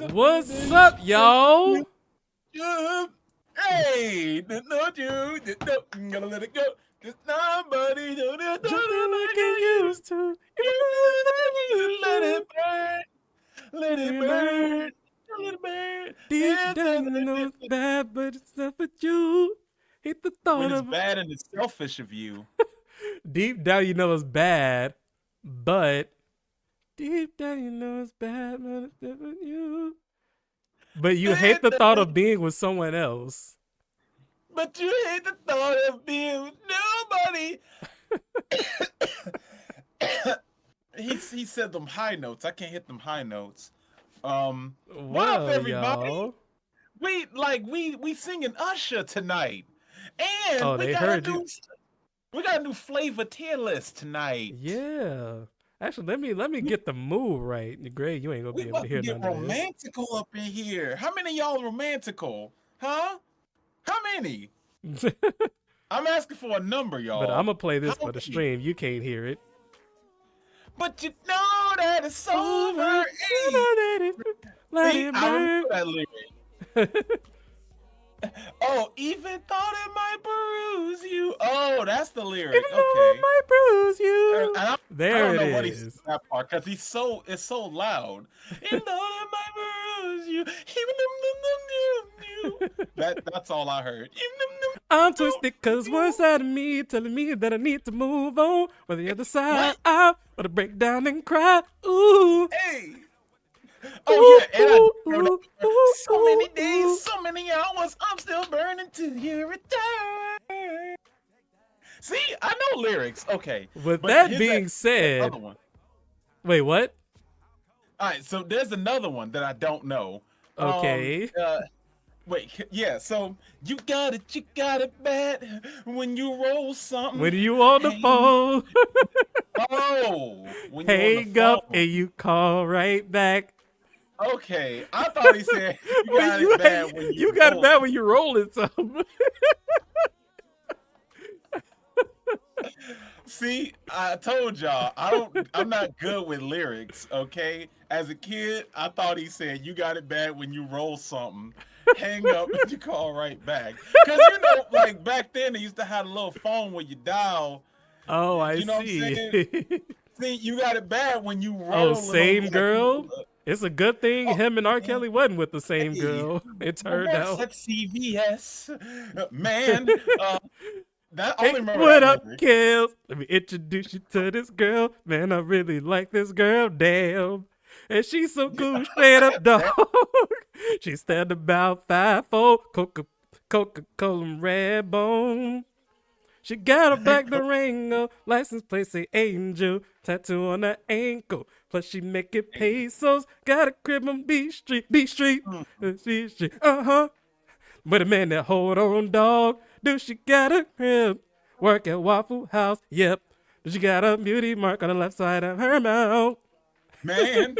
What's up, y'all? Hey, don't you gotta let it go. Cause somebody don't Just like you used to. let it burn. Let it burn. Let it burn. Deep down, you know it's bad, but it's not for you. Hate the thought When it's of bad and it's selfish of you. Deep down, you know it's bad, but deep down, you know it's bad, but it's not for you. But you hate the thought of being with someone else. But you hate the thought of being with nobody. he said them high notes. I can't hit them high notes. What up, everybody? Y'all. We singing Usher tonight, and Oh, they heard you. We got a new flavor tier list tonight. Yeah. Actually, let me get the mood right. Greg, you ain't gonna be able to hear none of this. Romantical up in here. How many of y'all romantical? Huh? How many? I'm asking for a number, y'all. But I'm gonna play this for the stream. You can't hear it. But you know that it's over. Let it burn. That lyric. Oh, even thought it might bruise you. Oh, that's the lyric. Even though it might bruise you. There I don't know it what is. he said that part because it's so loud. Even though it might bruise you. That's all I heard. I'm twisted because one side of me telling me that I need to move on, while the other side out, or to break down and cry. Ooh. Hey. Oh yeah, and so many days, so many hours, I'm still burning to your return. See, I know lyrics. Okay. With that being said, wait, what? All right, so there's another one that I don't know. Okay. Wait, yeah. So you got it bad when you roll something. When you on the phone. Oh. When hang up and you call right back. Okay, I thought he said you got it bad when you got it bad when you rolling something. See, I told y'all I'm not good with lyrics. Okay, as a kid, I thought he said you got it bad when you roll something. Hang up and you call right back. Because like back then they used to have a little phone where you dial. Oh, I see. What I'm saying? See, you got it bad when you roll. Oh, same girl. It's a good thing him and R. Kelly wasn't with the same girl. It turned out. At CVS, man. That only remember what that up, lyric. Kels? Let me introduce you to this girl. Man, I really like this girl. Damn. And she's so cool, straight up dog. She stand about 5'4", Coca-Cola and red bone. She got a black Durango, license plate say Angel, tattoo on her ankle. Plus she making pesos, got a crib on B Street, B Street. But a man that hold on, dog. Do she got a crib? Work at Waffle House, yep. She got a beauty mark on the left side of her mouth. Man.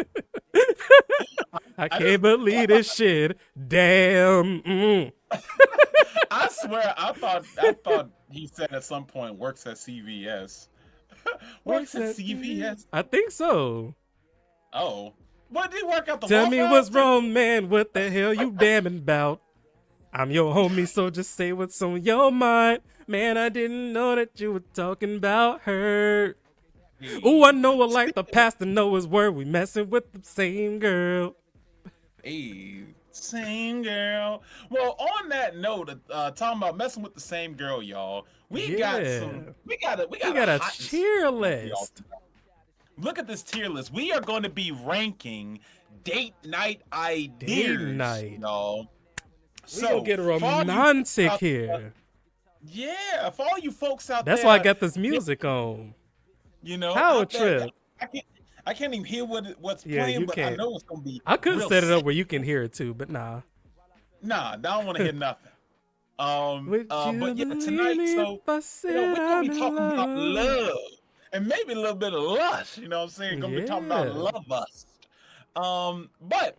I can't believe this shit. Damn. I swear, I thought he said at some point works at CVS. Works at CVS? I think so. Oh. What, did he work out the Tell Waffle me House? what's wrong, man. What the hell you damning about? I'm your homie, so just say what's on your mind. Man, I didn't know that you were talking about her. Ooh, I know her like the pastor know his word. We messing with the same girl. Hey, same girl. Well, on that note, talking about messing with the same girl, y'all. We got a tier list. Look at this tier list. We are going to be ranking date night ideas, y'all. So we gonna get romantic here. Yeah, for all you folks out there. That's why I got this music on. You know, how a trip. I can't even hear what's playing, but I know it's gonna be. I could set it up where you can hear it too, but nah. Nah, I don't want to hear nothing. But yeah, tonight, so we're gonna be talking about love and maybe a little bit of lust. You know what I'm saying? Gonna be talking about love lust. But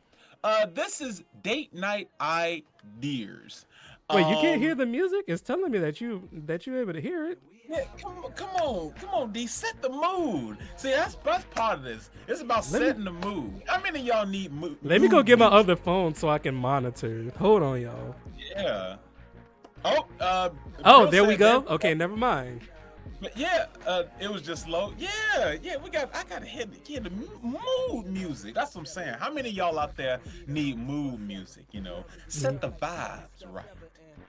this is date night ideas. Wait, you can't hear the music? It's telling me that you're able to hear it. Yeah, come on, D. Set the mood. See, that's part of this. It's about setting the mood. How many of y'all need mood? Let me go get my other phone so I can monitor. Hold on, y'all. Yeah. Oh, there we go. Okay, never mind. But yeah, it was just low. Yeah, I gotta hear the mood music. That's what I'm saying. How many of y'all out there need mood music? You know, set the vibes right.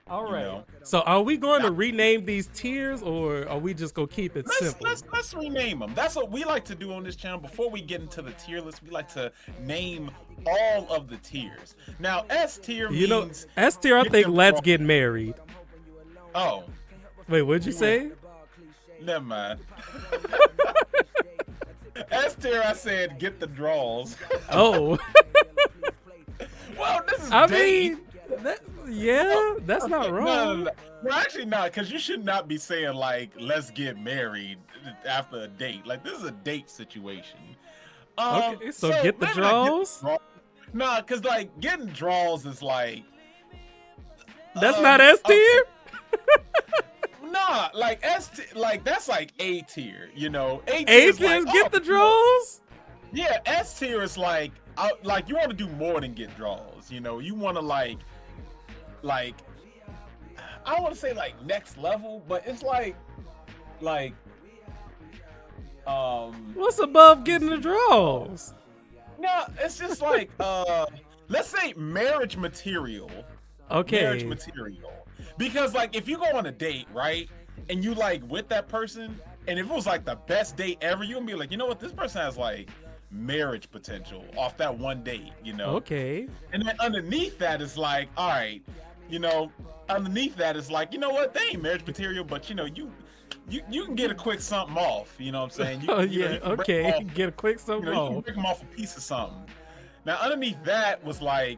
All right. So are we going to rename these tiers, or are we just gonna keep it simple? Let's rename them. That's what we like to do on this channel. Before we get into the tier list, we like to name all of the tiers. Now, S tier means S tier. I think let's get married. Oh. Wait, what'd you say? Never mind. S tier, I said get the draws. Oh. Well, this is that's not wrong. No. Well, actually not, because you should not be saying like let's get married after a date. Like, this is a date situation. Okay, so get the draws? Nah, because like getting draws is like that's not S tier? Nah, like like that's like A tier, you know. A tier is like, get the draws? Yeah, S tier is like you want to do more than get draws, you know. You want to like I don't want to say like next level, but it's like what's above getting the draws? No, it's just like let's say marriage material. Okay. Marriage material. Because like if you go on a date, right, and you like with that person, and if it was like the best date ever, you're gonna be like, you know what, this person has like marriage potential off that one date, you know. Okay. And then underneath that is like, all right, you know, underneath that is like, you know what, they ain't marriage material, but you know, you can get a quick something off, you know what I'm saying? Okay, get a quick something off. You can break them off a piece of something. Now underneath that was like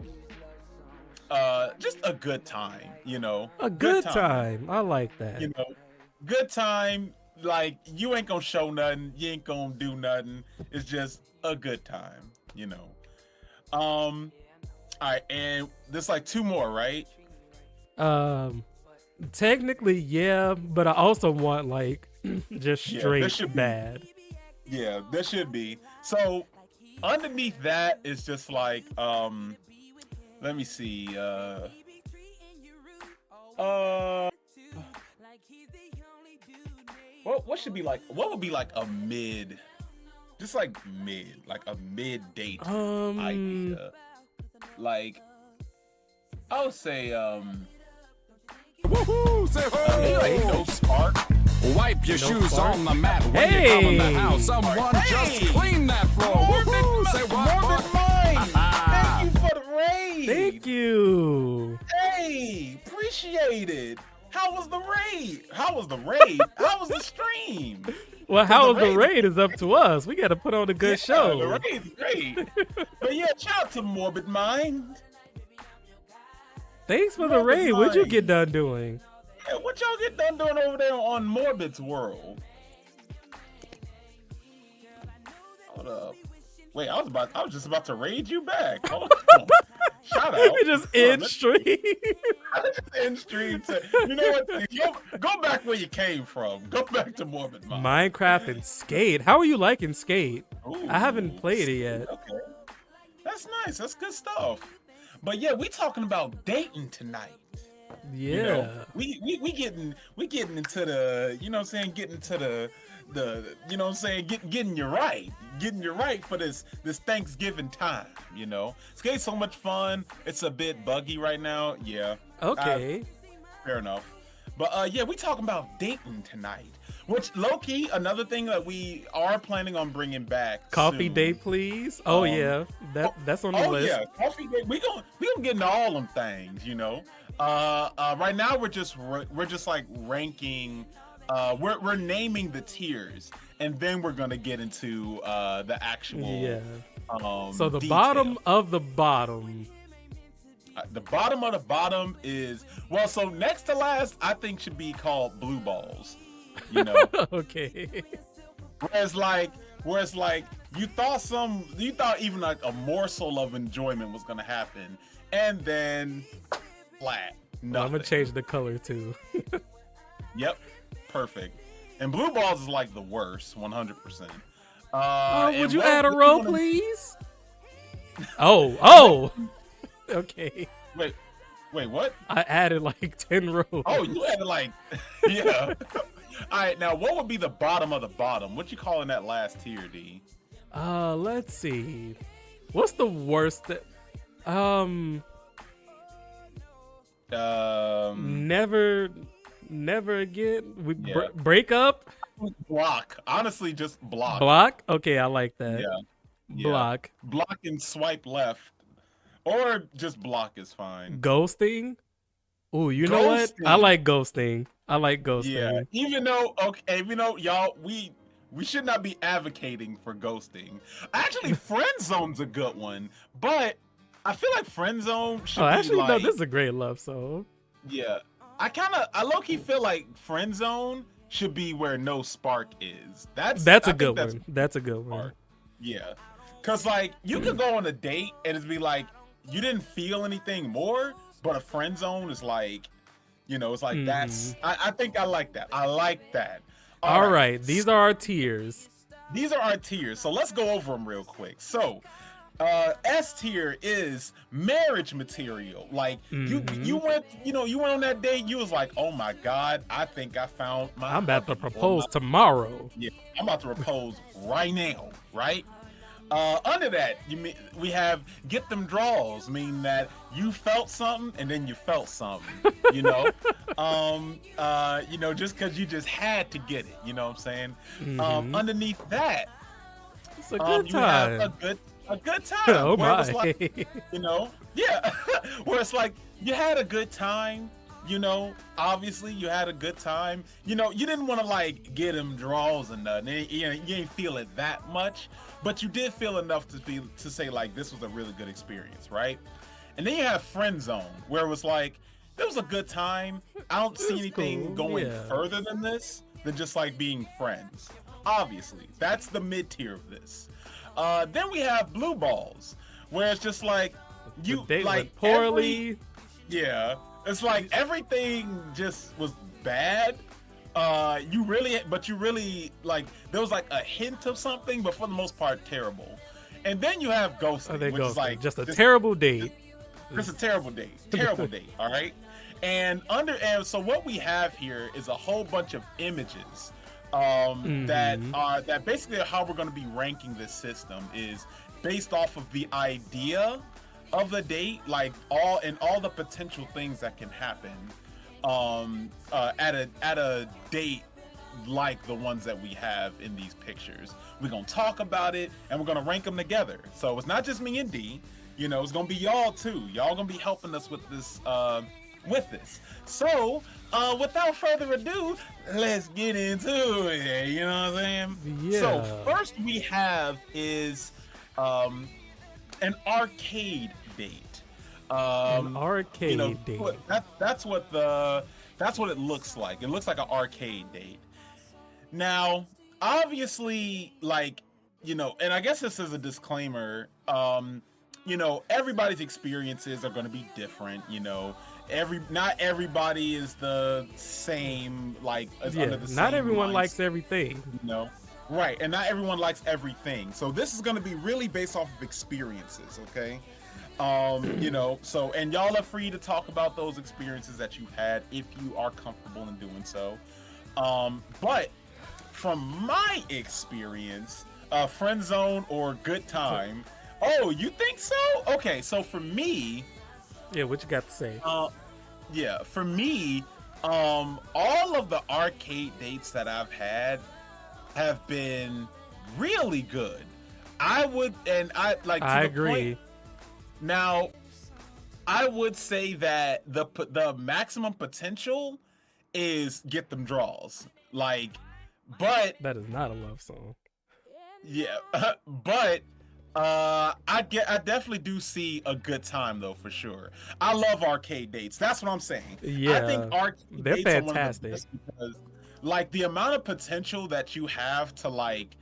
just a good time, you know. A good time. I like that. You know, good time. Like, you ain't gonna show nothing, you ain't gonna do nothing. It's just a good time, you know. All right, and there's like two more, right? Technically, yeah, but I also want like just straight bad. Yeah, there should be. So underneath that is just like let me see. What should be like? What would be like a mid? Just like mid, like a mid date idea. Like, I would say woohoo! Say ho! Like no spark. Wipe your shoes on the mat when you come in the house. Someone just clean that floor. Woohoo! Say what? Thank you for the raid. Thank you. Hey, appreciate it. How was the raid? How was the stream? Well, how was the raid is up to us. We got to put on a good show. The raid's great. But yeah, shout out to Morbid Mind. Thanks for the raid. What'd you get done doing? Yeah, what y'all get done doing over there on Morbid's world? Hold up. Wait, I was just about to raid you back. Hold on. Shout out. We just end stream. End stream. You know what? Go back where you came from. Go back to Morbid Mind. Minecraft and Skate. How are you liking Skate? Ooh, I haven't played it yet. Okay. That's nice. That's good stuff. But yeah, we talking about dating tonight. Yeah. You know, we getting into the, you know what I'm saying, getting to the you know what I'm saying, getting you right for this Thanksgiving time, you know. Skate's so much fun. It's a bit buggy right now. Yeah. Okay. Fair enough. But yeah, we talking about dating tonight. Which, low-key, another thing that we are planning on bringing back Coffee soon. date, please. Oh yeah, that's on the list. Oh yeah, coffee date. We gonna get into all them things, you know. Right now we're just like ranking. We're naming the tiers, and then we're gonna get into the actual. Yeah. So the detail. bottom of the bottom. The bottom of the bottom is, well, so next to last, I think should be called blue balls. You know. Okay. Whereas like you thought even like a morsel of enjoyment was gonna happen, and then flat. I'm Nothing. gonna change the color too. Yep, perfect. And blue balls is like the worst, 100%. Oh, and would you what- add a what row, you wanna- please? Oh. Okay. Wait, what? I added like 10 rows. Oh, you added like, yeah. All right, now what would be the bottom of the bottom? What you calling that last tier, D? Let's see. What's the worst that never again. We Yeah. break up. Block. Honestly, just block. Block. Okay, I like that. Yeah. Yeah. Block. Block and swipe left, or just block is fine. Ghosting. Ooh, you know what? I Ghosting. like ghosting. I like ghosting. Yeah. Even though y'all, we should not be advocating for ghosting. Actually, friend zone's a good one, but I feel like friend zone should Oh, be actually, like, no. This is a great love song. yeah. I low-key feel like friend zone should be where no spark is. That's I a think good that's one. That's a good one. smart. Yeah. Cause like you could go on a date and it'd be like you didn't feel anything more, but a friend zone is like, it's like that's I think I like that. I like that. All right. These are our tiers. These are our tiers. So let's go over them real quick. So S tier is marriage material. Like you went on that date, you was like, oh my God, I think I found my I'm about to hubby or propose my- tomorrow. Yeah, I'm about to propose right now, right? Under that, we have get them draws, meaning that you felt something and then you felt something, just because you just had to get it, you know what I'm saying? Underneath that, It's a good you have time. a good time. Oh where it was my. like, yeah, where it's like you had a good time. Obviously you had a good time. You didn't want to like get him draws and nothing. You ain't feel it that much, but you did feel enough to say like this was a really good experience, right? And then you have friend zone, where it was like it was a good time. I don't see That's anything cool, going yeah. further than this than just like being friends. Obviously, that's the mid tier of this. Then we have blue balls, where it's just like you The date like went poorly. yeah, it's like everything just was bad. You really like there was like a hint of something, but for the most part, terrible. And then you have ghosting, They which go is like just a terrible date. It's a terrible date, all right. And so what we have here is a whole bunch of images that basically are how we're going to be ranking this system is based off of the idea of the date, like all the potential things that can happen at a date like the ones that we have in these pictures. We're gonna talk about it and we're gonna rank them together. So it's not just me and D, it's gonna be y'all too. Y'all gonna be helping us with this So without further ado, let's get into it. You know what I'm saying? Yeah. So first we have is an arcade date. An arcade date. That's what it looks like. It looks like an arcade date. Now, obviously, like, and I guess this is a disclaimer, everybody's experiences are going to be different, not everybody is the same, like, under the same not everyone mindset, likes everything. Right, and not everyone likes everything. So this is going to be really based off of experiences, okay? So, and y'all are free to talk about those experiences that you've had if you are comfortable in doing so. But from my experience, friend zone or good time. Oh, you think so? Okay, so for me, Yeah, what you got to say? yeah, for me, all of the arcade dates that I've had have been really good. I agree. Now, I would say that the maximum potential is get them draws. Like, but That is not a love song. yeah, but I definitely do see a good time though, for sure. I love arcade dates. That's what I'm saying. Yeah, I think arcade they're dates are one of the fantastic. best because, like, the amount of potential that you have to like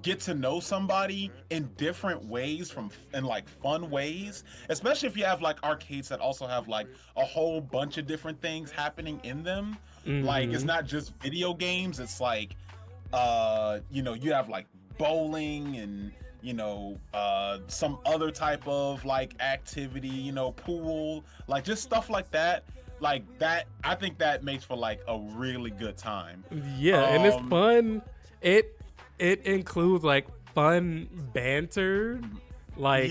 get to know somebody in different ways in like fun ways, especially if you have like arcades that also have like a whole bunch of different things happening in them. Like it's not just video games, it's like you know, you have like bowling and you know some other type of like activity, you know, pool, like just stuff like that. Like that, I think that makes for like a really good time. Yeah, and it's fun. It includes like fun banter, like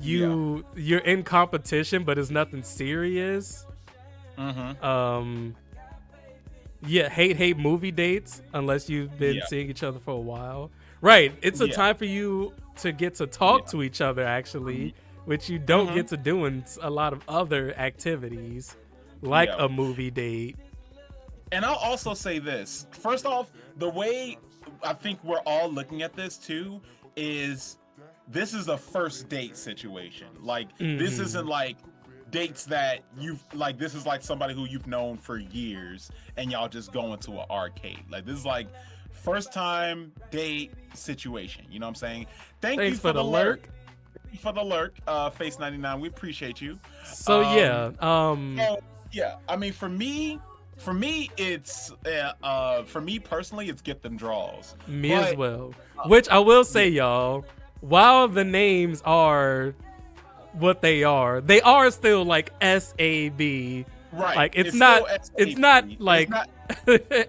you're in competition, but it's nothing serious. Hate movie dates unless you've been seeing each other for a while. Right, it's a time for you to get to talk to each other actually, which you don't get to do in a lot of other activities, like a movie date. And I'll also say this. First off, the way I think we're all looking at this too is this is a first date situation. Like this isn't like dates that you've like, this is like somebody who you've known for years and y'all just going to an arcade. Like this is like first time date situation. You know what I'm saying? Thanks you for the lurk. For the lurk, Face 99, we appreciate you. So yeah, I mean for me it's for me personally it's get them draws. Me as well. Which I will say, y'all, while the names are what they are still like SAB. Right. Like it's not like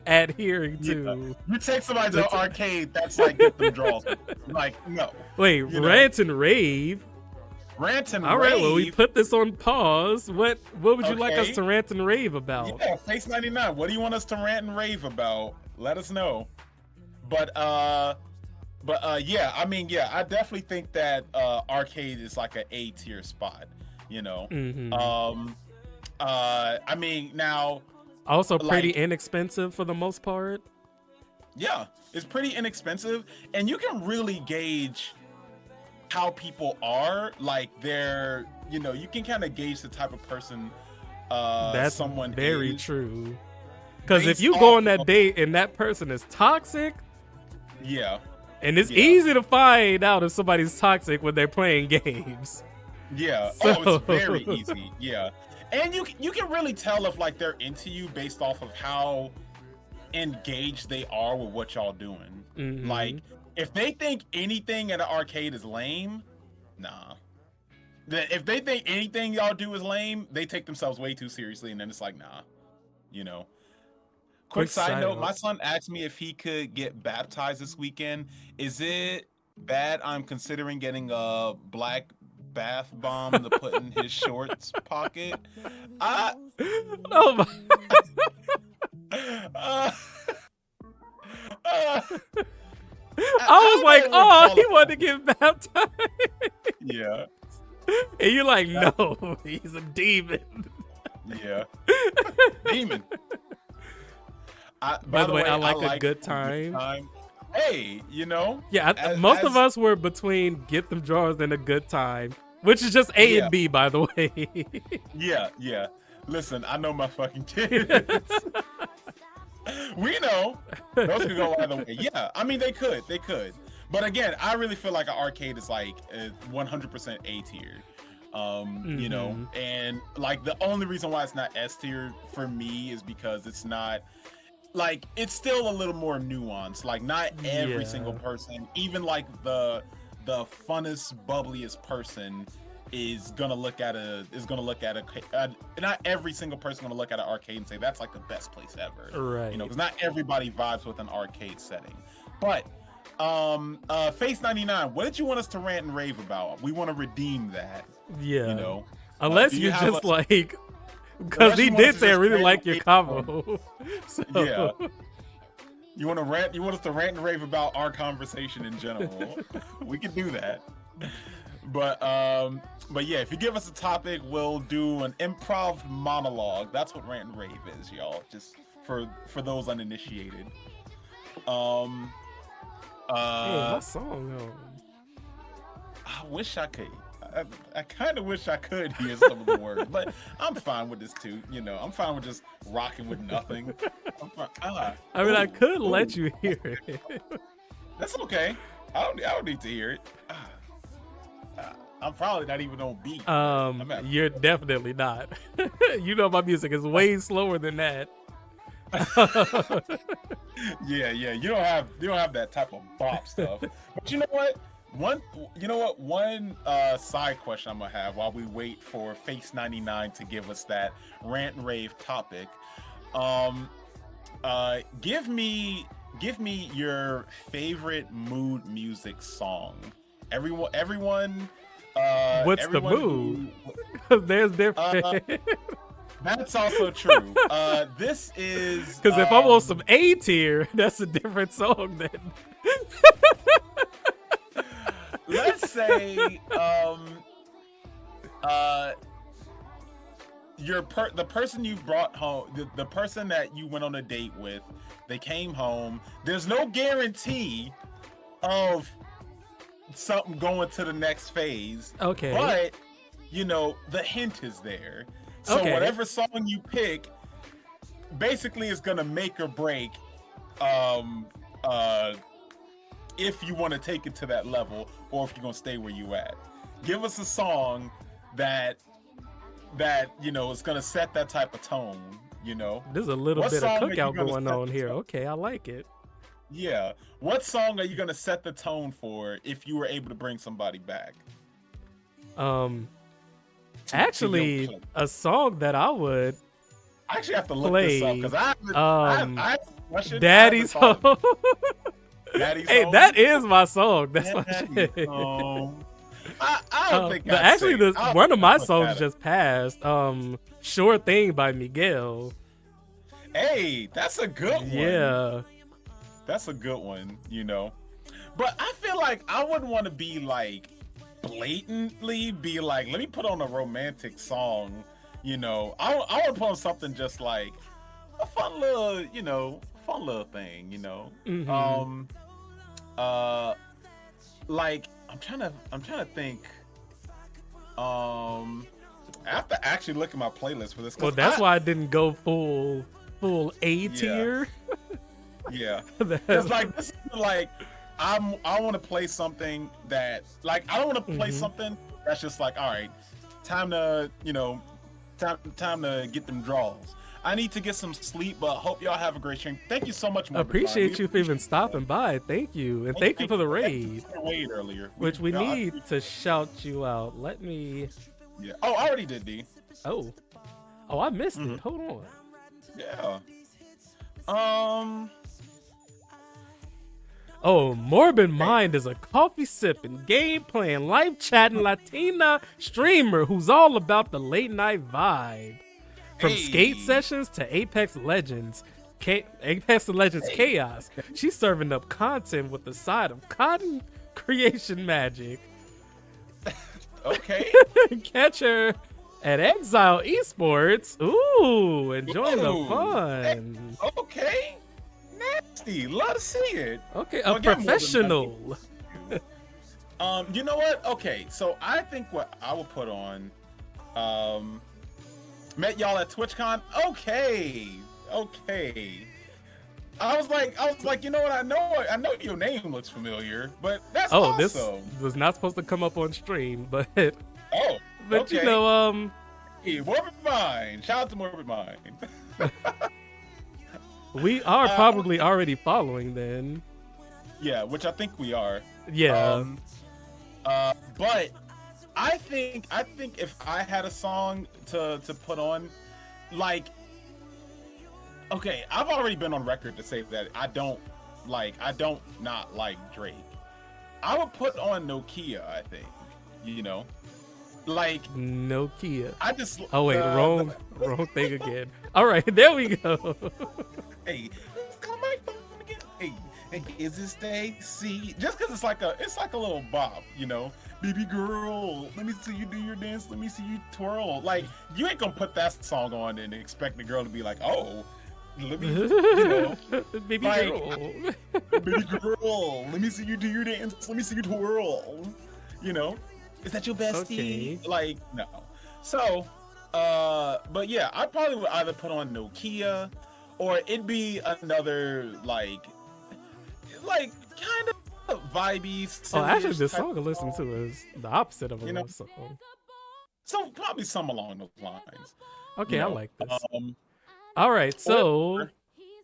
adhering to. You take somebody to the arcade, that's like get them draws. Like no. Wait, rant and rave. Rant and All rave. right, well we put this on pause. What would you like us to rant and rave about? Yeah, Face 99. What do you want us to rant and rave about? Let us know. But yeah, I mean, yeah, I definitely think that arcade is like an A tier spot, you know. I mean, now also pretty inexpensive for the most part. Yeah, it's pretty inexpensive, and you can really gauge how people are. Like they're, you know, you can kind of gauge the type of person that's someone very is. True. Because if you go on that date and that person is toxic, and it's easy to find out if somebody's toxic when they're playing games. Yeah, it's very easy. Yeah, and you can really tell if like they're into you based off of how engaged they are with what y'all doing. Like if they think anything at an arcade is lame, nah. If they think anything y'all do is lame, they take themselves way too seriously, and then it's like, nah, you know. Quick side note, my son asked me if he could get baptized this weekend. Is it bad I'm considering getting a black bath bomb to put in his shorts pocket? Oh my. I was like, oh, he wanted to get baptized. Yeah. And you're like, no, he's a demon. Yeah. Demon. By the way, I like a good time. Hey, you know? Yeah, most of us were between get them drawers and a good time, which is just A and B, by the way. Yeah. Listen, I know my fucking kids. We know those could go either way. Yeah, I mean they could. But again, I really feel like an arcade is like 100% A tier. You know, and like the only reason why it's not S tier for me is because it's not like, it's still a little more nuanced. Like not every single person, even like the funnest, bubbliest person is gonna look at not every single person gonna look at an arcade and say that's like the best place ever, right? You know, because not everybody vibes with an arcade setting. But Face 99, what did you want us to rant and rave about? We want to redeem that. Yeah, you know, unless you just like, because he did say I really like your combo. So. Yeah. You want us to rant and rave about our conversation in general? We can do that. But yeah, if you give us a topic, we'll do an improv monologue. That's what rant and rave is, y'all. Just for those uninitiated. What song? I wish I could. I kind of wish I could hear some of the words, but I'm fine with this too. You know, I'm fine with just rocking with nothing. I'm fine. I mean, I could let you hear it. That's okay. I don't need to hear it. I'm probably not even on beat. You're definitely not. You know my music is way slower than that. Yeah. You don't have that type of bop stuff. But you know what? One side question I'm gonna have while we wait for Face 99 to give us that rant and rave topic. Give me your favorite mood music song. Everyone. What's the mood? There's different. That's also true. This is Because if I'm on some A tier, that's a different song then. Let's say the person you brought home, the person that you went on a date with, they came home. There's no guarantee of something going to the next phase. Okay. But the hint is there. So Okay. whatever song you pick basically is gonna make or break if you want to take it to that level or if you're gonna stay where you at. Give us a song that is gonna set that type of tone. There's a little What bit of song are you cookout gonna going set on the here. tone? Okay, I like it. Yeah. What song are you gonna set the tone for if you were able to bring somebody back? Actually, clip. a song that I would I actually have to look play. this up because I have a question. Daddy's I haven't Home. thought- Daddy's Hey, Home? that is my song. That's my Daddy's shit. Home. I don't think But I'd actually, say- I don't one of think my I'd put songs that just passed. Sure Thing by Miguel. Hey, that's a good one. Yeah. That's a good one, But I feel like I wouldn't want to be like blatantly be like, let me put on a romantic song, I would put on something just like a fun little thing, Mhm. Like I'm trying to think. I have to actually look at my playlist for this. Well, that's why I didn't go full A tier. Yeah. That's- It's like this is like I want to play something that like I don't want to play Mhm. something that's just like, all right, time to time to get them draws. I need to get some sleep, but hope y'all have a great stream. Thank you so much. Morbid Appreciate Mind. you for even stopping by. Thank you. And thank you for the raid, Raid earlier, which we yeah, need to shout you out. Let me. Yeah. Oh, I already did, D. Oh, I missed Mhm. it. Hold on. Yeah. Oh, Morbid Mind is a coffee sipping, game playing, live chatting Latina streamer who's all about the late night vibe. From skate Hey. sessions to Apex Legends, Apex Legends Chaos, she's serving up content with the side of content creation magic. Okay. Catch her at Exile Esports. Ooh, enjoying the Ooh. fun. Okay. Nasty. Love to see it. Okay, Oh, a again, Morbid Mind. professional. You know what? Okay, so I think what I will put on, met y'all at TwitchCon. Okay. I was like, you know what? I know your name looks familiar, but that's Oh, awesome. this was not supposed to come up on stream, but Oh, but okay. you know, Morbid Mind. Shout out to Morbid Mind. we are probably already following then. Yeah, which I think we are. Yeah. But I think if I had a song to put on, like, okay, I've already been on record to say that I don't not like Drake. I would put on Nokia, I think, like Nokia. I just. Oh wait, wrong thing again. All right, there we go. Hey, call my phone again. Hey, is this Stacy? Just because it's like a little bop, Baby girl, let me see you do your dance. Let me see you twirl. Like, you ain't gonna put that song on and expect the girl to be like, oh, let me, Baby like- girl. baby girl, let me see you do your dance. Let me see you twirl. Is that your bestie? Okay. Like, no. So, but yeah, I probably would either put on Nokia, or it'd be another like kind of vibey. Oh, actually, silly-ish the type song I listen to is the opposite of a You know? love song. So probably some along those lines. Okay, you I know, like this. Um, All right, so or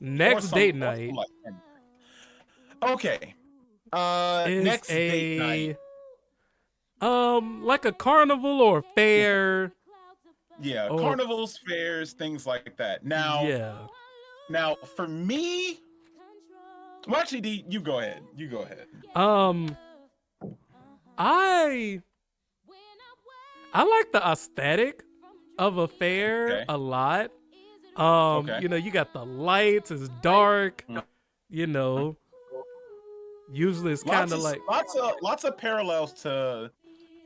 next some- date or night some like- Okay. is Next date night. like a carnival or fair. Yeah, or- carnivals, fairs, things like that. Now, Yeah. For me, well, actually, D, you go ahead. You go ahead. I like the aesthetic of a fair Okay. a lot. Okay. You know, you got the lights, it's dark, Mm. you know. Usually it's kind of like lots of parallels to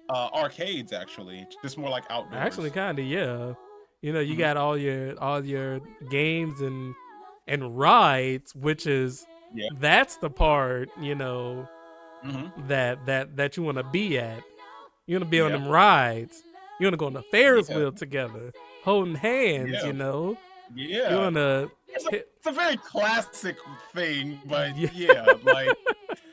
arcades, actually. Just more like outdoors. actually kind of, yeah. You know, you got all your games and rides, which is Yeah. that's the part, you know, Mhm. that you want to be at. You want to be on Yeah. them rides. You want to go on the Ferris Yeah. wheel together, holding hands. Yeah. You know, Yeah. you want to. It's a very classic thing, but Yeah. yeah, like,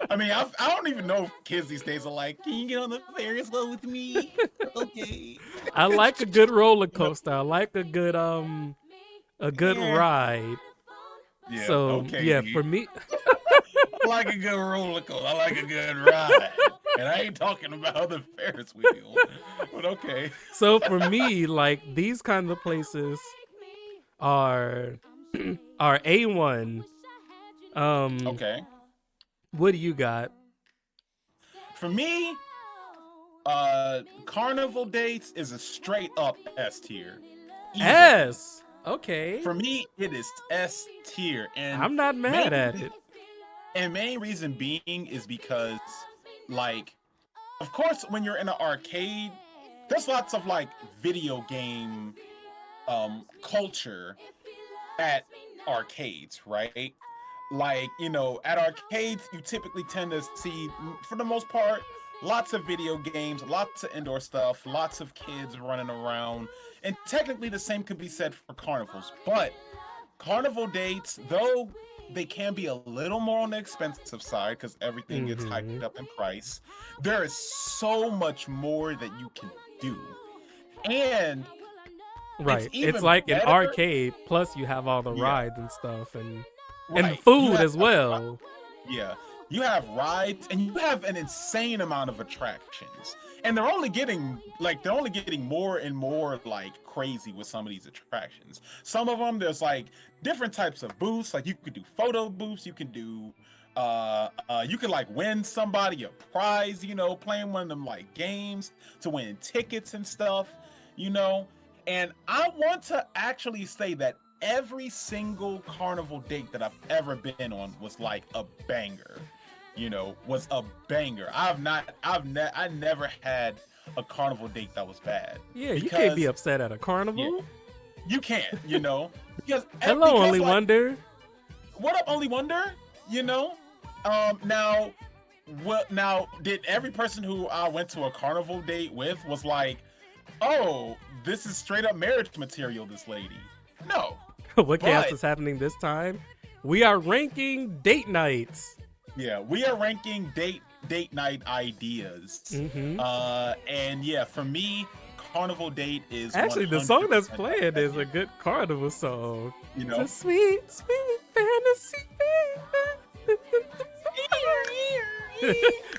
I mean, I don't even know if kids these days are like, can you get on the Ferris wheel with me? Okay. I like a good roller coaster. I like a good Yeah. ride. Yeah. So okay, yeah, D. for me, I like a good roller coaster. I like a good ride. And I ain't talking about the Ferris wheel. But okay. so for me, like these kinds of places are A1. Okay. What do you got? For me, carnival dates is a straight up S tier. Easily. S. Okay. For me, it is S tier. And I'm not mad at it. And main reason being is because, like, of course, when you're in an arcade, there's lots of like video game culture at arcades, right? Like, you know, at arcades, you typically tend to see, for the most part, lots of video games, lots of indoor stuff, lots of kids running around. And technically, the same could be said for carnivals. But carnival dates, though they can be a little more on the expensive side because everything gets hiked up in price, there is so much more that you can do. And Right. It's even like an better- arcade, plus you have all the Yeah. rides and stuff and Right, you food have as well. Yeah, you have rides and you have an insane amount of attractions, and they're only getting more and more like crazy with some of these attractions. Some of them, there's like different types of booths. Like you could do photo booths, you can do you can like win somebody a prize, you know, playing one of them like games to win tickets and stuff, you know. And I want to actually say that every single carnival date that I've ever been on was like a banger, you know, was a banger. I never had a carnival date that was bad. Yeah, you can't be because upset at a carnival. You can't, you know, because Hello, because, Only like, Wonder. What up, Only Wonder? You know, now, did every person who I went to a carnival date with was like, oh, this is straight up marriage material, this lady? No. What chaos but- is happening this time? We are ranking date nights. Yeah, we are ranking date night ideas. Mhm. And yeah, for me, carnival date is Actually, the song that's 100% playing is a good carnival song. You It's know, a sweet, sweet fantasy.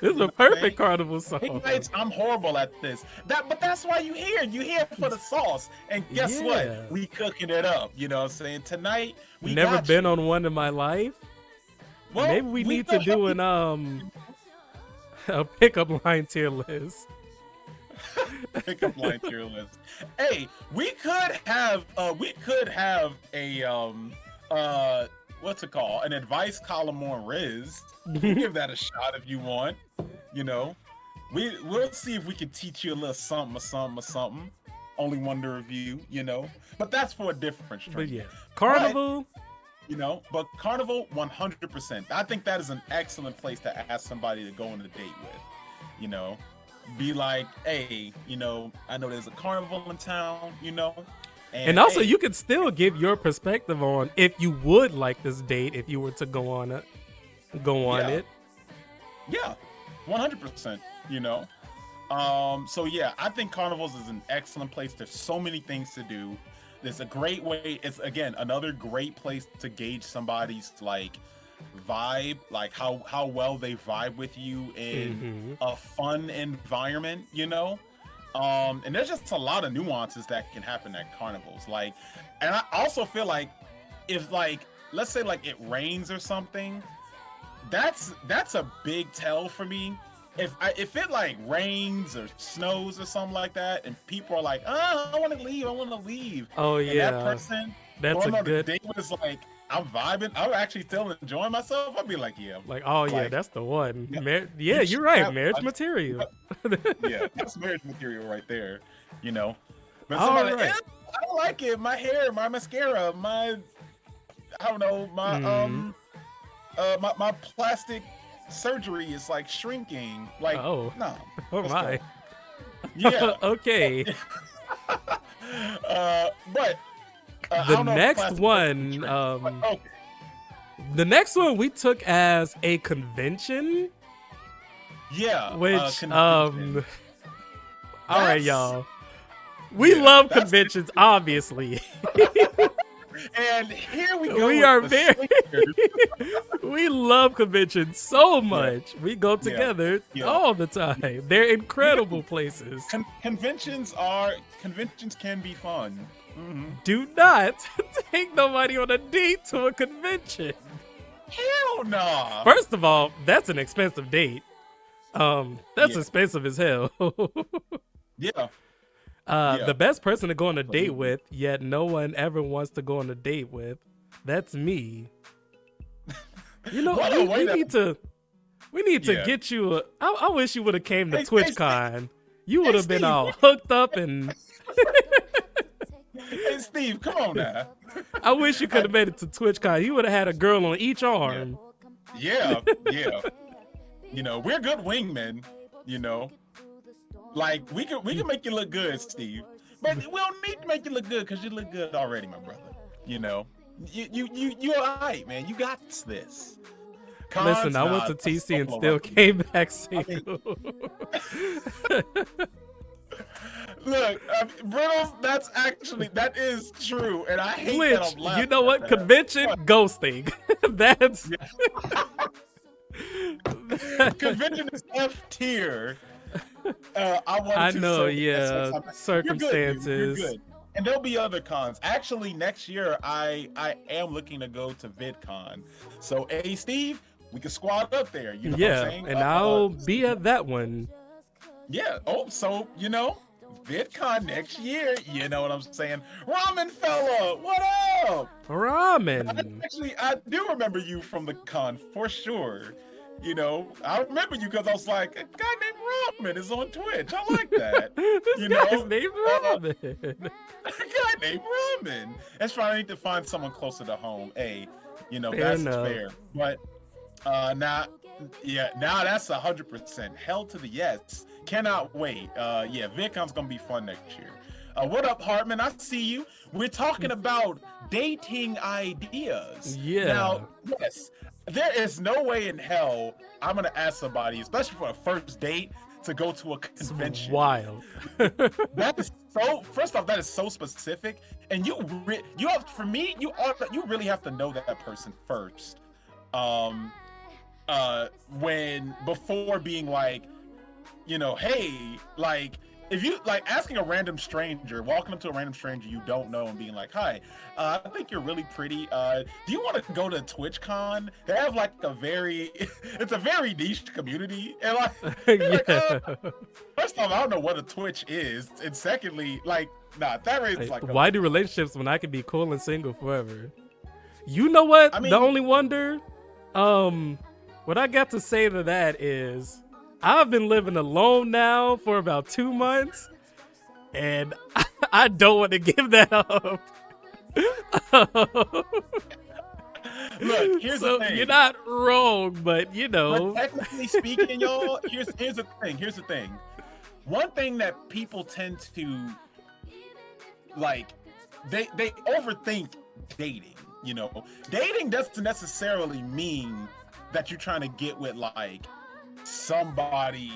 It's a perfect carnival Date song. nights, I'm horrible at this. But that's why you here. You here for the sauce. And guess Yeah. what? We cooking it up. You know what I'm saying? Tonight, we Never got been you. on one in my life. Well, Maybe we need to do an a pickup line tier list. pickup line tier list. Hey, we could have a what's it called? An advice column on Riz. You can give that a shot if you want. You know, we'll see if we can teach you a little something or something or something. Only Wonder review, you know. But that's for a different stream. But yeah, carnival. You know, but carnival 100%. I think that is an excellent place to ask somebody to go on a date with. You know, be like, hey, you know, I know there's a carnival in town, you know. And also, hey, you could still give your perspective on if you would like this date if you were to go on it. Yeah, 100%. You know. So yeah, I think carnivals is an excellent place. There's so many things to do. It's a great way. It's again another great place to gauge somebody's like vibe, like how well they vibe with you in a fun environment, you know. And there's just a lot of nuances that can happen at carnivals. Like, and I also feel like if like let's say like it rains or something, that's a big tell for me. If it like rains or snows or something like that, and people are like, "Oh, I want to leave," Oh and yeah, that person that's a going on good. the date was like, "I'm vibing, I'm actually still enjoying myself," I'd be like, "Yeah, Like, oh yeah, like, that's the one. yeah, Yeah, you you're right. have- Marriage I- material. yeah, that's marriage material right there," you know. But All somebody, right. I don't like it. My hair, my mascara, I don't know, my plastic surgery is like shrinking. Like, Oh. no. Oh let's my. go. Yeah. Okay. But I The don't know if next plastic one, surgery is but okay. the next one we took as a convention, Yeah. which convention. all right, That's- y'all. We yeah, love that's- conventions, obviously. And here we go. We with are the very swingers. we love conventions so much. We go together Yeah. all the time. They're incredible places. Conventions can be fun. Do not take nobody on a date to a convention. Hell nah. First of all, that's an expensive date. That's Yeah. expensive as hell. Yeah. The best person to go on a date with, yet no one ever wants to go on a date with, that's me. You know, What a we way to- need to Yeah. get you. I wish you would have came to Hey, TwitchCon. You would have been Steve, all what- hooked up, and Hey Steve, come on now. I wish you could have made it to TwitchCon. You would have had a girl on each arm. Yeah. You know, we're good wingmen, you know. Like we can make you look good, Steve. But we don't need to make you look good because you look good already, my brother. You know. You're alright, man. You got this. Cons, Listen, I went nah, to TC and that's still solo. came back single. Look, Brittles, that is true, and I hate that Which, I'm laughing you know what? at that. Convention ghosting. That's Convention is F tier. I know, yeah, You're good, dude. circumstances. You're good. And there'll be other cons. Actually, next year I am looking to go to VidCon. So, hey, Steve, we can squad up there. You know what yeah, I'm saying? and I'll be at that one. Yeah. Oh, so you know, VidCon next year. You know what I'm saying? Ramen fella, what up? Ramen. Actually, I do remember you from the con for sure. You know, I remember you because I was like, a guy named Ramen is on Twitch. I like that. This You guy's know, named Ramen. A guy named Ramen. That's why I need to find someone closer to home. Hey, you know, Fair that's enough. fair. But now that's 100%. Hell to the yes. Cannot wait. Yeah, VidCon's gonna be fun next year. What up, Hartman? I see you. We're talking about dating ideas. Yeah. Now, yes, there is no way in hell I'm gonna ask somebody, especially for a first date, to go to a It's convention. wild. That is so. First off, that is so specific, and you have, for me, you really have to know that person first. Before being like, you know, hey, like, if you like asking a random stranger, walking up to a random stranger you don't know and being like, hi, I think you're really pretty. Do you want to go to TwitchCon? They have like it's a very niche community. And like, Yeah. first off, I don't know what a Twitch is. And secondly, like, nah, that raises like, Why do relationships when I can be cool and single forever? You know what? I mean- The only wonder, what I got to say to that is, I've been living alone now for about 2 months, and I don't want to give that up. look, here's So the thing. you're not wrong, but you know, But technically speaking, y'all, here's the thing. Here's the thing. One thing that people tend to like, they overthink dating. You know, dating doesn't necessarily mean that you're trying to get with like somebody,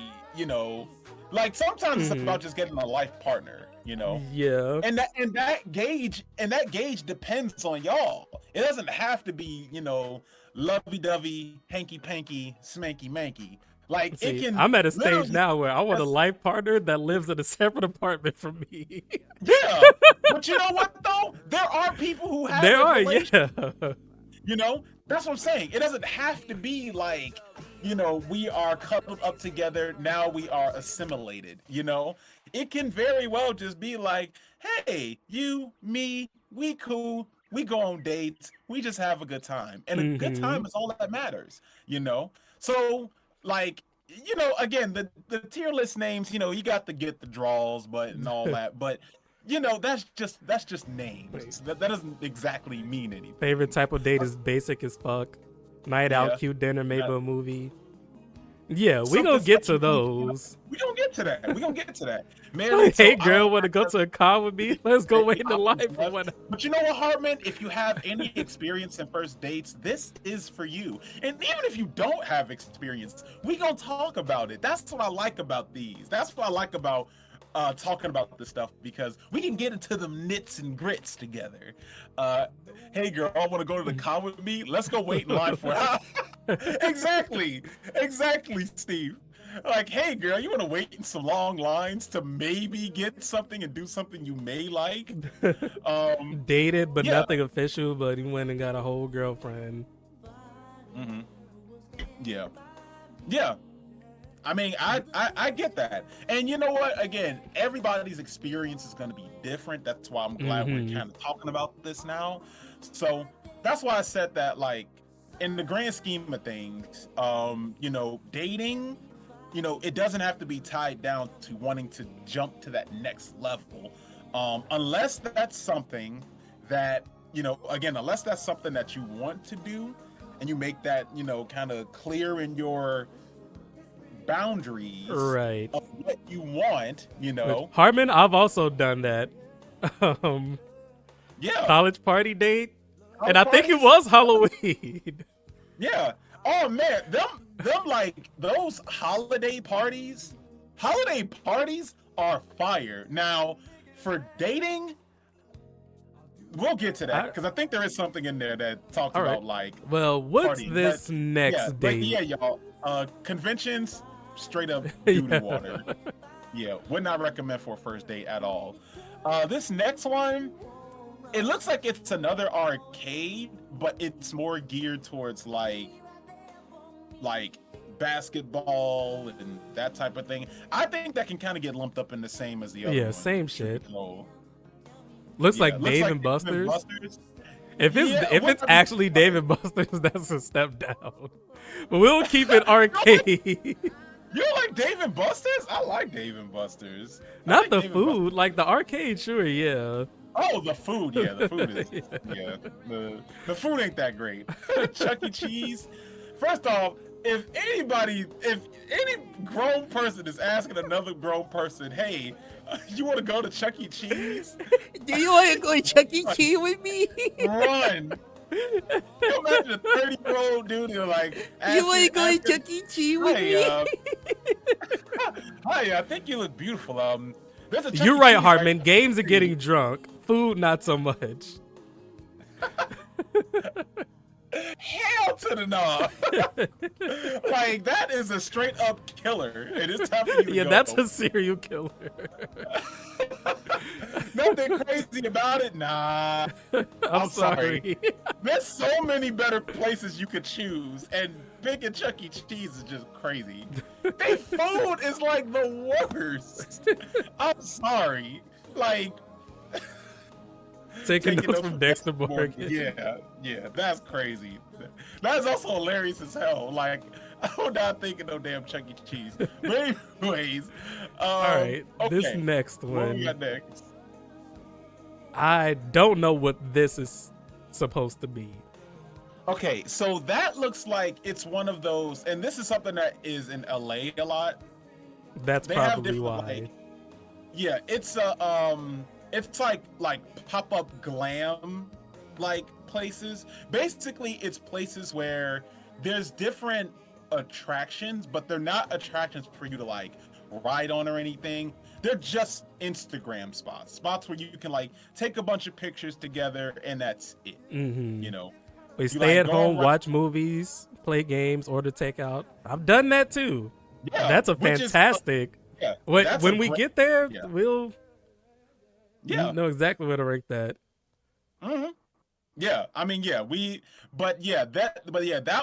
like sometimes it's about just getting a life partner, Yeah. and that gauge depends on y'all. It doesn't have to be, lovey-dovey, hanky-panky, smanky-manky. Like, See, it can. I'm at a stage literally- now where I want a life partner that lives in a separate apartment from me. Yeah, but you know what though? There are people who have. There those are, relationships. yeah. That's what I'm saying. It doesn't have to be like, we are cuddled up together. Now we are assimilated. It can very well just be like, hey, you, me, we cool. We go on dates. We just have a good time, and a good time is all that matters. So like. Again, the tier list names, you got to get the draws, and all that, but that's just names. That doesn't exactly mean anything. Favorite type of date is basic as fuck. Night out, Yeah. cute dinner, maybe Yeah. a movie. Yeah, we Something gonna get to special. those. We gonna get to that. Man, Hey girl, wanna go to a car with me? Let's go wait in the line for one. But you know what, Hartman? If you have any experience in first dates, this is for you. And even if you don't have experience, we gonna talk about it. That's what I like about these. That's what I like about talking about this stuff, because we can get into the nits and grits together. Hey girl, I want to go to the car with me. Let's go wait in line for it. Exactly, Steve. Like, hey girl, you want to wait in some long lines to maybe get something and do something you may like? Dated, but Yeah. nothing official, but he went and got a whole girlfriend. Yeah. I mean, I get that. And you know what? Again, everybody's experience is going to be different. That's why I'm glad we're kind of talking about this now. So that's why I said that, like, in the grand scheme of things, dating, it doesn't have to be tied down to wanting to jump to that next level. Unless that's something that, unless that's something that you want to do and you make that, kind of clear in your boundaries Right. of what you want, Hartman, I've also done that. Yeah. College party date. And College I think it parties? was Halloween. Yeah. Oh man, them like those holiday parties are fire. Now, for dating, we'll get to that because I think there is something in there that talks All right. about like Well, what's party, this but- next yeah, but date? yeah, y'all. Conventions, straight up duty Yeah. water. Yeah, would not recommend for a first date at all. This next one, it looks like it's another arcade, but it's more geared towards like basketball and that type of thing. I think that can kind of get lumped up in the same as the other Yeah, one. same shit. So, Looks yeah, like it looks Dave like and Dave and Buster's. Buster's. If it's Yeah, if what it's the- actually Dave and Buster's, that's a step down. But we'll keep it arcade. You like Dave and Buster's? I like Dave and Buster's. I Not think the Dave and Buster's- food, like the arcade, sure, yeah. Oh, the food. Yeah, the food is. Yeah, the food ain't that great. Chuck E. Cheese. First off, if any grown person is asking another grown person, hey, you want to go to Chuck E. Cheese? Do you want to go to Chuck E. Cheese with me? Run. You imagine a 30-year-old dude who like. asking- E. Cheese Hey, hi, I think you look beautiful. There's a Chuck You're E. right, Cheese Hartman. right- Games are getting drunk. Food, not so much. Hell to the no. Like, that is a straight up killer. It is time for you to Yeah, go. that's a serial killer. Nothing crazy about it. Nah. I'm sorry. There's so many better places you could choose, and picking Chuck E. Cheese is just crazy. Their food is like the worst. I'm sorry. Like, Taking taking notes from Dexter Morgan. Morgan. Yeah, that's crazy. That's also hilarious as hell. Like, I'm not thinking no damn Chuck E. Cheese. But anyways, All right, this okay. next What we one. got next? I don't know what this is supposed to be. Okay, so that looks like it's one of those, and this is something that is in LA a lot. That's They have probably different, why. like, yeah, it's like pop-up glam like places. Basically, it's places where there's different attractions, but they're not attractions for you to like ride on or anything. They're just Instagram spots where you can like take a bunch of pictures together and that's it. You know, We You, stay like, at go home, around- watch movies, play games, order takeout. I've done that too. yeah, That's a which is- fantastic. yeah, When that's when a we great- get there, yeah. we'll yeah. know exactly where to rank that. hmm Yeah, I mean, that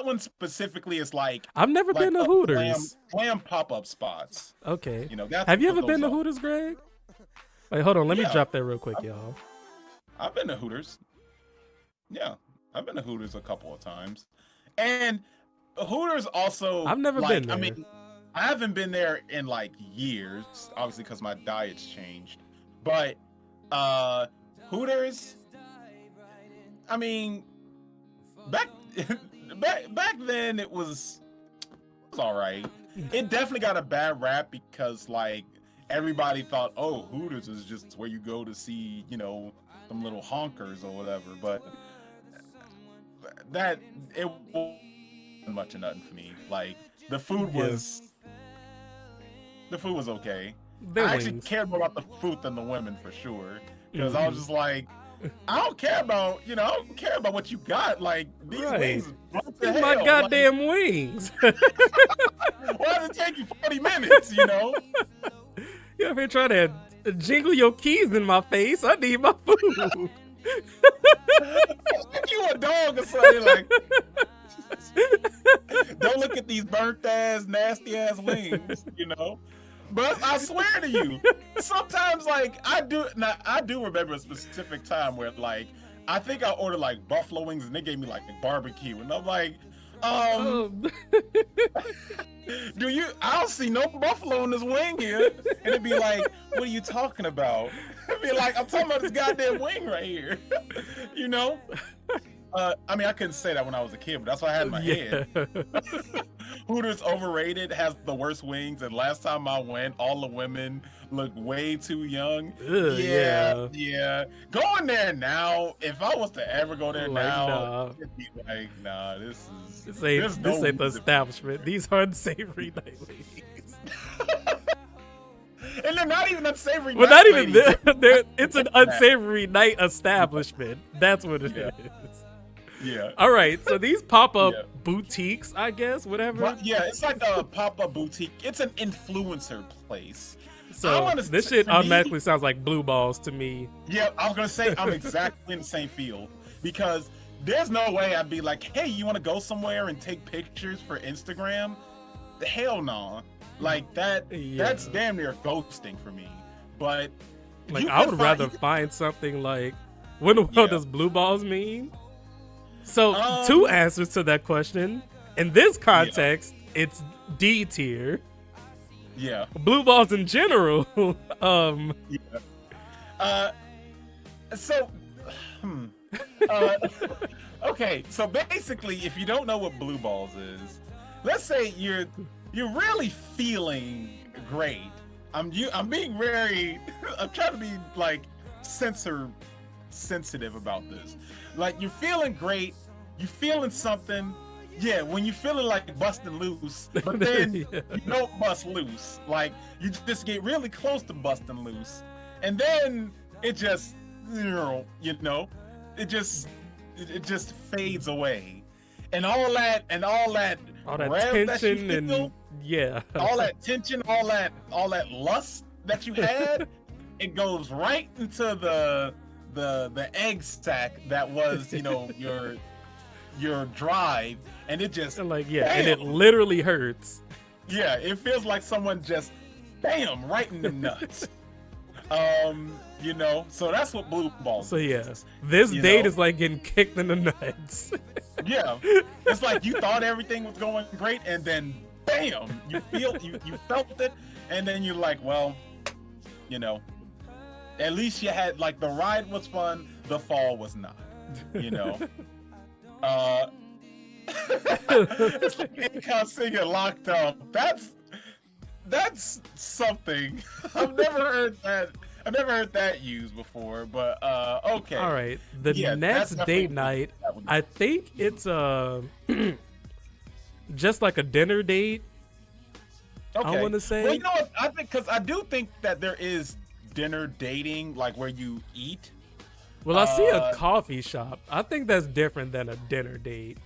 one specifically is like I've never been to a Hooters. glam pop-up spots. Okay. You know, that's Have you what ever been to those are. Hooters, Greg? Wait, hold on. Let me Yeah. drop that real quick, y'all. I've been to Hooters. Yeah, I've been to Hooters a couple of times, and Hooters also. I've never like, been there. I mean, I haven't been there in like years, obviously because my diet's changed. But Hooters, I mean, back back then it was all right. It definitely got a bad rap because like everybody thought, oh, Hooters is just where you go to see, you know, some little honkers or whatever. But that it wasn't much of nothing for me. Like the food was okay. Their I actually wings. cared more about the food than the women for sure. Because I was just like, I don't care about, I don't care about what you got. Like these Right. wings, what the These my hell? goddamn wings. Like, why does it take you 40 minutes? You know? You ever try to jingle your keys in my face? I need my food. You a dog or something? Like, don't look at these burnt ass, nasty ass wings. You know? But I swear to you, sometimes like I do remember a specific time where like I think I ordered like buffalo wings and they gave me like barbecue and I'm like, do you? I don't see no buffalo in this wing here. And it'd be like, what are you talking about? It'd be like, I'm talking about this goddamn wing right here. You know? I mean, I couldn't say that when I was a kid, but that's what I had in my head. Hooters overrated, has the worst wings, and last time I went, all the women looked way too young. Ugh, Yeah. Going there now, if I was to ever go there Like, now, nah. it'd be like, nah, this This ain't, there's no this ain't the reason- establishment. These are unsavory night ladies. And they're not even unsavory. Well, night not even ladies. there. It's an unsavory night establishment. That's what it Yeah. is. Yeah. All right, so these pop-up Yeah. boutiques, I guess, whatever. But yeah, it's like a pop-up boutique. It's an influencer place. I So wanna this say, shit for me- automatically sounds like blue balls to me. Yeah, I was gonna say I'm exactly in the same field because there's no way I'd be like, hey, you want to go somewhere and take pictures for Instagram? Hell no. Like that. Yeah. That's damn near ghosting for me. But Like, you I can would find- rather you can- find something like, what in the world Yeah. does blue balls mean? So, Um, two answers to that question. In this context, it's D tier. Yeah. Blue balls in general, So, okay. So basically, if you don't know what blue balls is, let's say you're really feeling great. I'm being very. I'm trying to be like censor sensitive about this. Like you're feeling great, you feeling something. Yeah, when you're feeling like busting loose, but then Yeah. you don't bust loose. Like you just get really close to busting loose, and then it just, it just fades away, and all that all that rev that you tension feel, and yeah. all that tension, all that lust that you had, it goes right into the egg sack that was, your drive, and it just And like, yeah, and it bam! literally hurts. Yeah, it feels like someone just bam right in the nuts. So that's what blue balls So is. yeah, this You date know? is like getting kicked in the nuts. Yeah. It's like you thought everything was going great and then bam, you felt it, and then you're like, well, at least you had like the ride was fun, the fall was not. It's like Akon singing Locked Up. That's something. I've never heard that used before, but okay. All right, the Yeah, next that's date definitely- night, that would- I think it's just like a dinner date. Okay. I want to say. Well, you know what? I think because I do think that there is dinner dating, like where you eat. Well, I see a coffee shop. I think that's different than a dinner date.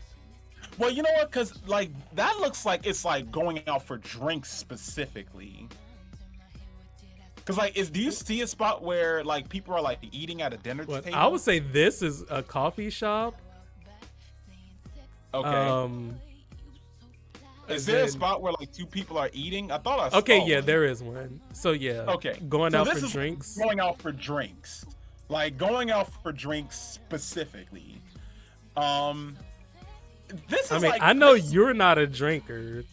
Well, you know what? Because like that looks like it's like going out for drinks specifically. Because like, do you see a spot where like people are like eating at a dinner Well, table? I would say this is a coffee shop. Okay. Is there a then- spot where like two people are eating? I thought I saw. Okay, yeah, one. there is one. So yeah. Okay. Going So out this for is drinks. Going out for drinks. Like going out for drinks specifically. This is I mean, like I know you're not a drinker.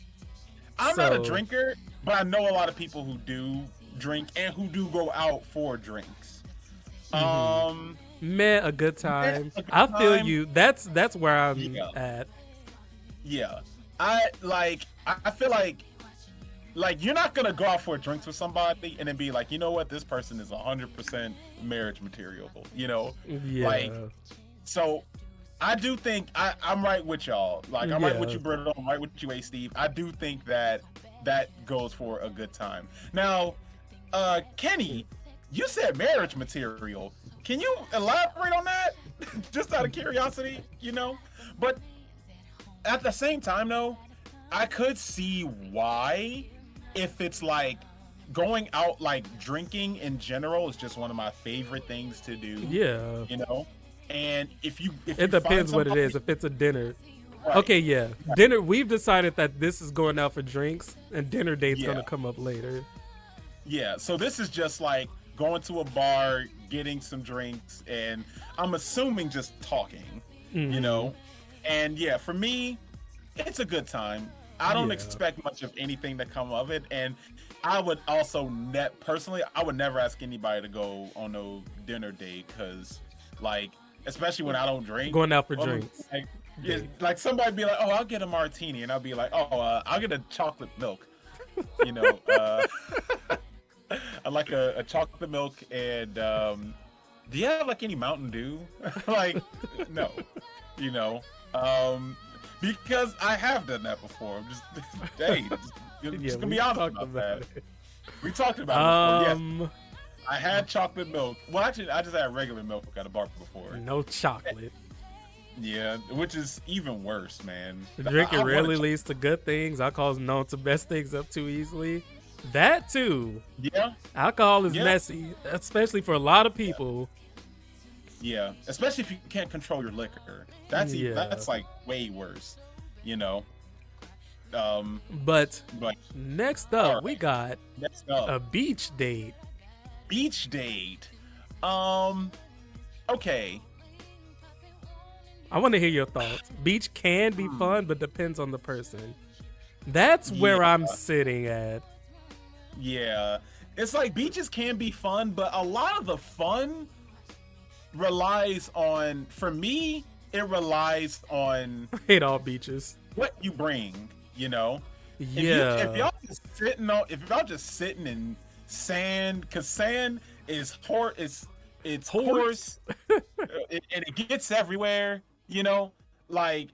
I'm not a so- drinker, but I know a lot of people who do drink and who do go out for drinks. Man, a good time. a good I feel time. you. That's where I'm Yeah. at. Yeah. I feel like you're not gonna go out for drinks with somebody and then be like, you know what, this person is 100% marriage material, you know? Yeah. Like, so I do think I'm right with y'all. Like I'm right with Yeah. you, Britta. I'm right with you, Steve. I do think that goes for a good time. Now, Kenny, you said marriage material. Can you elaborate on that? Just out of curiosity, you know? But at the same time, though, I could see why, if it's like going out, like drinking in general is just one of my favorite things to do. Yeah. You know, and if you It depends what it is. If it's a dinner. Right. Okay, yeah. Dinner. We've decided that this is going out for drinks, and dinner date's Yeah. gonna come up later. Yeah, so this is just like going to a bar, getting some drinks, and I'm assuming just talking, you know? And yeah, for me, it's a good time. I don't Yeah. expect much of anything to come of it. And I would also, personally, I would never ask anybody to go on no dinner date because, like, especially when I don't drink. Going out for oh, drinks. Like, yeah, like somebody be like, oh, I'll get a martini. And I'll be like, oh, I'll get a chocolate milk. You know, I like a chocolate milk and do you have like any Mountain Dew? Like, no, you know, because I have done that before. I'm just, hey, just gonna be honest about that. We talked about it before. Yes, I had chocolate milk. Well, actually, I just had regular milk at a bar before. No chocolate. Yeah, which is even worse, man. Drinking I rarely wanna- leads to good things. Alcohol is known to mess things up too easily. That too. Yeah, Alcohol is Yeah. messy, especially for a lot of people. yeah. Especially if you can't control your liquor. That's Yeah. that's like way worse. You know. But But next up, Alright. we got next up, a beach date. beach date. Okay. I want to hear your thoughts. Beach can be fun, but depends on the person. That's where Yeah. I'm sitting at. Yeah. It's like beaches can be fun, but a lot of the fun relies on, for me, it relies on I hate all beaches. what you bring, you know? Yeah. If y'all just sitting in sand, cause sand is it's Horse. and it gets everywhere, you know? Like,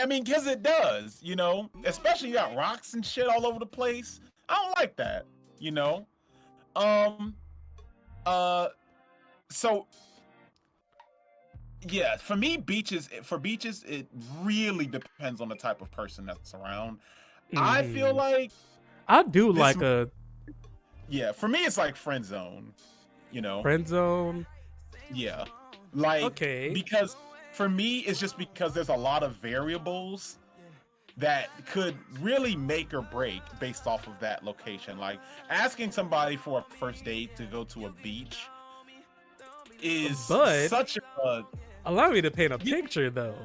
I mean, cause it does, you know? Especially you got rocks and shit all over the place. I don't like that, you know? So yeah, for me, beaches, it really depends on the type of person that's around. I feel Mhm. like, I do this- like a yeah, for me, it's like friend zone, you know? friend zone. Yeah. Like, Okay. because for me, it's just because there's a lot of variables that could really make or break based off of that location. Like, asking somebody for a first date to go to a beach is But- such a, Allow me to paint a picture though.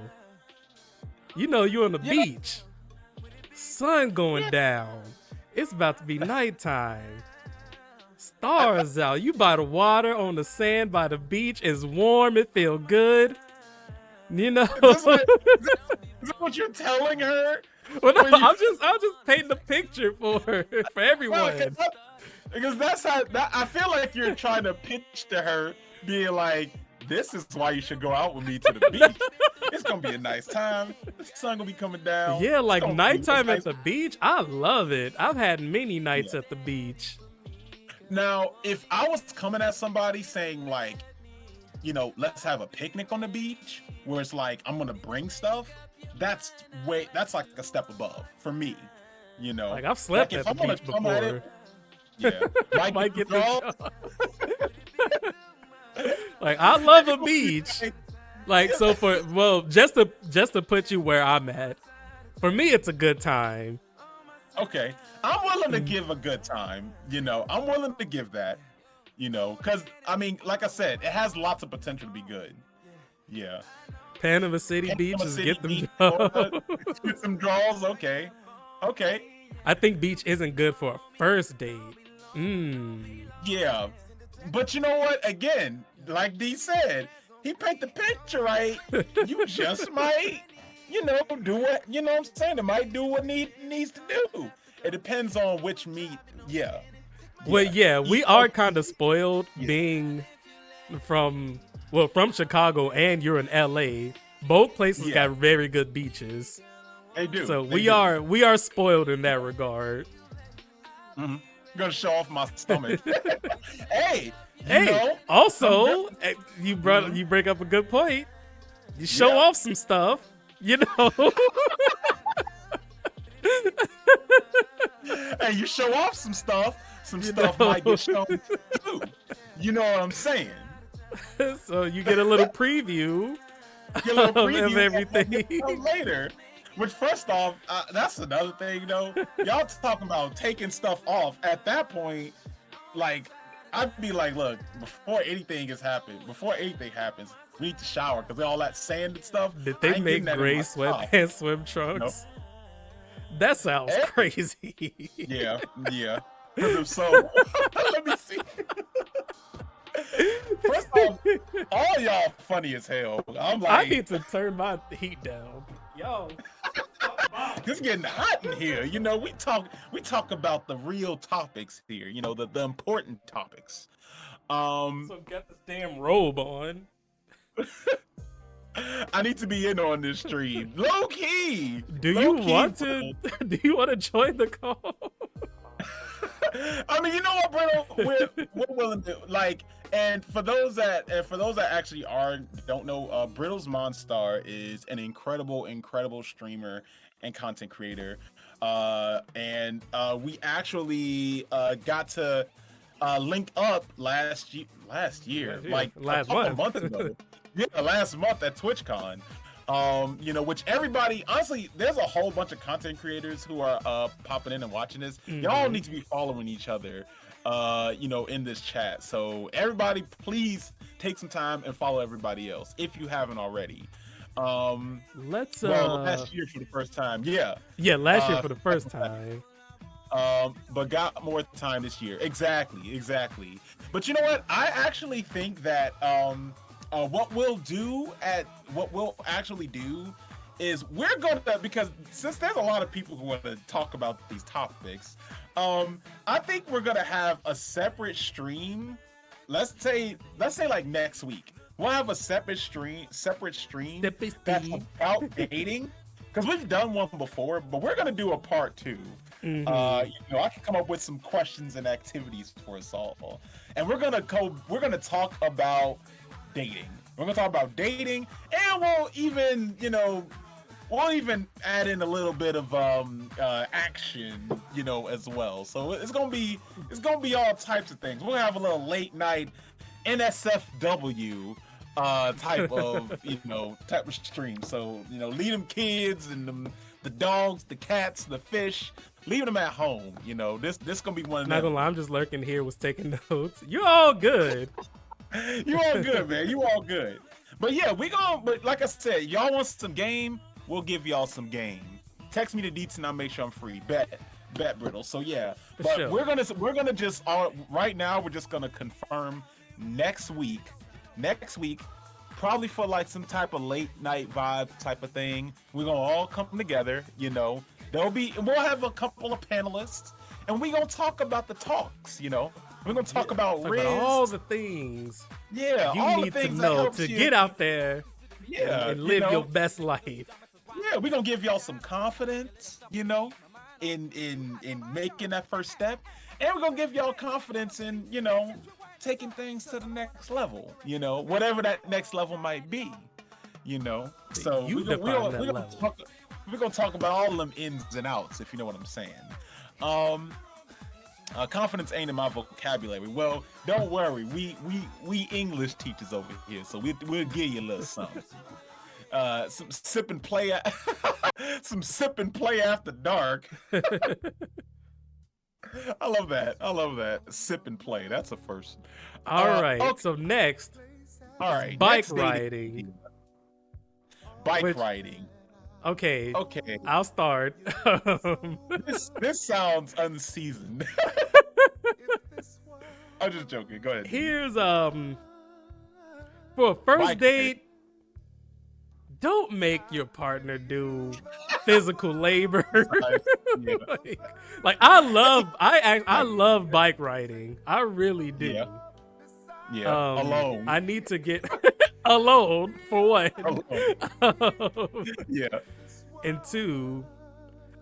You know, you on the Yeah. beach. Sun going down. It's about to be nighttime. Stars out. You by the water on the sand by the beach. It's warm. It feel good. You know. is this what you're telling her? Well, no, when you- I'm just painting a picture for her, for Well, everyone. because that's how I feel like you're trying to pitch to her, being like, this is why you should go out with me to the beach. It's gonna be a nice time. The sun gonna be coming down. Yeah, It's like gonna be nighttime nice. at the beach. I love it. I've had many nights Yeah. at the beach. Now, if I was coming at somebody saying like, let's have a picnic on the beach, where it's like I'm gonna bring stuff, that's like a step above for me. Like I've slept Like, if at the I'm gonna beach come at before. it, yeah, Might get the draws. job. Like I love a beach. Like so just to put you where I'm at. For me, it's a good time. Okay, I'm willing to give a good time. I'm willing to give that. Because I mean, like I said, it has lots of potential to be good. Yeah. Panama City Panama beaches City get them Beach, jobs. Get some draws. Okay. I think beach isn't good for a first date. Yeah, but you know what? Again, like D said, he paint the picture right. You just might, do what I'm saying. It might do what needs to do. It depends on which meat. Yeah. Well, yeah, we are kind of spoiled being from Chicago and you're in LA. Both places Yeah. got very good beaches. They do. So They we do. are spoiled in that regard. I'm gonna show off my stomach. Hey. Hey, also, you bring up a good point. You show Yeah. off some stuff, Hey, you show off some stuff. Some stuff might get shown too. You know what I'm saying? So you get a little preview Get a little of preview everything. of later. Which, first off, that's another thing, though. Y'all talking about taking stuff off. At that point, like, I'd be like, look, before anything happens, we need to shower because all that sand and stuff. Did I they ain't make getting that in gray my top. sweatpants swim trunks? That sounds Eh? crazy. Yeah. Because if so, let me see. First off, all y'all funny as hell. I'm I like, need to turn my heat down. Yo. it's getting hot in here. We talk about the real topics here. The important topics. So get this damn robe on. I need to be in on this stream. Low key. Do you Low-key, want bro. to? Do you want to join the call? I mean, you know what, Bruno? We're willing to and for those that actually don't know, Brittles Monstar is an incredible streamer and content creator. And we actually got to link up last year, like last a couple month. months ago. Yeah, last month at TwitchCon. Which everybody, honestly, there's a whole bunch of content creators who are popping in and watching this. Y'all need to be following each other, in this chat. So everybody, please take some time and follow everybody else if you haven't already. Let's Last year for the first time, yeah. Yeah, last year for the first time. But got more time this year. Exactly. But you know what? I actually think that what we'll actually do is we're going to, because since there's a lot of people who want to talk about these topics, I think we're going to have a separate stream. Let's say like next week. We'll have a separate stream that's about dating. Because we've done one before, but we're going to do a part 2. I can come up with some questions and activities for us all. And we're gonna talk about dating. We're gonna talk about dating, and we'll even add in a little bit of action, as well. So it's gonna be all types of things. We'll have a little late night NSFW type of stream. So leave them kids and the dogs, the cats, the fish. Leave them at home. This gonna be one of Not them. gonna lie, I'm just lurking here, was taking notes. You're all good. You all good, man. You all good. But yeah, but like I said, y'all want some game? We'll give y'all some game. Text me the deets and I'll make sure I'm free. Bet Brittle. So yeah, but sure. we're gonna just right now we're just gonna confirm next week, probably for like some type of late night vibe type of thing. We're gonna all come together. We'll have a couple of panelists, and we're gonna talk about the talks. We're gonna talk about Talk wrist. about all the things Yeah, you all need the to things that know helps to you. get out there Yeah, and you live know? your best life. Yeah, we're gonna give y'all some confidence, you know, in making that first step, and we're gonna give y'all confidence in, you know, taking things to the next level, you know, whatever that next level might be, you know. So You define that level. we're gonna talk about all of them ins and outs, if you know what I'm saying. Confidence ain't in my vocabulary. Well, don't worry, we English teachers over here, so we'll give you a little something. Some sip and play, some sip and play after dark. I love that. Sip and play. That's a first. All right. Okay. So next, All right. bike next dating- riding. Bike Which- riding. Okay, Okay. I'll start. This sounds unseasoned. I'm just joking. Go ahead. Here's for a first Bike date, don't make your partner do physical labor. Yeah. like I love bike riding. I really do. Yeah. Yeah. Alone. I need to get alone for one. Alone. Yeah. And two,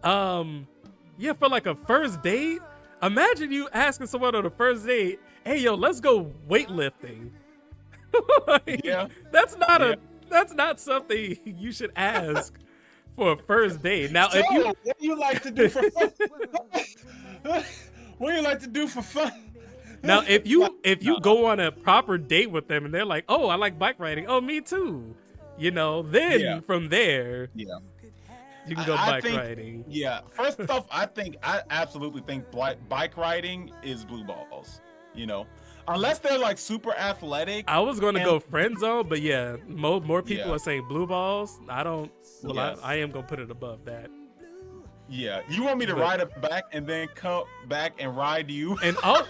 yeah, for like a first date, imagine you asking someone on a first date, "Hey, yo, let's go weightlifting." Like, Yeah. that's not something you should ask for a first date. Now, if you what do you like to do for fun? What do you like to do for fun? Now, if you go on a proper date with them and they're like, "Oh, I like bike riding." "Oh, me too." You know, then Yeah. from there, Yeah. you can go I bike think- riding. Yeah. First off, I absolutely think bike riding is blue balls. You know, unless they're like super athletic. I was going to And- go friend zone, but yeah, more people Yeah. are saying blue balls. I don't. Well, Yes. I am going to put it above that. Yeah. You want me to But- ride it back and then come back and ride you? And all.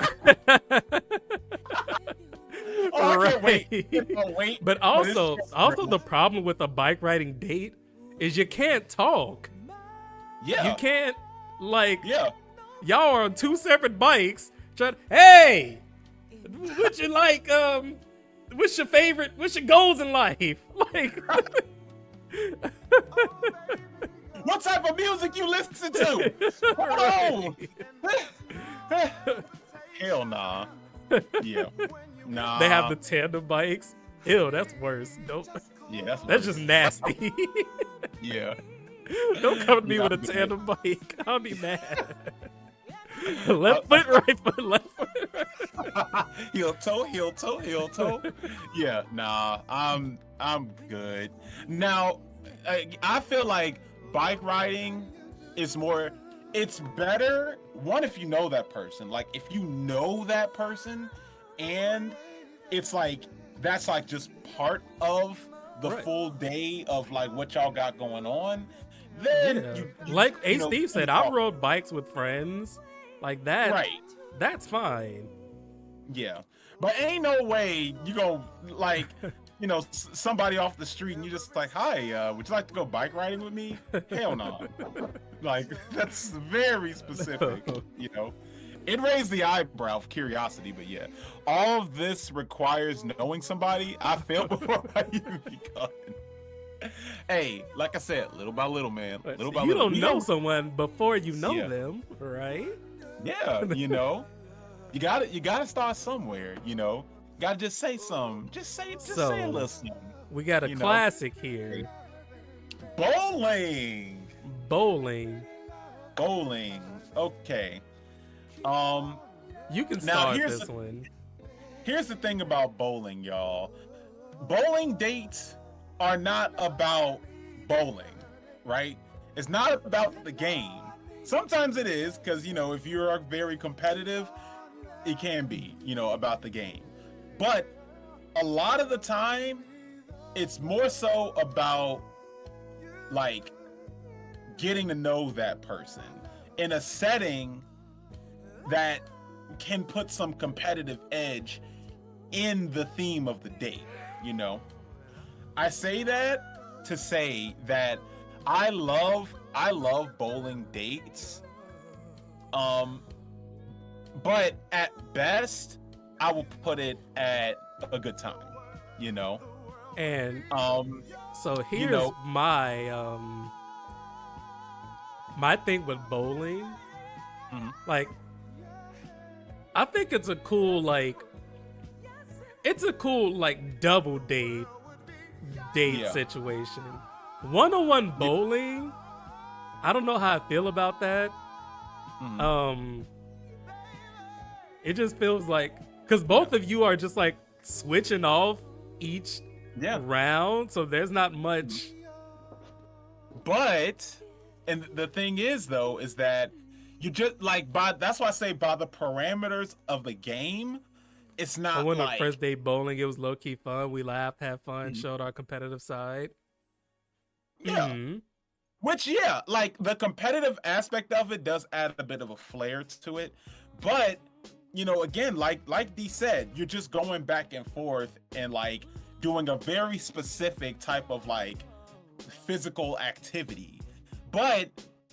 Oh, I can't wait. Right. Oh, wait. But it's also just- the problem with a bike riding date is you can't talk. yeah. You can't like Yeah. y'all are on two separate bikes. Hey, what you like? What's your favorite? What's your goals in life? Like, What type of music you listen to? Hold on. Hell nah. Yeah. Nah. they have the tandem bikes. Ew, that's worse. Don't. Yeah, That's worse. just nasty. Yeah. Don't come to me Nah, with a I'm good. tandem bike. I'll be mad. Left foot, right foot, left foot. Heel toe. Yeah, nah, I'm good. Now, I feel like bike riding is it's better, one, if you know that person. Like, if you know that person and it's like, that's like just part of the Right. full day of like what y'all got going on, then Yeah. you Like you A. know, Steve said, you I talk. rode bikes with friends. Like that. Right. That's fine. Yeah, but ain't no way you go like, you know, somebody off the street and you just like, "Hi, would you like to go bike riding with me?" Hell no. Like, that's very specific. You know, it raised the eyebrow of curiosity, but yeah, all of this requires knowing somebody. I feel before I even begun. Hey, like I said, little by little, man. Little by You little. don't We know don't- someone before you know Yeah. them, right? Yeah, you know, you gotta start somewhere. You know, gotta just say something. Just say a So- little something. We got a You know. classic here. Bowling. Bowling. Okay. You can Now, start here's this the- one. Here's the thing about bowling, y'all. Bowling dates are not about bowling, right? It's not about the game. Sometimes it is, because, you know, if you're very competitive, it can be, you know, about the game. But a lot of the time, it's more so about, like, getting to know that person in a setting that can put some competitive edge in the theme of the date, you know? I say that to say that I love bowling dates. But at best, I will put it at a good time, you know. And so here's you know, my thing with bowling. Like, I think it's a cool double date situation. One-on-one bowling, I don't know how I feel about that. It just feels like, because both of you are just like switching off each round, so there's not much. But, and the thing is though, is that you just like that's why I say by the parameters of the game, it's not. I went on first day bowling. It was low key fun. We laughed, had fun, showed our competitive side. Yeah. Which, like the competitive aspect of it does add a bit of a flair to it. But, you know, again, like Dee said, you're just going back and forth and like doing a very specific type of like physical activity. But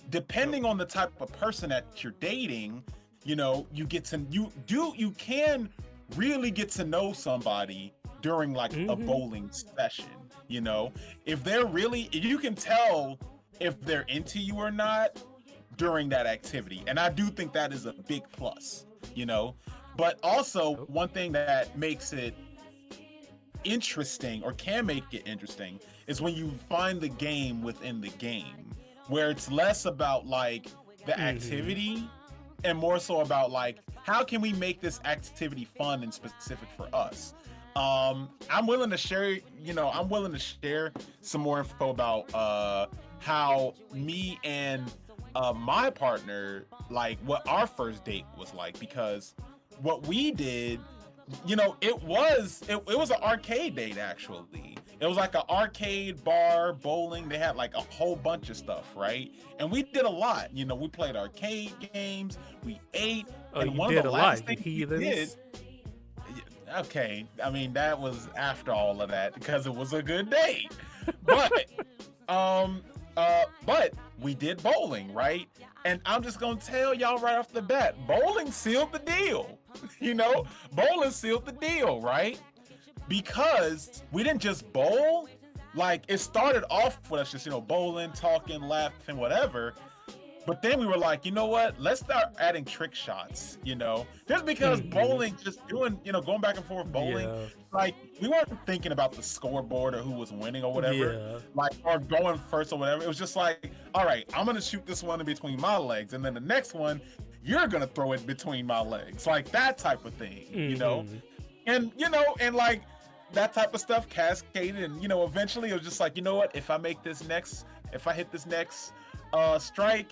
depending on the type of person that you're dating, you know, you can really get to know somebody during like a bowling session. You know, if you can tell if they're into you or not during that activity. And I do think that is a big plus, you know. But also one thing that makes it interesting, or can make it interesting, is when you find the game within the game, where it's less about like the activity and more so about like, how can we make this activity fun and specific for us? I'm willing to share some more info about how me and my partner, like what our first date was like, because what we did, you know, it was an arcade date actually. It was like an arcade bar, bowling. They had like a whole bunch of stuff, right? And we did a lot. You know, we played arcade games, we ate, and one of the last things we did. Okay, I mean that was after all of that because it was a good date. But but we did bowling, right? And I'm just gonna tell y'all right off the bat, bowling sealed the deal. You know, bowling sealed the deal, right? Because we didn't just bowl. Like, it started off with us just, you know, bowling, talking, laughing, whatever. But then we were like, you know what? Let's start adding trick shots, you know? Just because bowling, just doing, you know, going back and forth bowling, like, we weren't thinking about the scoreboard or who was winning or whatever, like, or going first or whatever. It was just like, all right, I'm going to shoot this one in between my legs. And then the next one, you're going to throw it between my legs. Like, that type of thing, you know? And, you know, and like, that type of stuff cascaded. And, you know, eventually it was just like, you know what? If I hit this next strike,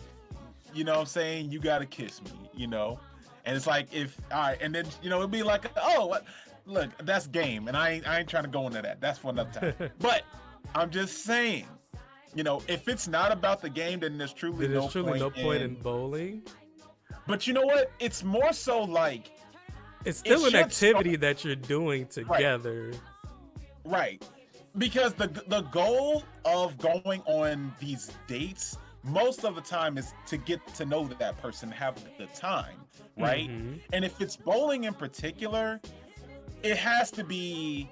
you know what I'm saying, you gotta kiss me, you know? And it's like, all right, and then, you know, it'd be like, oh, look, that's game, and I ain't trying to go into that. That's for another time. But I'm just saying, you know, if it's not about the game, then there's truly no point in bowling. But you know what? It's more so like, it's still an activity that you're doing together. Right. Because the goal of going on these dates most of the time is to get to know that person, have a good time, right? And if it's bowling in particular, it has to be,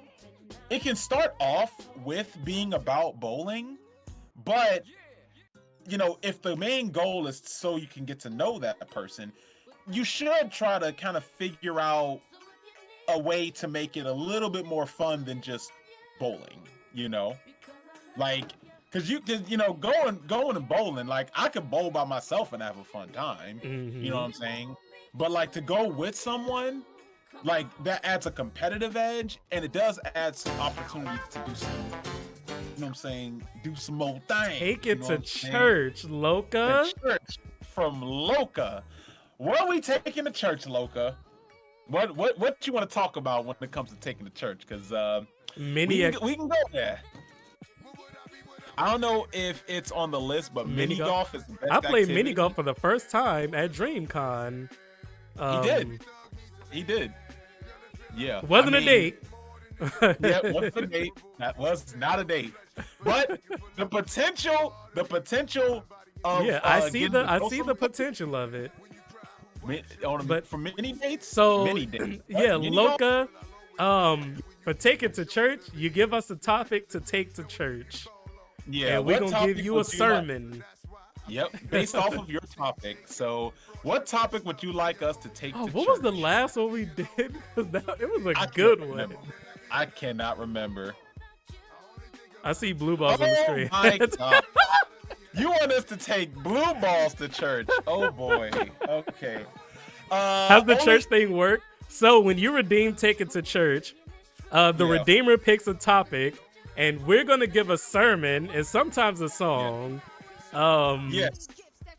it can start off with being about bowling, but, you know, if the main goal is so you can get to know that person, you should try to kind of figure out a way to make it a little bit more fun than just bowling, you know? Like, cause you know, going and bowling, like I could bowl by myself and have a fun time, you know what I'm saying? But like to go with someone, like that adds a competitive edge, and it does add some opportunities to do some, you know what I'm saying, do some more things. Take it to church, Loca. Church from Loca. What are we taking to church, Loca? What you want to talk about when it comes to taking to church? Because we can go there. I don't know if it's on the list, but mini golf is the best I played activity. mini golf for the first time at DreamCon. He did. Yeah. Wasn't a date. Yeah, wasn't a date. That was not a date. But the potential of I see the potential of it. For mini dates. So mini dates. yeah, Mini golf? Loca, for Take It to Church, you give us a topic to take to church. Yeah, And we're what gonna give topic you a would like? sermon. Yep, based off of your topic. So, what topic would you like us to take Oh, to what church? was the last one we did? It was a I good can't one. remember. I cannot remember. I see blue balls on the screen. My God. You want us to take blue balls to church? Oh boy. Okay. How's the church thing work? So when you redeem Take It to Church, the Yeah. redeemer picks a topic, and we're gonna give a sermon and sometimes a song. Yes.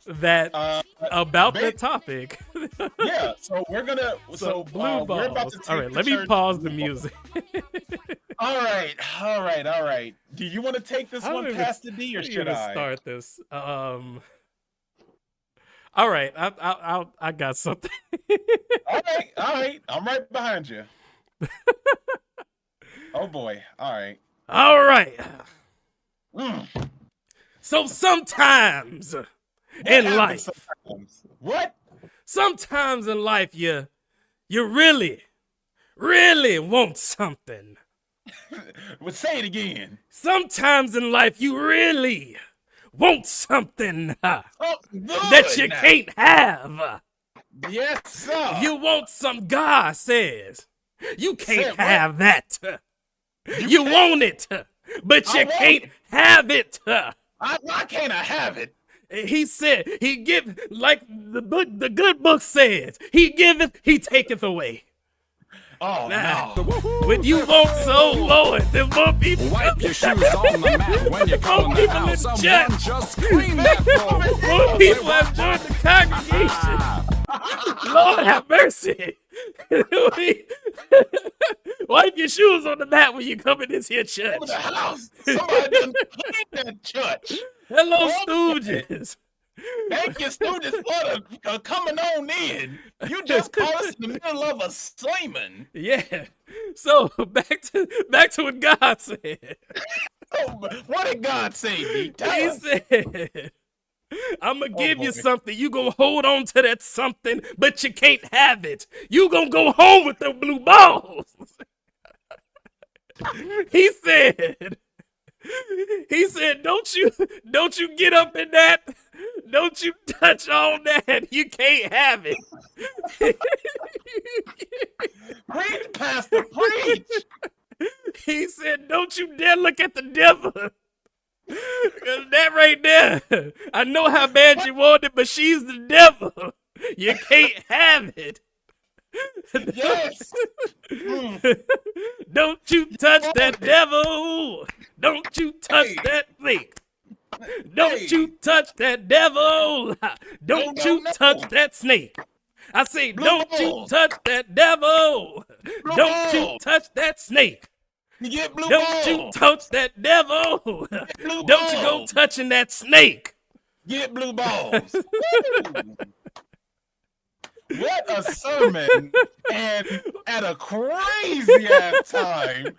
That about the ba- topic. Yeah. So we're gonna. So blue we're balls. about to take All right, the let me church pause the blue balls. music. All right. Do you want to take this I don't one even- past the D, or I'm should gonna I? start this? All right, I got something. All right. I'm right behind you. Oh boy. All right. All right. Mm. So sometimes What in happens life, sometimes? What? sometimes in life, you really want something. Well, say it again. Sometimes in life, you really want something Oh, that you now. can't have. Yes, sir. You want some, God says. You can't Said what? have that. You want it, but I you want can't it. have it. Why can't I have it? He said, he give, like the good book says, he giveth, he taketh away. Oh Nah. no. When you want so, Lord, then more people Wipe your shoes on the mat when you come in the people in house. the Someone chat. just clean that floor. More people have joined the congregation. Lord have mercy. Wipe your shoes on the mat when you come in this here church. Over the house. Somebody done cleaned that church. Hello, Oh, Stooges. Thank you, students, for coming on in. You just caught us in the middle of a sermon. Yeah. So back to what God said. Oh, what did God say, D? Tell He us. said, I'm gonna give you boy. something. You gonna hold on to that something, but you can't have it. You gonna go home with the blue balls. He said, don't you get up in that. Don't you touch on that. You can't have it. Preach, Pastor, preach. He said, don't you dare look at the devil. 'Cause that right there, I know how bad you want it, but she's the devil. You can't have it. Yes. Don't you touch that devil. Don't you touch Hey. that thing. Don't Hey. you touch that devil. Don't No, you no. touch that snake. I say, Blue don't you balls. touch that devil. Blue Don't you balls. touch that snake. You get blue Don't you balls. touch that devil. Blue Don't you go balls. touching that snake. Get blue balls. Woo. What a sermon, and at a crazy ass time.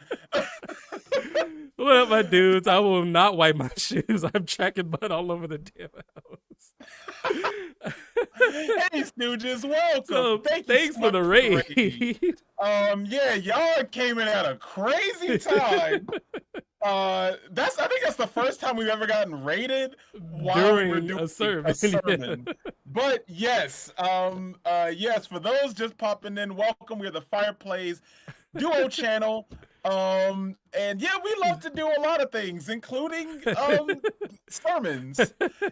What up, my dudes? I will not wipe my shoes. I'm tracking mud all over the damn house. Hey, Stooges, welcome. So, Thank you thanks so for the much raid. Yeah, y'all came in at a crazy time. I think that's the first time we've ever gotten raided while we were During doing a sermon. But yes, yes, for those just popping in, welcome. We're the Fireplays Duo channel. And yeah, we love to do a lot of things, including sermons,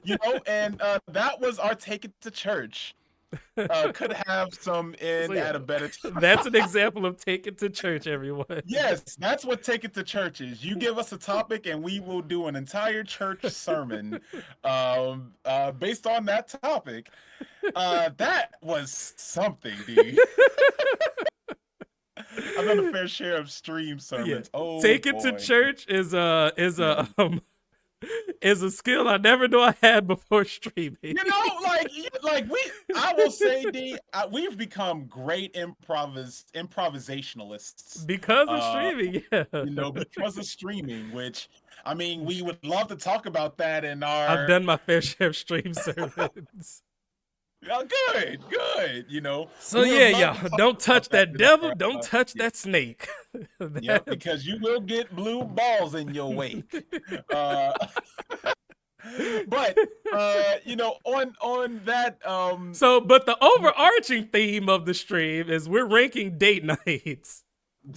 you know, and that was our Take It to Church. Could have some in So, yeah. at a better time. That's an example of Take It to Church, everyone. Yes, that's what Take It to Church is. You give us a topic and we will do an entire church sermon based on that topic. That was something, D. I've done a fair share of stream sermons. Yeah. Oh, Take It to boy. Church is a skill I never knew I had before streaming. You know, I will say, D, we've become great improvisationalists. Because of streaming, yeah. You know, because of streaming, which, I mean, we would love to talk about that in our... I've done my fair share of stream sermons. Yeah, good. You know. So we was yeah, about to y'all, talk don't touch about that in devil. our, Don't touch yeah, that snake. yeah, because you will get blue balls in your wake. Uh, but you know, on that So, but the overarching theme of the stream is we're ranking date nights.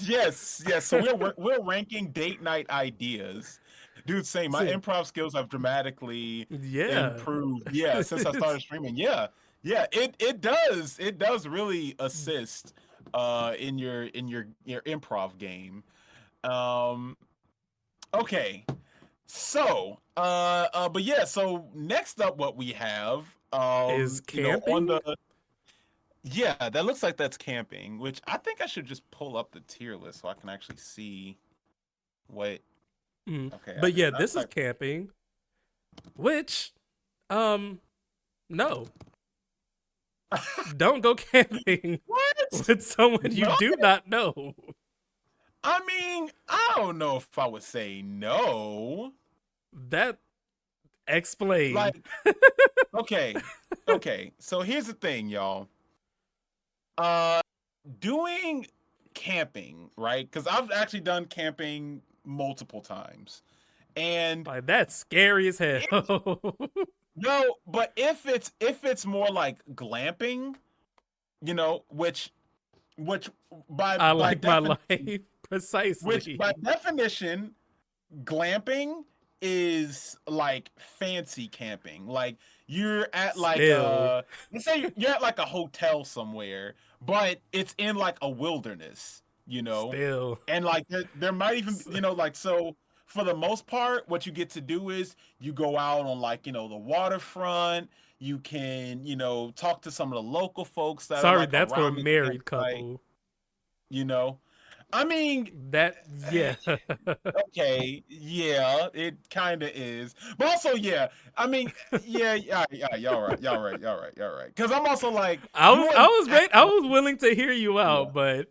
yes. So we're ranking date night ideas. Dude, same. My See, improv skills have dramatically yeah. improved. Yeah, since I started streaming. Yeah. Yeah, it does really assist in your improv game. Um okay. So, but yeah, so next up what we have Is you know, on camping? the yeah, that looks like that's camping, which I think I should just pull up the tier list so I can actually see what. Mm. Okay, But yeah, I this is typed. camping, which, um, no, don't go camping What? with someone you No? do not know. I mean, I don't know if I would say no. That explain. Like, okay, so here's the thing, y'all. Uh, doing camping, right? Because I've actually done camping multiple times, and Like that's scary as hell. no, but if it's more like glamping, you know, which I by like my definition, life precisely. glamping is like fancy camping. Like you're at like Still, let's say you're at like a hotel somewhere, but it's in like a wilderness, you know, still. and like there might even you know like so for the most part what you get to do is you go out on like you know the waterfront. You can you know talk to some of the local folks that are Sorry, like that's for a around the married campsite, couple. you know. I mean, That yeah. okay, yeah, it kind of is, but also, yeah, I mean, yeah, y'all right. Because I'm also like, I you was I wouldn't, was ready, I was willing to hear you yeah, out, but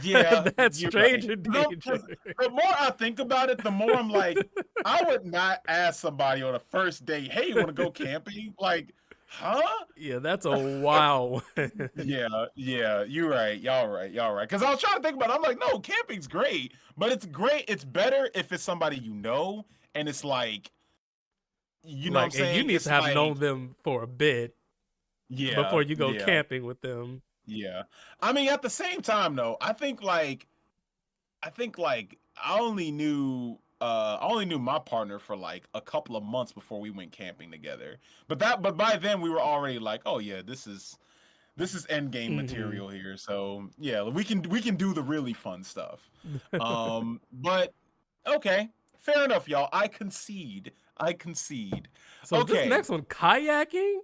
yeah, that's you're right. stranger danger. The more I think about it, the more I'm like, I would not ask somebody on a first date, "Hey, you want to go camping?" Like, huh? Yeah, that's a wow. Yeah, you're right. Y'all right. Because I was trying to think about it. I'm like, no, camping's great, but it's great. It's better if it's somebody you know, and it's like, you know what I'm Like, and you saying? need It's to have like, known them for a bit yeah, before you go yeah, camping with them. yeah. I mean, at the same time, though, I think like I only knew my partner for like a couple of months before we went camping together. But by then we were already like, oh yeah, this is end game Mhm. material here. So yeah, we can do the really fun stuff. But okay, fair enough, y'all. I concede. So is this Okay, next one kayaking?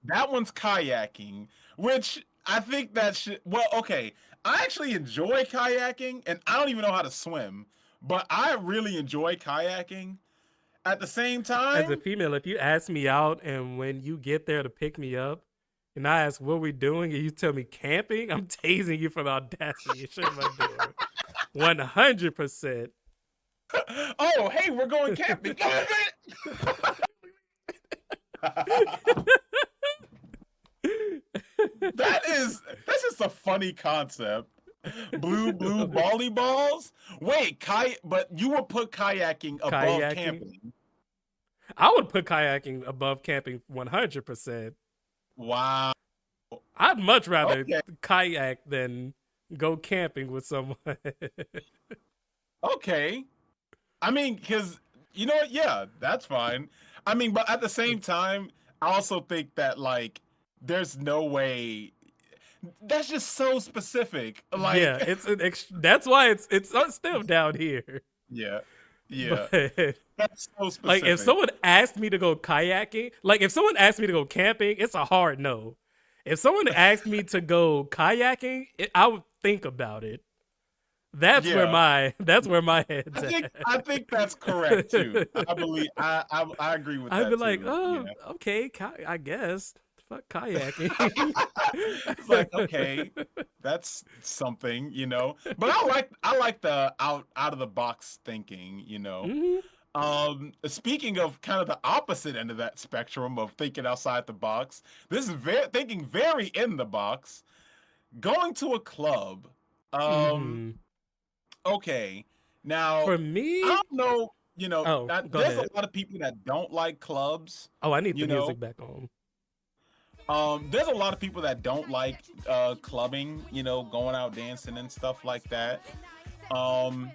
that one's kayaking, which I think that should. Well, okay, I actually enjoy kayaking, and I don't even know how to swim, but I really enjoy kayaking. At the same As a time, female, if you ask me out and when you get there to pick me up, and I ask what we doing, and you tell me camping, I'm tasing you for the audacity. You shut my door. 100%. oh hey, we're going camping. That's just a funny concept. Blue volleyballs. Wait, but you would put kayaking above Kayaking. camping. I would put kayaking above camping 100%. Wow. I'd much rather Okay. kayak than go camping with someone. Okay. I mean, because you know what? Yeah, that's fine. I mean, but at the same time, I also think that like, there's no way. That's just so specific. Yeah, Like, it's that's why it's still down here. yeah, yeah, But that's so like if specific. someone asked me to go kayaking, like if someone asked me to go camping, it's a hard no. If someone asked me to go kayaking, I would think about it. Yeah. That's where my head's at. I think that's correct too. I believe I agree with I'd be that like, too. oh, Yeah. okay, I guess. Fuck kayaking. It's like, okay, that's something, you know. But I like the out of the box thinking, you know. Mhm. Speaking of kind of the opposite end of that spectrum of thinking outside the box, this is thinking very in the box. Going to a club. Mhm. Okay. Now, For I me, don't know, oh, go there's ahead. a lot of people that don't like clubs, Oh, I need you the know. music back on. There's a lot of people that don't like clubbing, going out dancing and stuff like that. Um,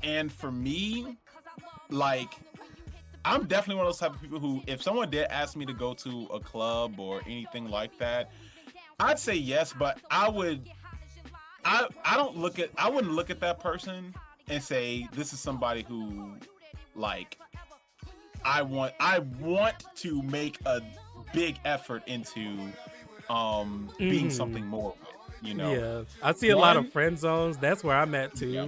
and for me, like, I'm definitely one of those type of people who, if someone did ask me to go to a club or anything like that, I'd say yes, but I wouldn't look at that person and say this is somebody who, like, I want to make a big effort into being something more with. Yeah, I see a lot of One, friend zones. That's where I'm at too. yeah,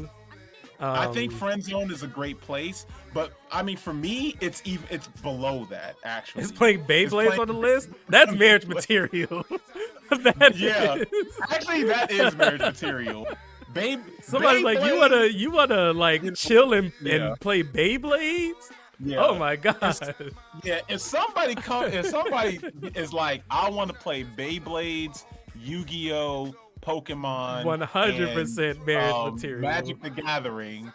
I think friend zone is a great place, but I mean, for me, it's below that actually. Is playing Beyblades on the list? That's marriage material. That Yeah, is. actually, that is marriage material. Somebody's like, Beyblade, you wanna like chill and yeah, play Beyblades? yeah. Oh my god. Yeah, if somebody is like, I want to play Beyblades, Yu-Gi-Oh, Pokemon, 100% marriage material. Magic the Gathering,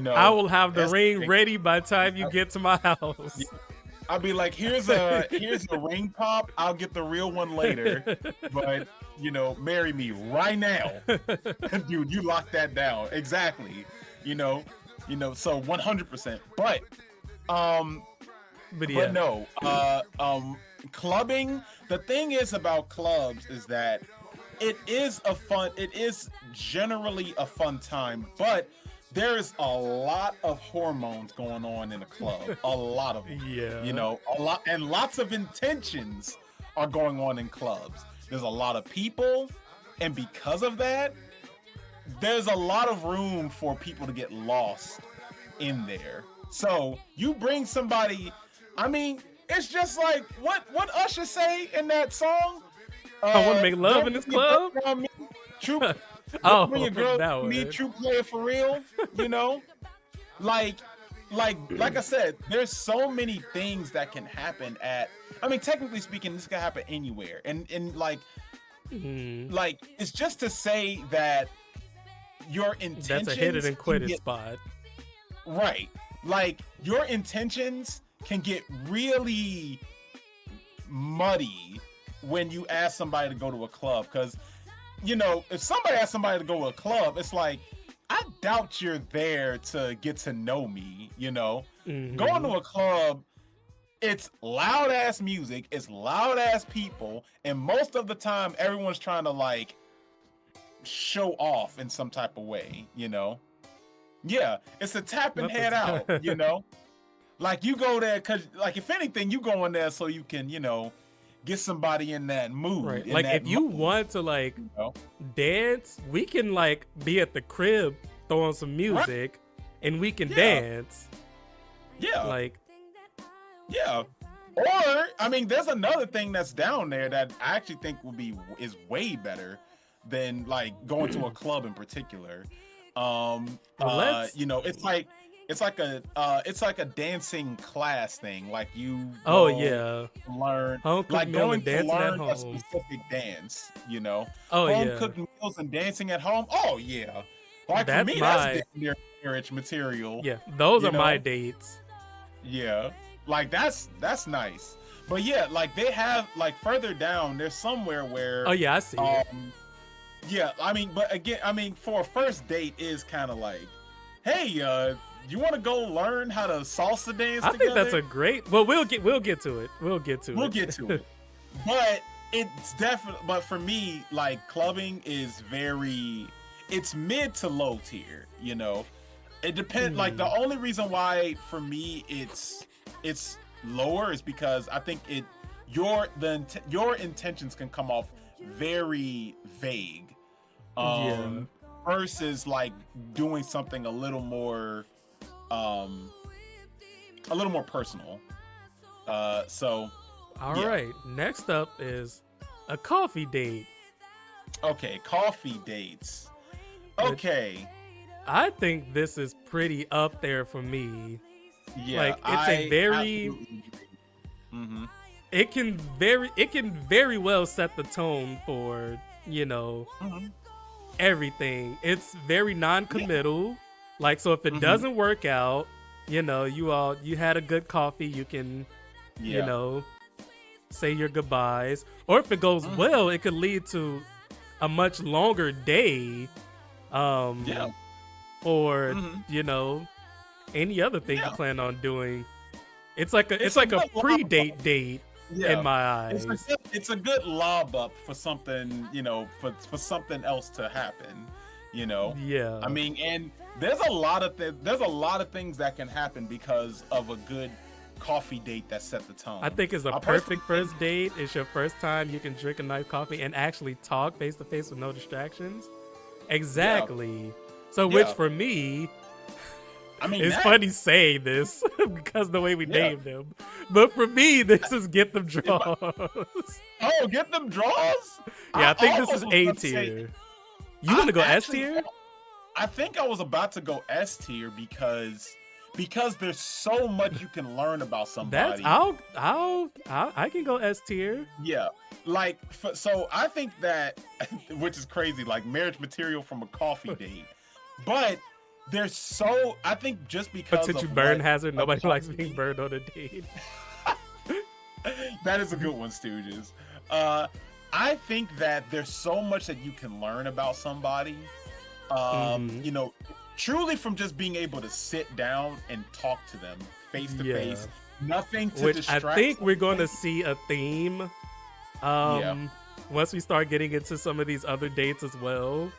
I will have the that's ring great. ready by the time you get to my house. I'll be like, here's a ring pop. I'll get the real one later, but marry me right now, dude. You lock that down exactly. So 100%. But But yeah. But no, clubbing. The thing is about clubs is that it is generally a fun time, but there's a lot of hormones going on in a club. A lot of them. Yeah. A lot, and lots of intentions are going on in clubs. There's a lot of people, and because of that, there's a lot of room for people to get lost in there. So you bring somebody, I mean, it's just like what Usher say in that song. I want to make love in this club. True. Oh, Bring your girl that me, one. true player for real. Like I said, there's so many things that can happen at. I mean, technically speaking, this can happen anywhere, and like it's just to say that your intentions. That's a hit it and quit it spot. Right. Like, your intentions can get really muddy when you ask somebody to go to a club. Because, if somebody asks somebody to go to a club, it's like, I doubt you're there to get to know me, Going to a club, it's loud ass music, it's loud ass people, and most of the time, everyone's trying to, like, show off in some type of way, Yeah, it's a tap and head out, Like, you go there because, like, if anything, you go in there so you can, get somebody in that mood. Right. Like, if you want to, like, dance, we can, like, be at the crib throwing some music and we can dance. Yeah. Like, yeah. Or, I mean, there's another thing that's down there that I actually think is way better than, like, going to a club in particular. It's like a dancing class thing. Like, you learn home-cooked meal and dancing at home. A specific dance, Oh, home-cooked meals and dancing at home. Oh yeah. Like, for me, that's marriage material. Yeah, those are my dates. Yeah. Like, that's nice. But yeah, like, they have, like, further down, there's somewhere where Oh yeah, I see it. Yeah, I mean, but again, for a first date is kind of like, hey, you want to go learn how to salsa dance I together? think that's a great. Well, we'll get to it. We'll get to it. But it's definitely. But for me, like, clubbing is it's mid to low tier. It depends. Like, the only reason why for me it's lower is because I think your intentions can come off very vague. Versus, like, doing something a little more personal. So all right, next up is a coffee date. Okay, coffee dates. Okay. I think this is pretty up there for me. Yeah, Like, it's a very Mm-hmm. it can very well set the tone for, you know, Mhm. everything. It's very non-committal. Like, so if it doesn't work out, you know, you had a good coffee, you can, you know, say your goodbyes. Or if it goes well, it could lead to a much longer day. Or you know, any other thing you plan on doing. It's like a pre-date date in my eyes. It's a good lob up for something, you know, for something else to happen, you know. Yeah. I mean, and there's a lot of things that can happen because of a good coffee date that set the tone. I think it's a perfect first date. It's your first time you can drink a nice coffee and actually talk face to face with no distractions. Exactly. So, which for me, I mean, it's funny saying this because the way we named them, but for me, this is Get Them Draws. Oh, Get Them Draws? Yeah, I think this is A tier. You want to go S tier? I think I was about to go S tier because there's so much you can learn about somebody. I can go S tier. Yeah, like so I think that, which is crazy, like marriage material from a coffee date, but I think just because potential burn hazard. Nobody likes being burned on a date. That is a good one, Stooges. I think that there's so much that you can learn about somebody. You know, truly from just being able to sit down and talk to them face to face. Nothing to distract. I think we're going to see a theme. Once we start getting into some of these other dates as well.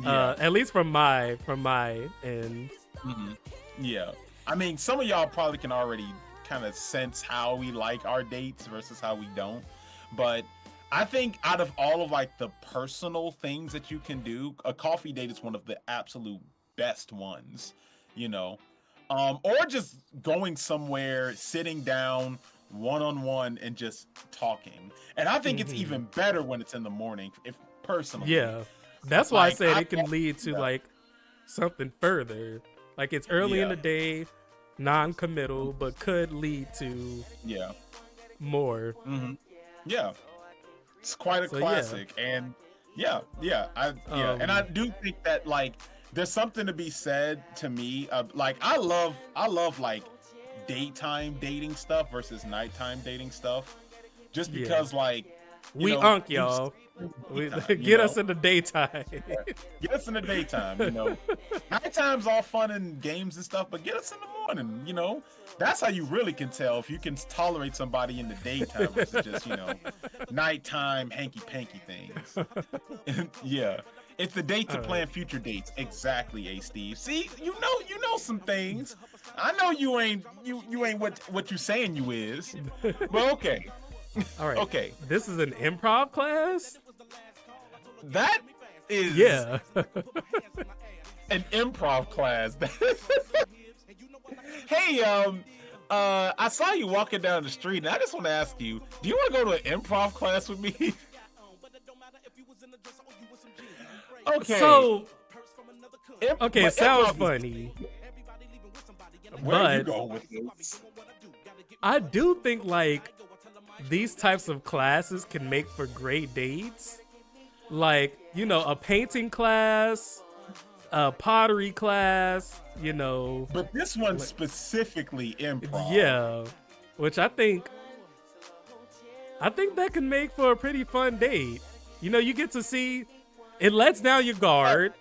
At least from my end. Yeah, I mean, some of y'all probably can already kind of sense how we like our dates versus how we don't, but I think out of all of like the personal things that you can do, a coffee date is one of the absolute best ones, you know. Or just going somewhere, sitting down one-on-one and just talking. And I think it's even better when it's in the morning, if personally. Yeah. That's why I said it can lead to like something further. Like, it's early in the day, non-committal, but could lead to more. Yeah, it's quite a classic, and and I do think that like there's something to be said to me. Like I love like daytime dating stuff versus nighttime dating stuff, just because like we unk y'all. Get us in the daytime. Get us in the daytime, you know. Nighttime's all fun and games and stuff, but get us in the morning, you know. That's how you really can tell if you can tolerate somebody in the daytime versus just, you know, nighttime hanky-panky things. Yeah. It's the date to plan future dates. Exactly, A Steve. See, you know some things. I know you ain't what you saying you is. But okay. All right. Okay. This is an improv class? That is an improv class. Hey, I saw you walking down the street, and I just want to ask you, do you want to go to an improv class with me? Okay. So, okay, it sounds funny. Where you go with this? I do think like these types of classes can make for great dates. Like, you know, a painting class, a pottery class, you know. But this one's specifically improv. Yeah, which I think that can make for a pretty fun date. You know, you get to see, it lets down your guard.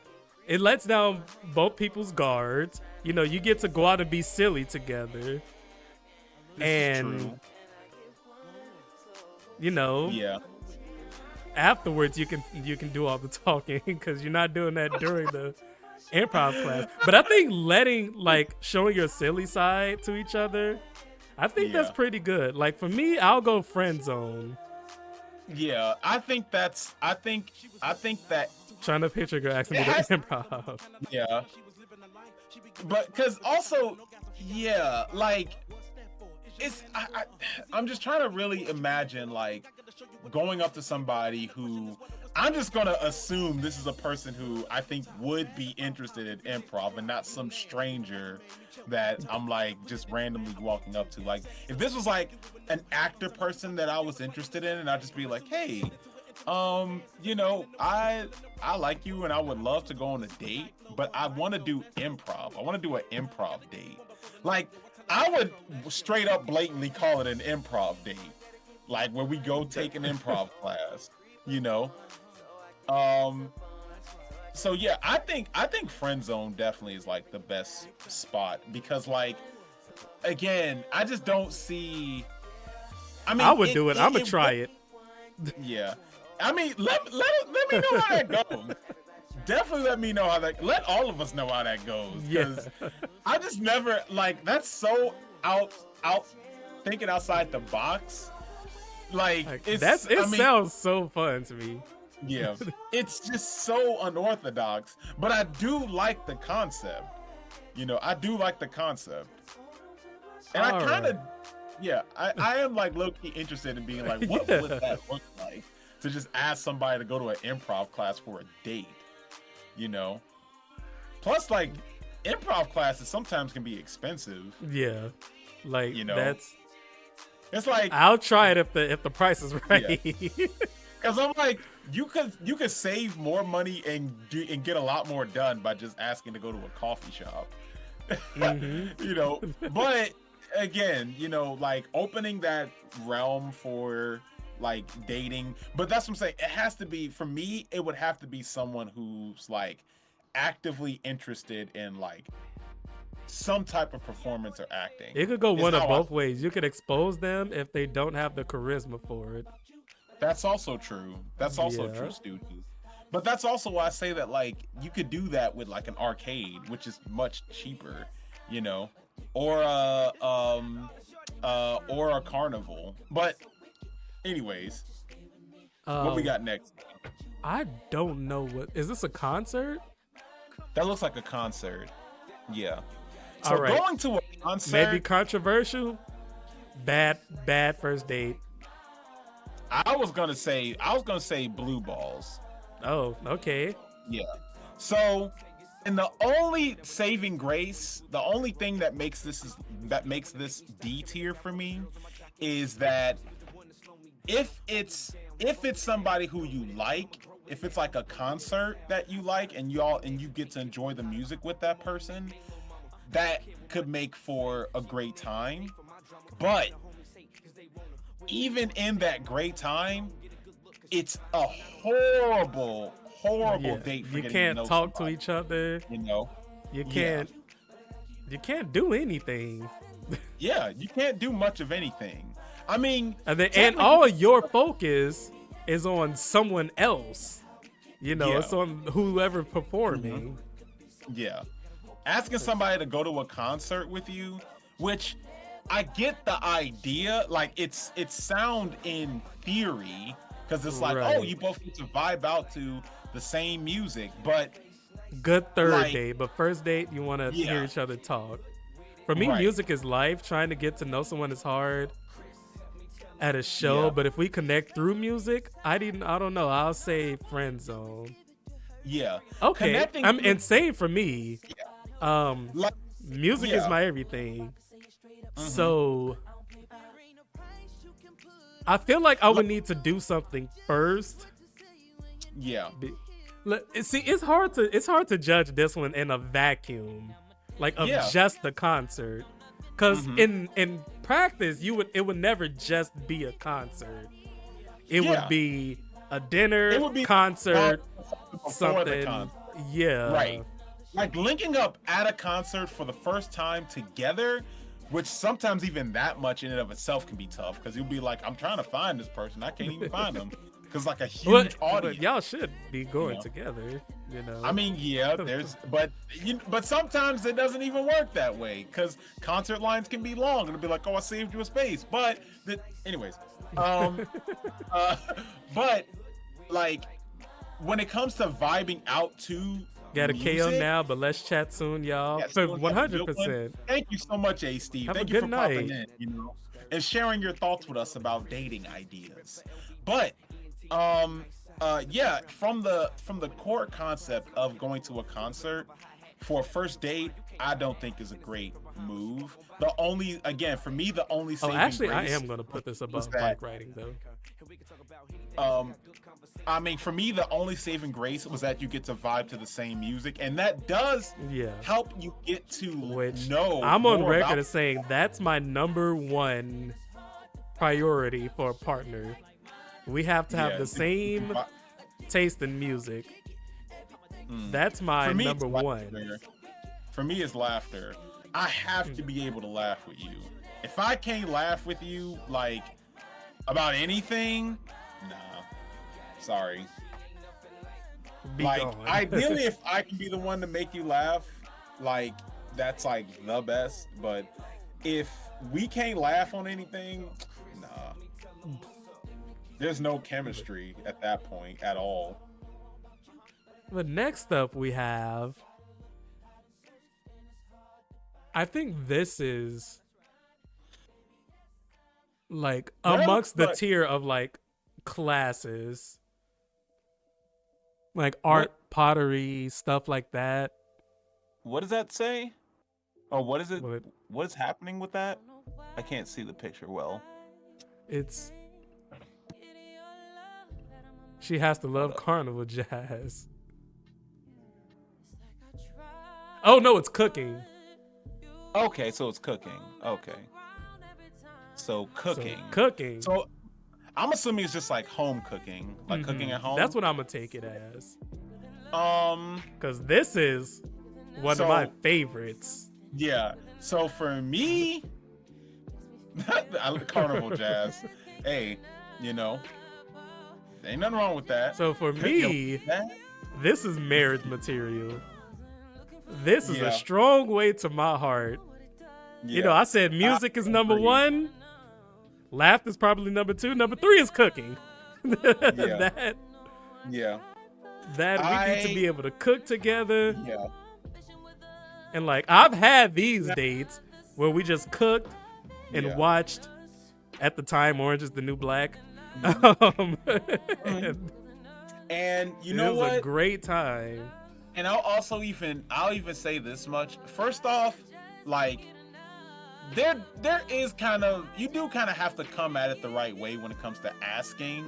It lets down both people's guards. You know, you get to go out and be silly together. This is true. You know, afterwards you can do all the talking because you're not doing that during the improv class. But I think showing your silly side to each other, I think that's pretty good. Like for me, I'll go friend zone. Yeah, I think that trying to picture girl asking me to improv. Yeah, but because also, like. I'm just trying to really imagine like going up to somebody who I'm just gonna assume this is a person who I think would be interested in improv and not some stranger that I'm like just randomly walking up to. Like, if this was like an actor person that I was interested in, and I'd just be like, hey, you know, I like you and I would love to go on a date, but I want to do improv. I want to do an improv date. Like, I would straight up blatantly call it an improv date. Like, where we go take an improv class, you know? So yeah, I think friend zone definitely is like the best spot because, like, again, I just don't see. I mean, I would do it. I'm gonna try it. Yeah, I mean, let me know how that goes. Definitely let me know how that. Let all of us know how that goes. Because I just never like that's so out thinking outside the box. Like sounds so fun to me. Yeah, it's just so unorthodox, but I do like the concept. You know, I do like the concept, and I kind of, I am like low-key interested in being like, what would that look like to just ask somebody to go to an improv class for a date? You know, plus like improv classes sometimes can be expensive. Yeah, like, you know, it's like I'll try it if the price is right. Yeah. Cause I'm like, you could save more money and get a lot more done by just asking to go to a coffee shop. Mm-hmm. You know, but again, you know, like opening that realm for like dating, but that's what I'm saying. It has to be, for me, it would have to be someone who's like actively interested in like some type of performance or acting. It could go one of both ways. You could expose them if they don't have the charisma for it. That's also true. That's also true, Stooges. But that's also why I say that, like, you could do that with like an arcade, which is much cheaper, you know, or a carnival. But anyways, what we got next? I don't know what is this, a concert? That looks like a concert. Yeah. So all right. Going to a concert, maybe controversial. Bad first date. I was gonna say blue balls. Oh, okay. Yeah. So, and the only saving grace, the only thing that makes this D tier for me, is that if it's somebody who you like, if it's like a concert that you like and you get to enjoy the music with that person, that could make for a great time. But even in that great time, it's a horrible date for you getting can't to know talk somebody. to each other, you know. You can't do anything. Yeah, you can't do much of anything. I mean, and all your focus is on someone else, you know. It's on whoever performing. Yeah, asking somebody to go to a concert with you, which I get the idea, like it's sound in theory, because it's like, oh, you both get to vibe out to the same music, but good third date, but first date you want to hear each other talk. For me, music is life. Trying to get to know someone is hard at a show, but if we connect through music, I don't know. I'll say friend zone. Yeah. Okay. And same for me. Yeah. Music is my everything. Mm-hmm. So I feel like I would need to do something first. Yeah. See, it's hard to judge this one in a vacuum, like of just the concert, because in practice it would never just be a concert. It would be a dinner, it would be concert, something. Yeah. Right. Like linking up at a concert for the first time together, which sometimes even that much in and of itself can be tough, because you'll be like, I'm trying to find this person, I can't even find them. Because like a huge audience. But y'all should be going together, you know. I mean, but sometimes it doesn't even work that way, because concert lines can be long. It'll be like, oh, I saved you a space. But anyways, but like when it comes to vibing out to got a music, KO now, but let's chat soon, y'all. 100%. Thank you so much, A Steve. Thank you for popping in, you know, and sharing your thoughts with us about dating ideas. But Yeah, from the core concept of going to a concert for a first date, I don't think is a great move. The only, again, for me, the only Oh, saving actually, I grace am gonna put this above that- bike riding though. I mean, for me, the only saving grace was that you get to vibe to the same music, and that does Yeah. help you get to Which know. I'm on more record about- as saying that's my number one priority for a partner. We have to have Yeah, the same taste in music. That's my For me, number it's one. laughter. For me, it's laughter. I have to be able to laugh with you. If I can't laugh with you, like about anything, nah. Sorry. Be Like, gone. ideally, if I can be the one to make you laugh, like that's like the best. But if we can't laugh on anything, nah. There's no chemistry at that point at all. But next up we have, I think this is like Well, amongst the but- tier of like classes, like art, pottery, stuff like that. What does that say? Oh, what is it? What- What is happening with that? I can't see the picture well. It's she has to love carnival jazz. Oh no, it's cooking. Okay, so it's cooking. Okay. So So, cooking. cooking. So I'm assuming it's just like home cooking, like cooking at home. That's what I'm gonna take it as. Um. Cause this is one of my So- favorites. Yeah. So for me, I like carnival jazz. Hey, you know, ain't nothing wrong with that. So for me, this is marriage material. This is Yeah. a strong way to my heart. You know, I said music is number agree. one. Laughter is probably number two. Number three is cooking. that Yeah. we need to be able to cook together. Yeah. And like I've had these dates where we just cooked and Yeah. watched at the time Orange is the New Black. And And you it know was a what? great time. And I'll even say this much. First off, like there is you do kind of have to come at it the right way when it comes to asking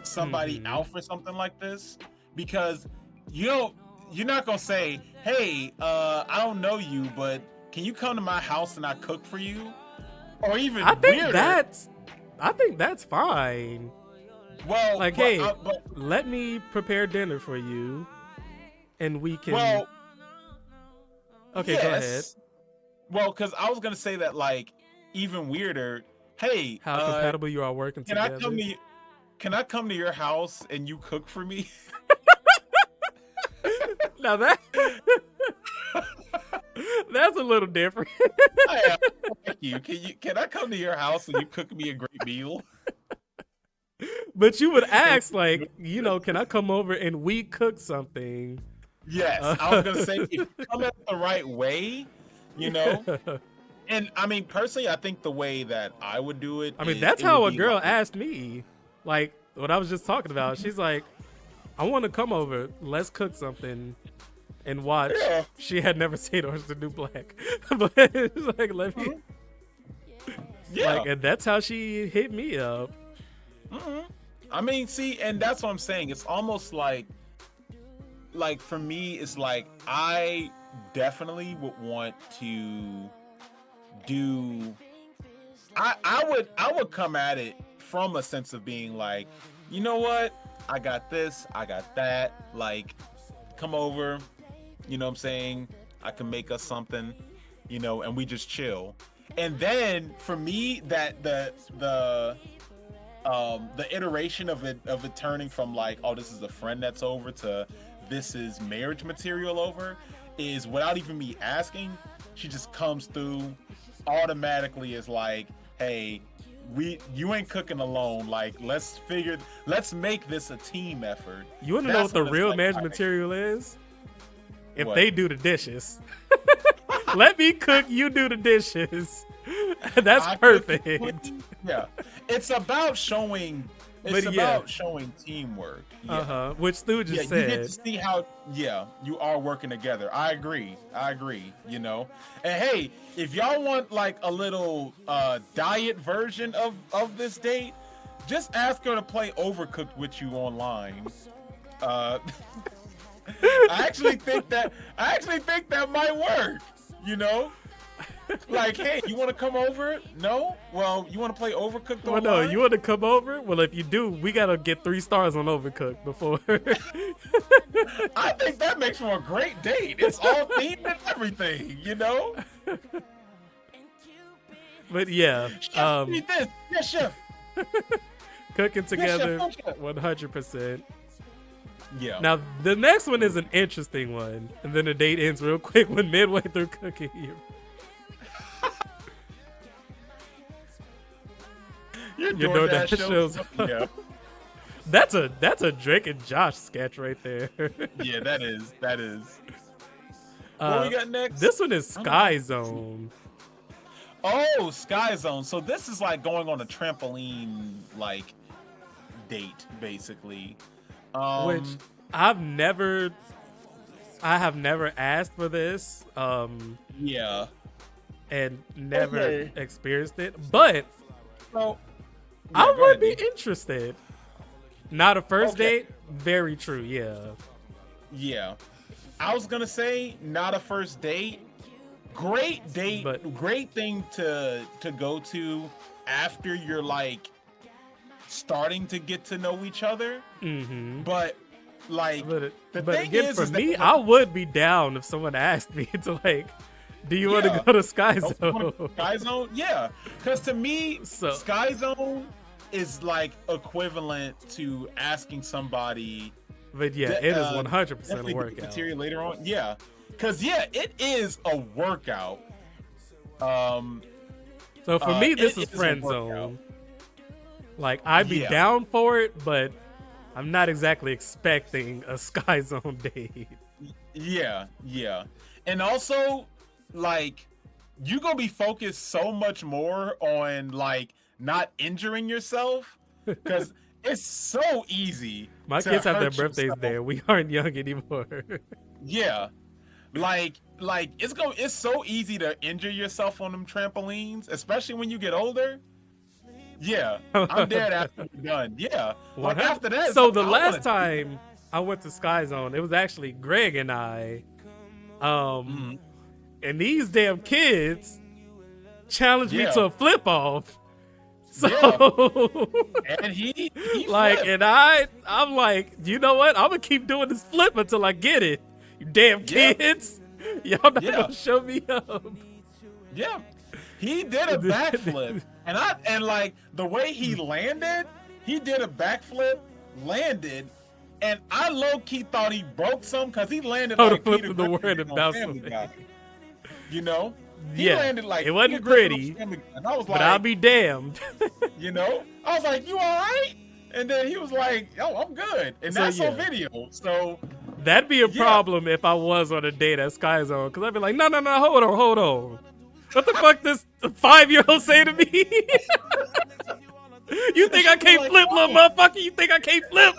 somebody out for something like this, because you're not gonna say, hey, I don't know you, but can you come to my house and I cook for you? Or even I think weirder, that's fine. well, like, but, hey, but, Let me prepare dinner for you, and we can. well, okay, go ahead. yes. Well, because I was gonna say that, like, even weirder. Hey, How compatible you are working can together. can I come to your house and you cook for me? Now that that's a little different. Thank you. Can I come to your house and you cook me a great meal? But you would ask, like, can I come over and we cook something? Yes, I was gonna say, if you come at it the right way, And I mean, personally, I think the way that I would do it. I mean, is that's it how would a be girl like- asked me. Like what I was just talking about. She's like, I want to come over. Let's cook something and watch. Yeah. She had never seen Orange is the New Black. But it's like, let me. Yeah. Like, and that's how she hit me up. I mean, see, and that's what I'm saying. It's almost like for me, it's like I definitely would want to do. I would come at it from a sense of being like, you know what? I got this, I got that. Like, come over. You know what I'm saying? I can make us something, and we just chill. And then for me, that the iteration of it turning from like, oh, this is a friend that's over to this is marriage material over is without even me asking, she just comes through automatically as like, hey, you ain't cooking alone. Like, let's make this a team effort. You want to know That's what the when it's real like, marriage all right. material is? If What? they do the dishes. Let me cook, you do the dishes. That's I perfect. Yeah, it's about showing It's But yeah. about showing teamwork. Yeah. Which Stu just Yeah, you said. get to see how you are working together. I agree, you know. And hey, if y'all want like a little diet version of this date, just ask her to play Overcooked with you online. I actually think that might work, you know. Like, hey, you want to come over? No? Well, you want to play Overcooked Well, online? no, you want to come over? Well, if you do, we gotta get 3 stars on Overcooked before. I think that makes for a great date. It's all themed and everything, you know? But yeah, Chef, eat this. Yes, chef. cooking together, Yes, chef. 100%. Yeah. Now, the next one is an interesting one, and then the date ends real quick when midway through cooking. Your DoorDash DoorDash shows shows. up. Yeah. That's a Drake and Josh sketch right there. Yeah, that is. What we got next? This one is Sky Zone. Oh, Sky Zone. So this is like going on a trampoline like date, basically. Which I have never asked for this. Yeah. And never Okay. experienced it. But So I go would ahead, be D. interested. Not a first Okay. date? Very true, yeah. Yeah. I was gonna say not a first date. Great date, But- great thing to go to after you're like starting to get to know each other. Mm-hmm. But like But, the but thing again, is for that me, when- I would be down if someone asked me to like, do you want Yeah. to go to Sky Oh, you wanna- Zone? Sky Zone, yeah. Because to me, So- Sky Zone is like equivalent to asking somebody. But yeah, De- it is uh, 100% a definitely workout. material later on. Yeah, because it is a workout. So for me, this it is is a friend workout. zone. Like, I'd be Yeah. down for it, but I'm not exactly expecting a Sky Zone date. Yeah, and also like you gonna be focused so much more on like not injuring yourself because it's so easy. My to kids have their hurt birthdays yourself. there. We aren't young anymore. Yeah. Like it's so easy to injure yourself on them trampolines, especially when you get older. Yeah. I'm dead after you're done. Yeah. Like after that. So the I last wanna- time I went to Sky Zone, it was actually Greg and I. Mhm. And these damn kids challenged me Yeah. to a flip off. So And he like, flipped. and I'm like, you know what? I'm gonna keep doing this flip until I get it. You damn Yeah. kids. Y'all not Yeah. gonna show me up. Yeah. He did a backflip. And like the way he landed, he did a backflip, landed, and I low key thought he broke some because he landed Oh, like the flip Peter of the Griffin word and on bounce Family away. Guy. You know? He Yeah, landed like it wasn't Peter Griffin on pretty, Family Guy. And I was But like, I'll be damned. you know? I was like, you all right? And then he was like, oh, I'm good. And So, that's yeah. on video. So That'd be a Yeah. problem if I was on a date at Sky Zone, because I'd be like, no, hold on. What the fuck this 5-year-old say to me? You think I can't like, flip, little motherfucker? You think I can't flip?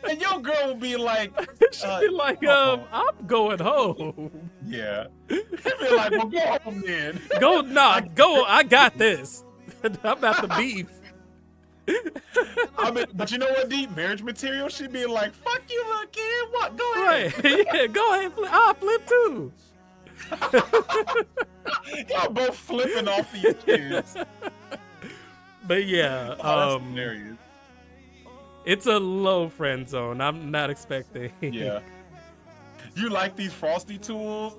and your girl will be like, She'd be like, uh-oh. I'm going home. yeah. He'd be like, well, go home then. Go, go. I got this. I'm about to beef. I mean, but you know what, D? Marriage material should be like, fuck you, little kid. What? Go ahead. Right? Yeah, go ahead. Flip. I'll flip too. Y'all both flipping off these kids. But yeah, Oh, that's hilarious. it's a low friend zone. I'm not expecting. Yeah. You like these Frosty tools?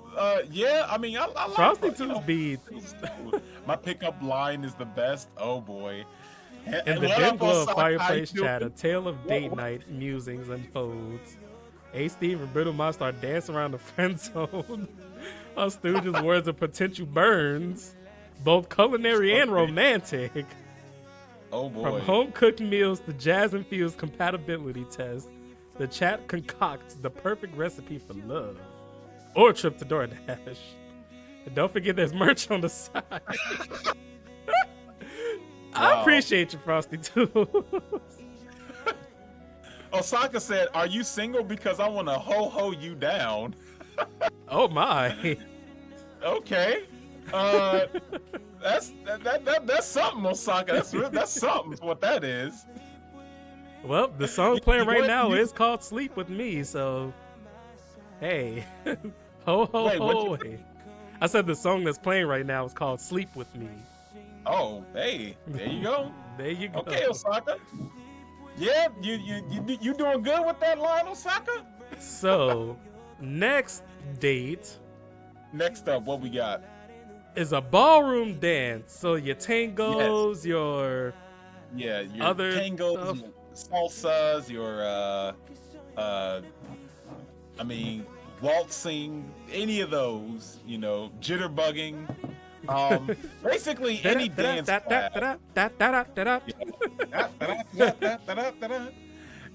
Yeah. I mean, I like Frosty you Tools know, be My pickup line is the best. Oh boy. in the what dim up, glow of Osaka? fireplace How you chat. A doing? tale of date What- night musings unfolds. A Steve and Brittle Mom start dancing around the friend zone. Us Stooges' words of potential burns, both culinary and Okay. romantic. Oh boy. From home cooked meals to jazz infused compatibility test, the chat concocts the perfect recipe for love. Or a trip to DoorDash. And don't forget there's merch on the side. Wow. appreciate you, Frosty, too. Osaka said, "Are you single? Because I want to ho you down." Oh my. Okay. That's something, Osaka. That's something. Is what that is. Well, the song playing right now You- is called "Sleep with Me," so hey, ho ho Wait, ho. what'd Hey. I said the song that's playing right now is called "Sleep with Me." Oh, hey, there you go. There you go. Okay, Osaka. Yeah, you doing good with that line, Osaka? So, next date Next up, what we got? is a ballroom dance. So your tangos, your Yeah, your Other tangos, stuff. your salsas, your I mean, waltzing, any of those, jitterbugging. Basically any dance class.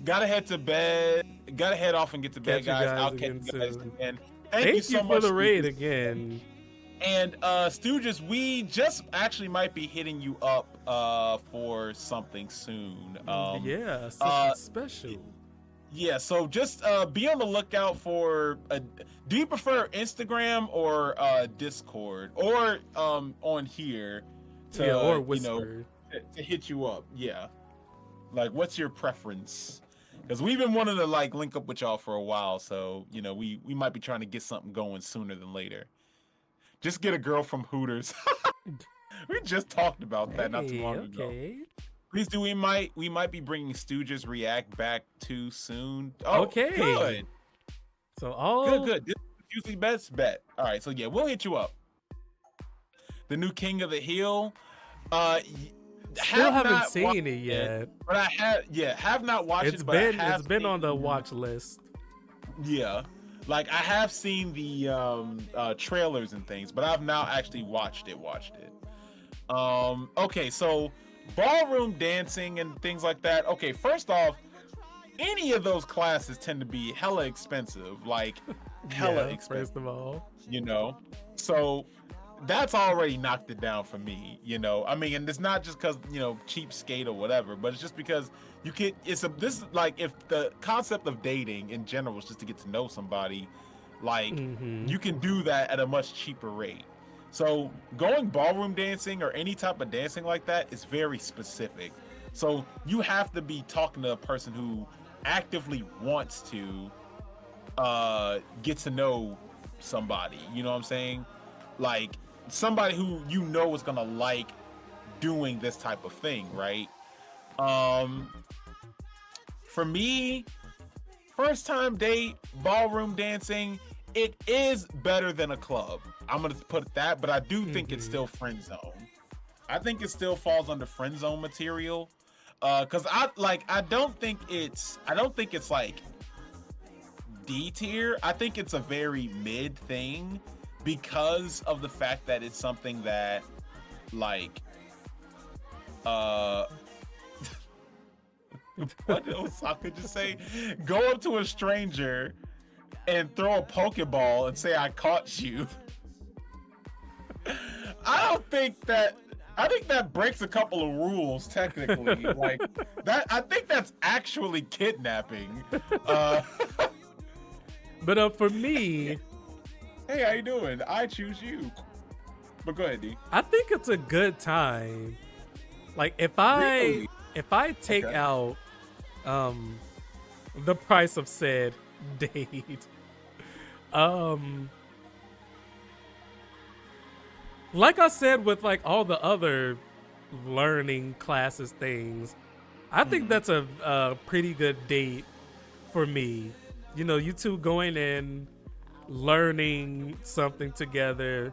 Gotta head to bed. Gotta head off and get to bed, Catch you guys. guys I'll catch again you guys soon. again. Thank Thank you so for much, the raid Stooges. again. And Stooges, we just actually might be hitting you up for something soon. Yeah, something special. Yeah, so just be on the lookout for. Do you prefer Instagram or Discord or on here? To, Yeah, or you know, whisper. to hit you up. Yeah, like what's your preference? Because we've been wanting to like link up with y'all for a while, so we might be trying to get something going sooner than later. Just get a girl from Hooters. We just talked about that not too long ago. Okay. Please do. We might be bringing Stooges React back too soon. Oh, Okay. Good. So all Good. This is usually best bet. All right. So yeah, we'll hit you up. The new King of the Hill. Still haven't not seen watched it yet. but I have not watched It's it. But I been have it's been seen- on the watch list. Yeah, like I have seen the trailers and things, but I've now actually watched it. Okay, so ballroom dancing and things like that. Okay, first off, any of those classes tend to be hella expensive, like hella Yeah, expensive. first of all. So that's already knocked it down for me. I mean, and it's not just because cheapskate or whatever, but it's just because this is like, if the concept of dating in general is just to get to know somebody, like Mhm. you can do that at a much cheaper rate. So going ballroom dancing or any type of dancing like that is very specific. So you have to be talking to a person who actively wants to get to know somebody. You know what I'm saying? Like somebody who is gonna like doing this type of thing, right? For me, first time date, ballroom dancing, it is better than a club. I'm gonna put it that, but I do think it's still friend zone. I think it still falls under friend zone material. Cause I don't think it's like D tier. I think it's a very mid thing because of the fact that it's something that like what did Osaka just say? Go up to a stranger and throw a Pokeball and say I caught you. I think that breaks a couple of rules technically. Like that, I think that's actually kidnapping. But for me, Hey, how you doing? I choose you. But go ahead, D. I think it's a good time. Like if I Really? take Okay. out the price of said date, like I said with like all the other learning classes things, I think that's a pretty good date for me. You two going in, learning something together,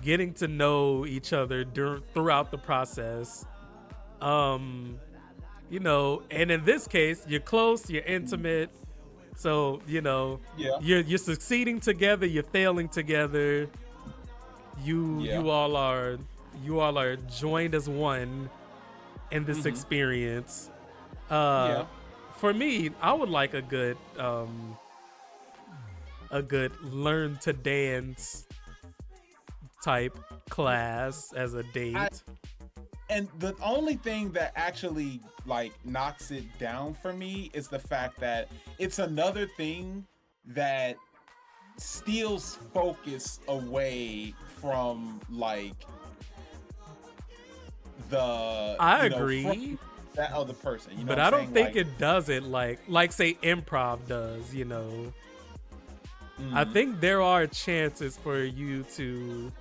getting to know each other throughout the process. And in this case, you're close, you're intimate. So, Yeah. you're succeeding together, you're failing together. You all are joined as one in this experience. Yeah. For me, I would like a good learn to dance type class as a date. And the only thing that actually like knocks it down for me is the fact that it's another thing that steals focus away from like the I you know, agree. from that other person. You know But what I I'm don't saying? think Like, it does it like say improv does, you know. I mm, think there are chances for you to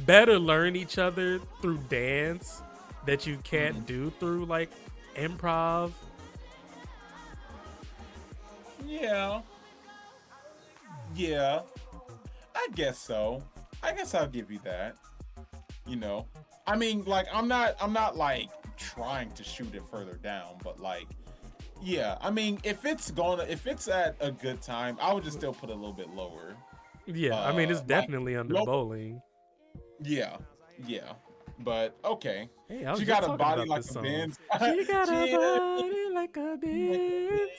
better learn each other through dance that you can't do through like improv. yeah. Yeah. I guess so. I guess I'll give you that. You know. I mean, like I'm not like trying to shoot it further down, but like yeah, I mean, if it's at a good time, I would just still put it a little bit lower. Yeah, I mean it's Like definitely under low, bowling. yeah, yeah. But okay. Hey, I was She just got a talking body about like this a song. Benz. She got a She got a body like a Benz.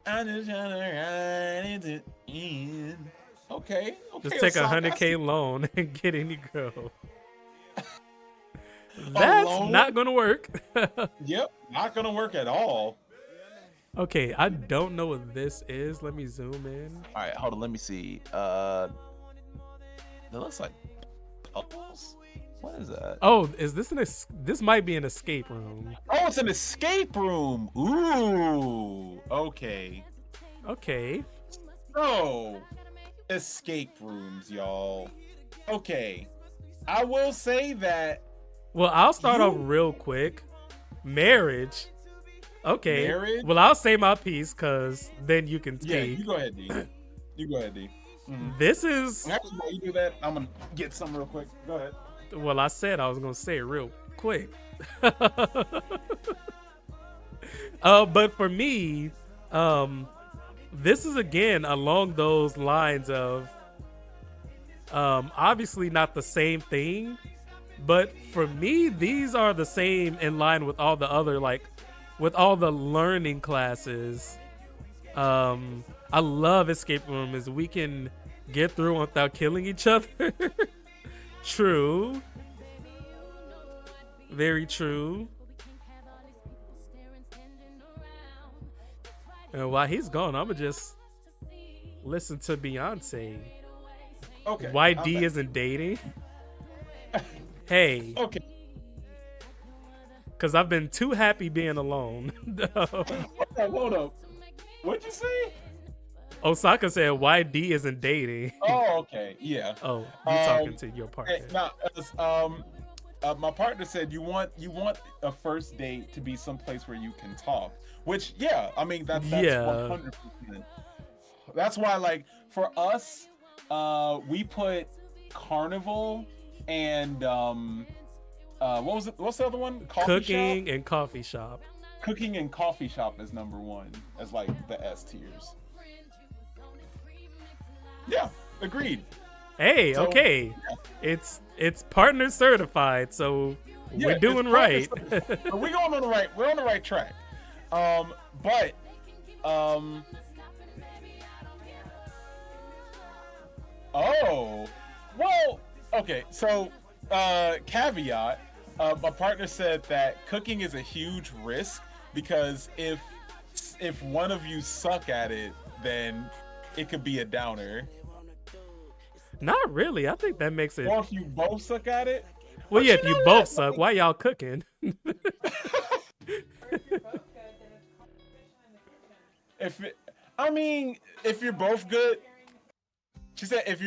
I'm just trying to ride into in. Okay, okay. Just take a Osaka, I see. $100K loan and get any girl. That's loan? not gonna work. Yep, not gonna work at all. Okay, I don't know what this is. Let me zoom in. All right, hold on. Let me see. That looks like puzzles. What is that? Oh, is this this might be an escape room. Oh, it's an escape room. Ooh. Okay. Okay. So, escape rooms, y'all. Okay. I will say that Well, I'll start off real quick. Marriage. Okay. Marriage? Well, I'll say my piece because then you can yeah, speak. you go ahead, D. You go ahead, D. Mhm. This is Actually, while you do that, I'm gonna get some real quick. Go ahead. well, I said I was gonna say it real quick. But for me, this is again along those lines of obviously not the same thing, but for me, these are the same in line with all the other with all the learning classes. I love escape rooms. We can get through without killing each other. True. Very true. And while he's gone, I'ma just listen to Beyonce. Okay. Why I'm D back. isn't dating? Hey, Okay. because I've been too happy being alone. Hold up. What'd you say? Osaka said, why D isn't dating? Oh, okay. Yeah. Oh, you talking to your partner. Hey, now, my partner said you want a first date to be someplace where you can talk. Which, yeah, I mean that's Yeah. 100%. That's why, like, for us, we put Carnival and what's the other one? Cooking and coffee shop. Cooking and coffee shop is number one as like the S tiers. Yeah, agreed. Hey, So- okay. It's partner certified, so Yeah, we're doing it's right. So we're on the right track. Oh, well, okay. So, caveat. My partner said that cooking is a huge risk because if one of you suck at it, then it could be a downer. Not really. I think that makes it. Or if you both suck at it. Well, But yeah, if you know both what? suck, why y'all cooking? If you're both good, she said if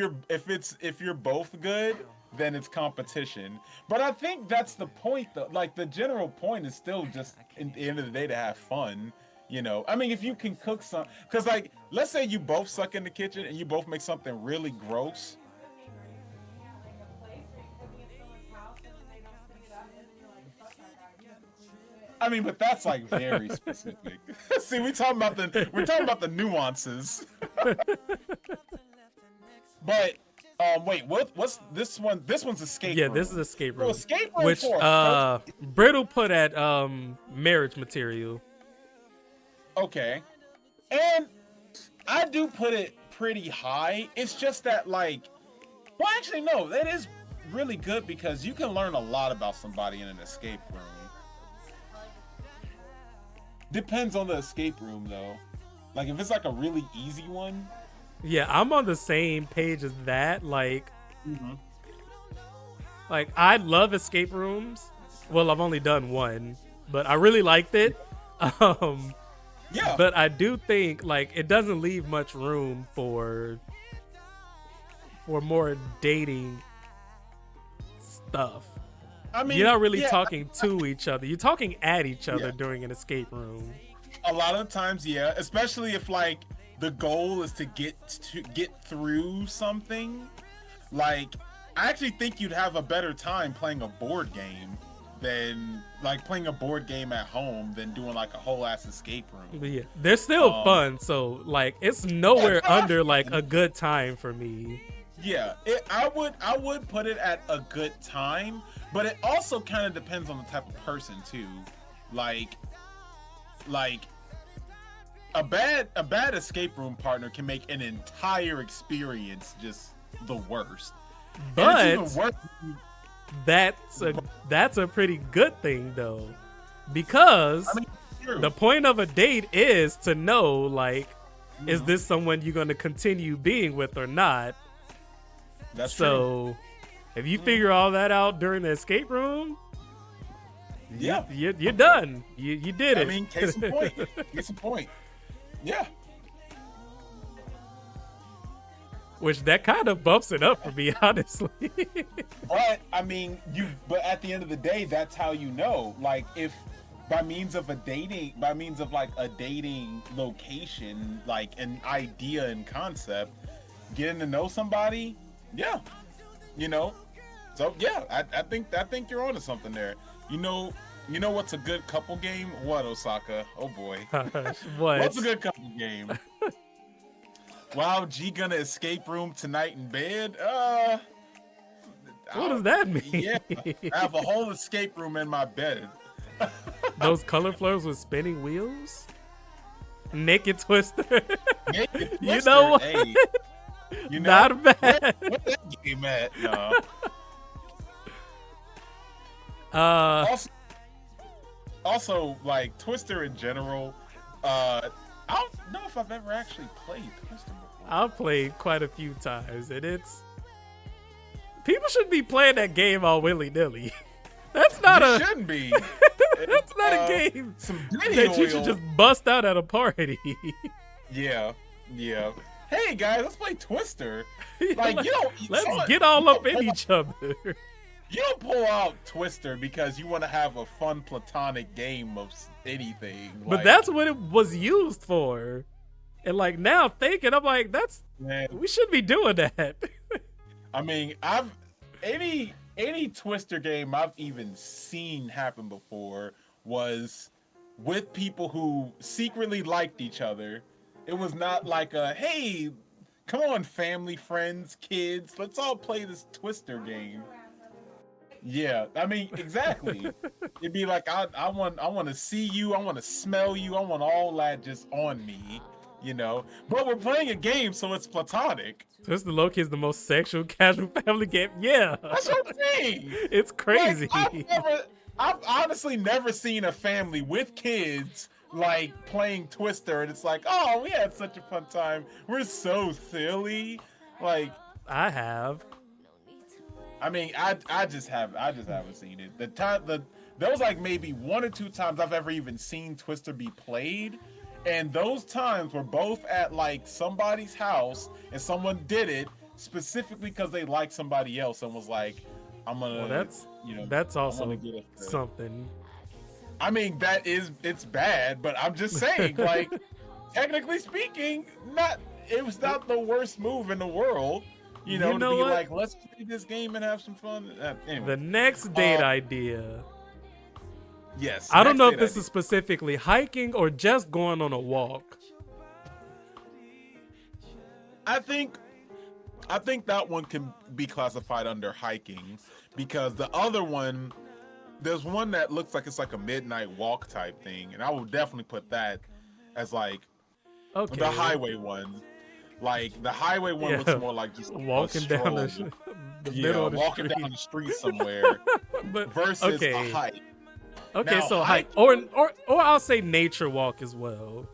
you're both good, then it's competition. But I think that's the point though. Like the general point is still just in the end of the day to have fun. You know, I mean, if you can cook some, because like, let's say you both suck in the kitchen and you both make something really gross. I mean, but that's like very specific. See, we're talking about the nuances. But wait, what's this one? This one's escape Yeah, room. this is escape So room. escape room Which for a Brittle put at marriage material. okay, and I do put it pretty high. It's just that like, well, actually no, really good because you can learn a lot about somebody in an escape room. Depends on the escape room though. Like if it's like a really easy one. Yeah, I'm on the same page as that. Like I love escape rooms. Well, I've only done one, but I really liked it. Yeah. But I do think like it doesn't leave much room for more dating stuff. I mean, you're not really talking to each other. You're talking at each other during an escape room. A lot of times, yeah, especially if like the goal is to get through something. Like, I actually think you'd have a better time playing a board game than like playing a board game at home than doing like a whole ass escape room. But yeah, they're still fun. So like, it's nowhere under like a good time for me. Yeah, I would put it at a good time, but it also kind of depends on the type of person too. Like a bad escape room partner can make an entire experience just the worst. But that's a pretty good thing though, because the point of a date is to know like, is this someone you're going to continue being with or not? That's so true. If you figure all that out during the escape room, yeah, you're done. You did it. I mean, case in point. Case in point. Yeah. Which that kind of bumps it up for me, honestly. But I mean, but at the end of the day, that's how you know. Like, if by means of like a dating location, like an idea and concept, getting to know somebody, yeah, you know. So yeah, I think you're onto something there. You know what's a good couple game? What, Osaka? Oh boy. What's a good couple game? Wow, G gonna escape room tonight in bed? What does that mean? Yeah, I have a whole escape room in my bed. Those color floors with spinning wheels? Naked Twister. Naked Twister. You know what? Hey, not bad. What's that game at? No. Also, like Twister in general, I don't know if I've ever actually played Twister before. I've played quite a few times, and people shouldn't be playing that game all willy-nilly. That's not shouldn't be. That's not a game that you should just bust out at a party. Yeah. Hey guys, let's play Twister. Like let's get all up in each other. You don't pull out Twister because you want to have a fun platonic game of anything. But that's what it was used for. And like now thinking, I'm like, we should be doing that. I mean, any Twister game I've even seen happen before was with people who secretly liked each other. It was not like hey, come on, family, friends, kids, let's all play this Twister game. Yeah, I mean, exactly. It'd be like I want to see you, I want to smell you, I want all that just on me, you know. But we're playing a game, so it's platonic. Twister Loki is the most sexual casual family game. Yeah, that's what I'm saying. It's crazy. Like, I've honestly never seen a family with kids like playing Twister, and it's like, oh, we had such a fun time. We're so silly. Like I have. I mean, I just haven't seen it. There was like maybe 1 or 2 times I've ever even seen Twister be played, and those times were both at like somebody's house, and someone did it specifically because they liked somebody else and was like, I'm gonna. Well, that's also something. I mean, it's bad, but I'm just saying, like, technically speaking, it was not the worst move in the world. You know, to be what? Like, let's play this game and have some fun. Anyway. The next date idea. Yes. I don't know if this is specifically hiking or just going on a walk. I think that one can be classified under hiking because the other one, there's one that looks like it's like a midnight walk type thing, and I would definitely put that as like the highway one. Like the highway one looks more like just walking down the the Yeah, middle of the walking street. down the street somewhere But versus a okay, hike. okay, Now, so hike or I'll say nature walk as well.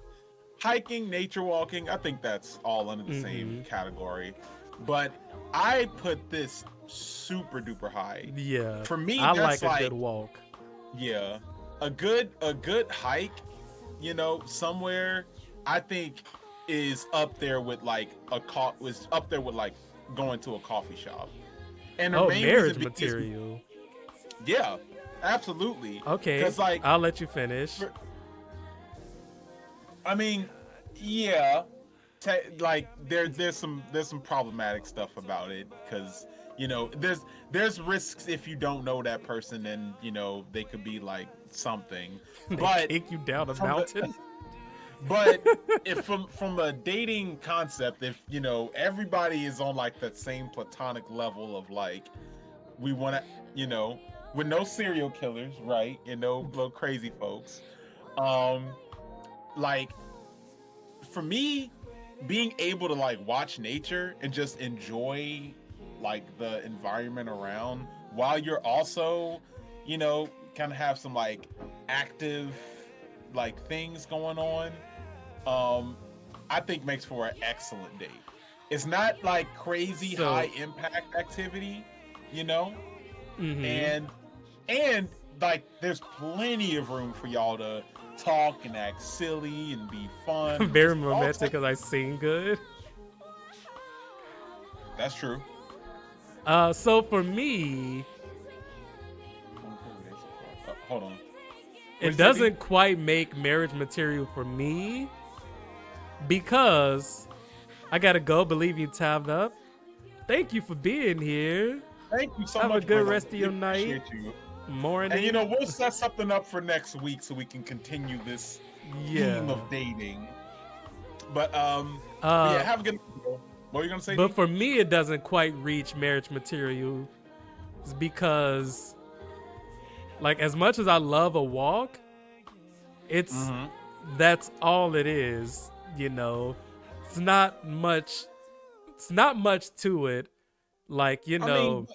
Hiking, nature walking, I think that's all under the same category. But I put this super duper high. Yeah, For me, I that's like a good walk. yeah, a good hike, you know, somewhere I think is up there with like was up there with like going to a coffee shop. And the Oh, main marriage reason is- material. yeah, absolutely. Okay, 'Cause, like, I'll let you finish. I mean, yeah, like there's some problematic stuff about it because you know there's risks if you don't know that person and you know they could be like something. They But kick you down a from the- mountain. but if from a dating concept, if you know everybody is on like that same platonic level of like we want to, you know, with no serial killers, right, and no little crazy folks, like for me being able to like watch nature and just enjoy like the environment around while you're also, you know, kind of have some like active like things going on, I think makes for an excellent date. It's not like crazy So- high impact activity, you know, Mhm. and like there's plenty of room for y'all to talk and act silly and be fun. Very Just all romantic type- because I sing good. That's true. So for me, Hold on. it Which doesn't city? quite make marriage material for me because I gotta go. Believe you tabbed up. Thank you for being here. Thank you so Have a much. good brother. rest of your We night. appreciate you. Morning. And you know, we'll set something up for next week so we can continue this theme yeah. of dating. But yeah, have a good. What were you gonna say? But D? for me, it doesn't quite reach marriage material. It's because, like, as much as I love a walk, it's Mhm. that's all it is. You know, it's not much. It's not much to it. Like, you I know, mean,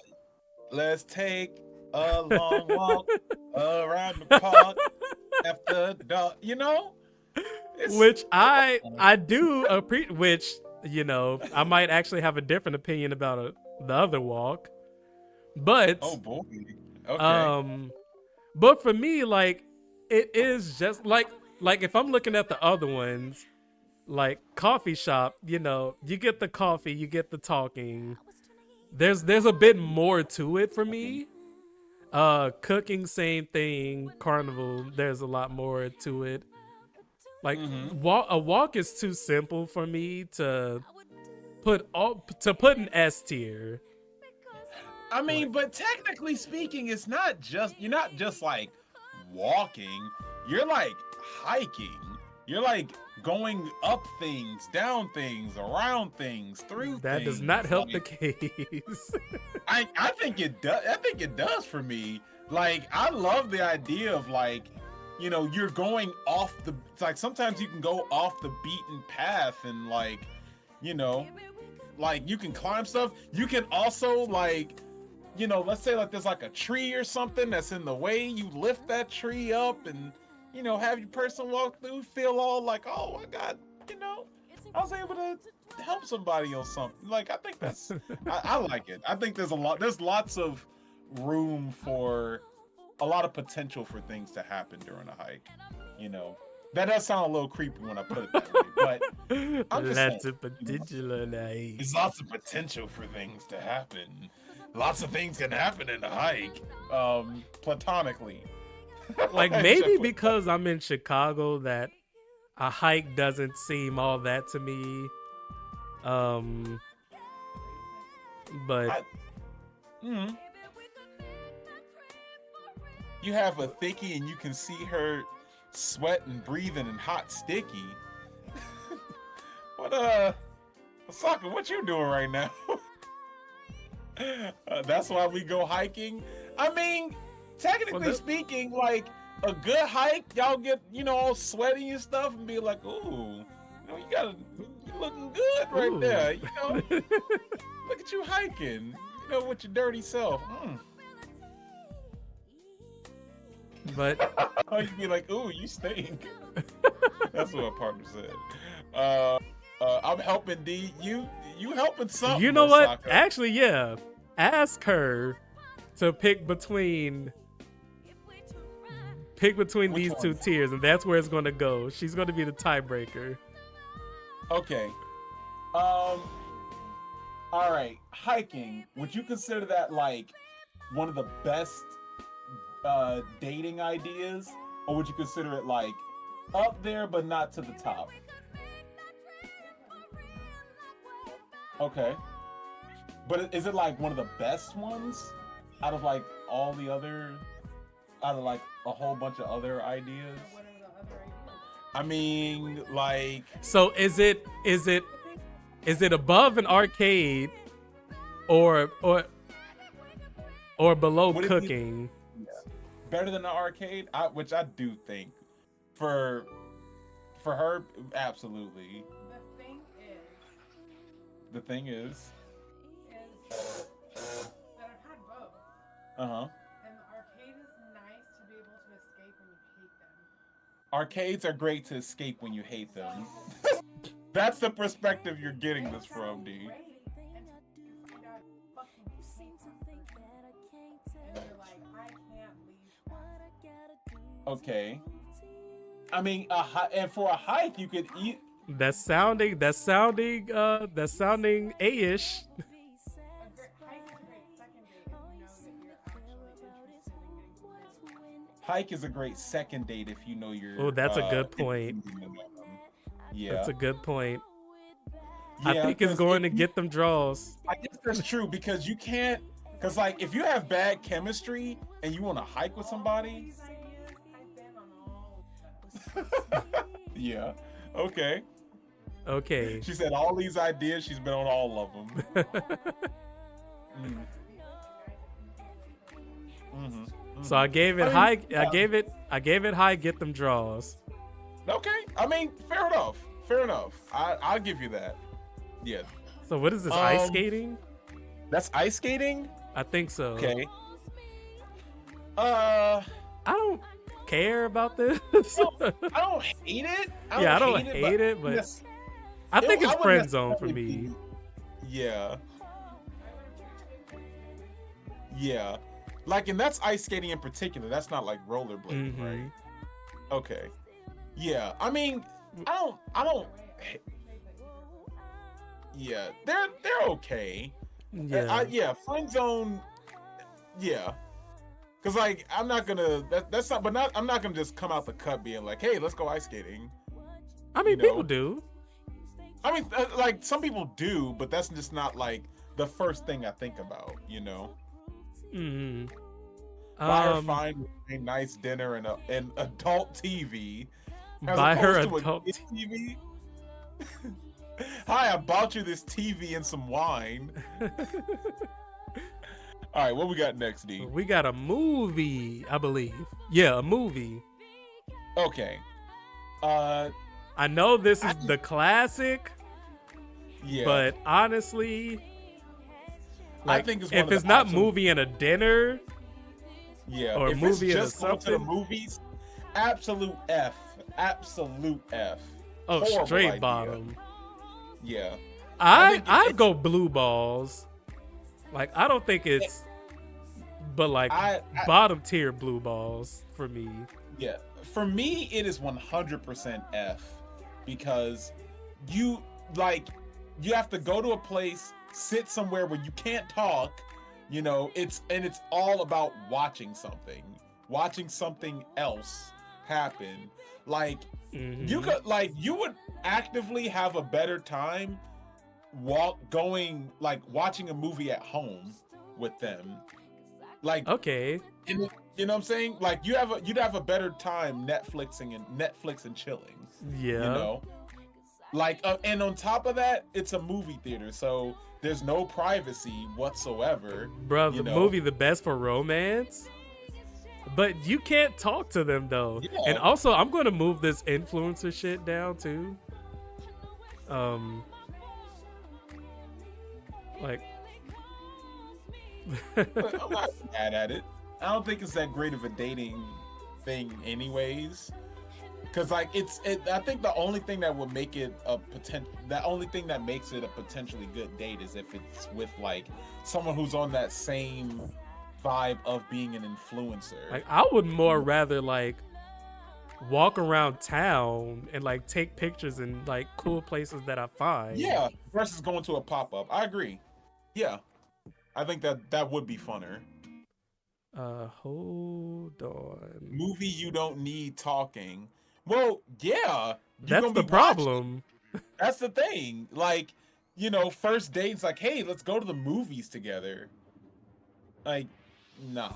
let's take a long walk around the park after dark. You know, It's- which I do appreciate. Which, you know, I might actually have a different opinion about the other walk, but Oh boy. Okay. but for me, like, it is just like if I'm looking at the other ones, like coffee shop, you know, you get the coffee, you get the talking. There's a bit more to it for me. Cooking, same thing. Carnival, there's a lot more to it. Like a walk is too simple for me to put an S tier. I mean, but technically speaking, it's not just you're not just like walking. You're like hiking. You're like going up things, down things, around things, through That things. does not help the Like, case. I think it does. I think it does for me. Like I love the idea of like, you know, you're going off the. It's like sometimes you can go off the beaten path and like, you know, like you can climb stuff. You can also like, you know, let's say like there's like a tree or something that's in the way. You lift that tree up and, you know, have your person walk through, feel all like, oh, I got, you know, I was able to help somebody on something. Like I think that's, I like it. I think there's lots of room for a lot of potential for things to happen during a hike. You know, that does sound a little creepy when I put it that way, but I'm just Lots saying, of potential night. there's lots of potential for things to happen. Lots of things can happen in a hike, platonically. Like Except maybe for- because I'm in Chicago that a hike doesn't seem all that to me. But Mhm. You have a thickie and you can see her sweating, breathing, and hot sticky. What Osaka, what you doing right now? That's why we go hiking. I mean, technically Well, speaking, like a good hike, y'all get, you know, all sweaty and stuff and be like, ooh, you know, you looking good right Ooh. there, you know. Look at you hiking. know, with your dirty self. But Oh, you'd be like, ooh, you stink. That's what my partner said. I'm helping D. You helping something. you know what? Osaka. Actually, yeah. Ask her to pick between Which these two ones? tiers, and that's where it's gonna go. She's gonna be the tiebreaker. Okay. All right. Hiking. Would you consider that like one of the best dating ideas, or would you consider it like up there but not to the top? Okay. But is it like one of the best ones out of like all the other, out of like a whole bunch of other ideas? I mean, like, So is it above an arcade or below What if you- cooking? better than the arcade, which I do think for her, absolutely. The thing is, that I've had both. uh-huh. And the arcade is nice to be able to escape when you hate them. Arcades are great to escape when you hate them. That's the perspective you're getting this from, D. Great. And you find out you fucking hate them. And you're like, I can't leave them. Okay. I mean, and for a hike, you could eat. That's sounding A-ish. A great hike is a great second date if you know that you're actually interested in getting to know them. Hike is a great second date if you know you're. Oh, that's a good point. interested in them. Yeah. That's a good point. I Yeah, think it's 'cause going to if you- get them draws. I guess that's true because you can't. Because like, if you have bad chemistry and you want to hike with somebody, I've been on all of them. yeah, okay. Okay. She said all these ideas. She's been on all of them. So I gave it I mean, high. yeah. I gave it high. Get them draws. Okay, I mean, fair enough. Fair enough. I'll give you that. Yeah, So what is this? Ice Um, skating? that's ice skating. I think so. Okay. I don't care about this. I don't hate it. Yeah, I don't hate it, but yes, I think it's wouldn't friend zone for necessarily me. be- Yeah. Yeah. Like, and that's ice skating in particular. That's not like rollerblading, Mhm. right? Okay. Yeah. I mean, I don't. Yeah, they're okay. Yeah. Yeah, friend zone. Yeah. Cause like I'm not gonna. That's not. But not. I'm not gonna just come out the cut being like, "Hey, let's go ice skating." I mean, you know. people do. I mean, like some people do, but that's just not like the first thing I think about. You know, Hmm. buy her fine, a nice dinner and an adult TV. as Buy her opposed to a adult kid TV. Hi, I bought you this TV and some wine. All right, what we got next, D? We got a movie, I believe. Yeah, a movie. Okay. I know this is the classic, Yeah. but honestly, like, think it's one if of the it's not absolute- movie and a dinner, yeah, or a if movie it's and a just going to the something. movies, absolute F, absolute F. oh, Horrible straight idea. bottom. Yeah. I think I'd it's- go blue balls. Like, I don't think it's, but like I- bottom tier blue balls for me. Yeah, for me, it is 100% F because you have to go to a place, sit somewhere where you can't talk. You know, it's all about watching something else happen. Like Mhm. you would actively have a better time watching a movie at home with them. Like Okay. you know what I'm saying? Like you'd have a better time Netflix and chilling. Yeah. You know, like and on top of that, it's a movie theater, so there's no privacy whatsoever. Bro, you the know? movie the best for romance. But you can't talk to them though. Yeah. And also, I'm going to move this influencer shit down too. Like But I'm not mad at it. I don't think it's that great of a dating thing, anyways. Cause like I think the only thing that would make it the only thing that makes it a potentially good date is if it's with like someone who's on that same vibe of being an influencer. Like I would more rather like walk around town and like take pictures in like cool places that I find. Yeah, versus going to a pop-up. I agree. Yeah. I think that would be funner. Hold on. Movie you don't need talking. Well, yeah. That's the problem. That's the thing. Like, you know, first dates like, hey, let's go to the movies together. Like, nah.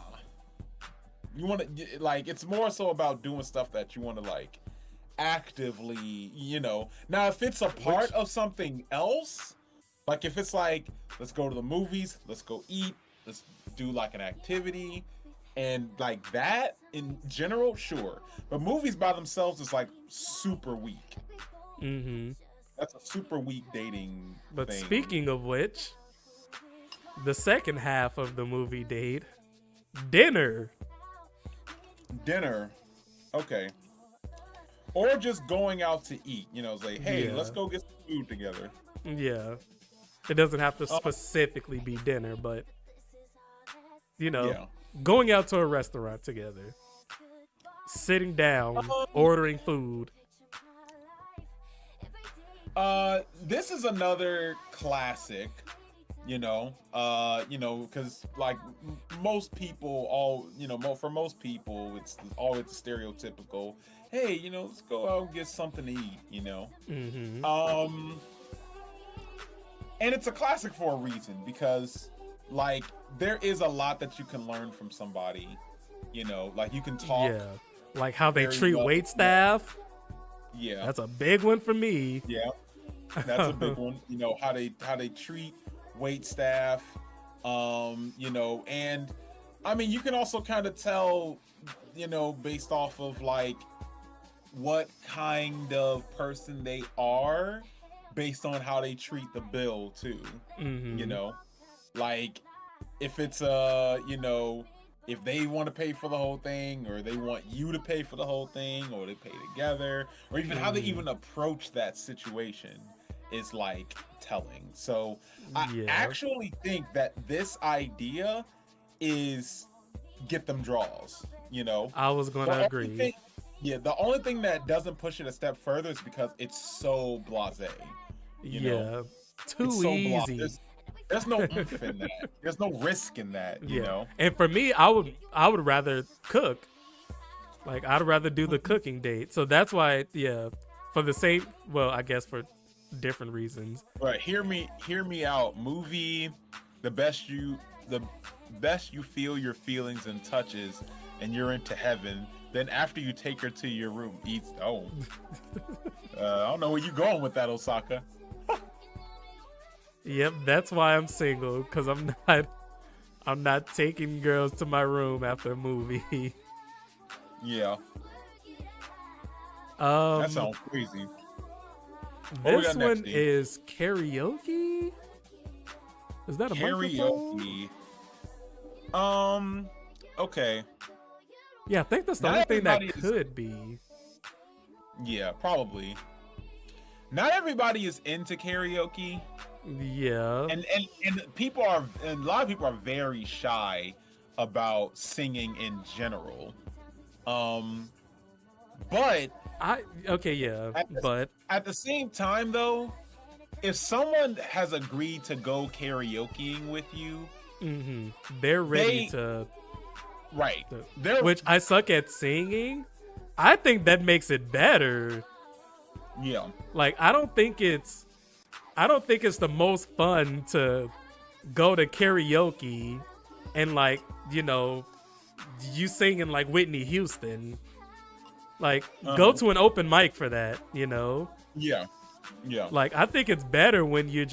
You want to like it's more so about doing stuff that you want to like actively, you know. Now, if it's a part of something else, like if it's like, let's go to the movies, let's go eat, let's do like an activity, and like that in general, sure. But movies by themselves is like super weak. Mm-hmm. That's a super weak dating But thing. speaking of which, the second half of the movie date, dinner. Dinner, okay. Or just going out to eat, you know, it's like, hey, Yeah. let's go get some food together. Yeah. It doesn't have to specifically be dinner, but you know, Yeah. going out to a restaurant together, sitting down, ordering food. This is another classic, you know, because like most people, for most people, it's always the stereotypical, hey, you know, let's go out and get something to eat, you know. Mm-hmm. And it's a classic for a reason, because like there is a lot that you can learn from somebody, you know, like you can talk. Yeah. Like how they very treat well. wait staff. Yeah. That's a big one for me. Yeah, that's a big one. You know, how they treat wait staff. You know, and I mean, you can also kind of tell, you know, based off of like what kind of person they are, based on how they treat the bill too. Mm-hmm. You know, like if it's you know, if they want to pay for the whole thing, or they want you to pay for the whole thing, or they pay together, or even how they even approach that situation is like telling. So I Yeah. actually think that this idea is get them draws, you know. I was The gonna only agree. thing- yeah, the only thing that doesn't push it a step further is because it's so blasé. You Yeah. know? Too It's so easy. There's no oomph in that. There's no risk in that, you know. And for me, I would rather cook. Like I'd rather do the cooking date. So that's why, yeah, for the same, well, I guess for different reasons. But hear me out. Movie, the best you feel your feelings and touches, and you're into heaven. Then after you take her to your room, eats. Oh, I don't know where you going with that, Osaka. Yep, that's why I'm single, because I'm not taking girls to my room after a movie. Yeah, that sounds crazy. What we This got next, one D? is karaoke. Is that a microphone? Karaoke. Okay. Yeah, I think that's the Not only thing that everybody is- could be. Yeah, probably. Not everybody is into karaoke. Yeah. And a lot of people are very shy about singing in general. But but at the same time though, if someone has agreed to go karaokeing with you, they're ready They- to. right? They're Which I suck at singing. I think that makes it better. yeah. Like I don't think it's the most fun to go to karaoke and like, you know, you singing like Whitney Houston. Like go to an open mic for that, you know? Yeah. Yeah. Like I think it's better when you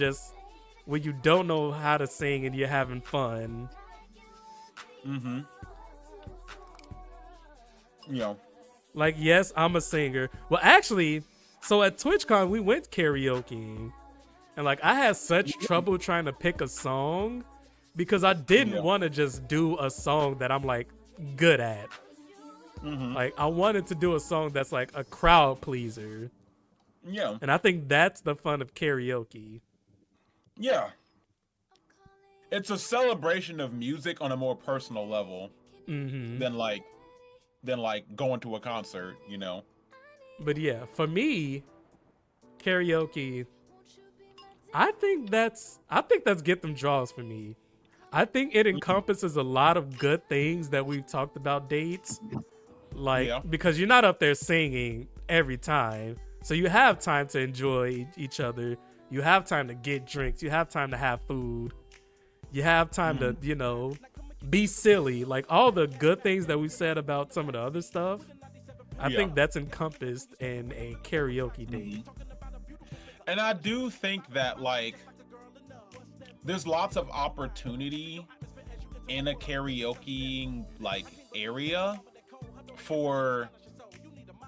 don't know how to sing and you're having fun. Mm-hmm. Yeah. Like, yes, I'm a singer. Well, actually, so at TwitchCon, we went karaokeing. And, like, I had such trouble trying to pick a song because I didn't Yeah. want to just do a song that I'm like good at. Mhm. Like I wanted to do a song that's like a crowd pleaser, Yeah. and I think that's the fun of karaoke. Yeah. It's a celebration of music on a more personal level Hmm than like going to a concert, you know. But yeah, for me, karaoke, I think that's get them draws for me. I think it encompasses a lot of good things that we've talked about dates. Like Yeah. because you're not up there singing every time. So you have time to enjoy each other. You have time to get drinks. You have time to have food. You have time to, you know, be silly. Like all the good things that we said about some of the other stuff. I Yeah. think that's encompassed in a karaoke date. And I do think that like there's lots of opportunity in a karaoke like area for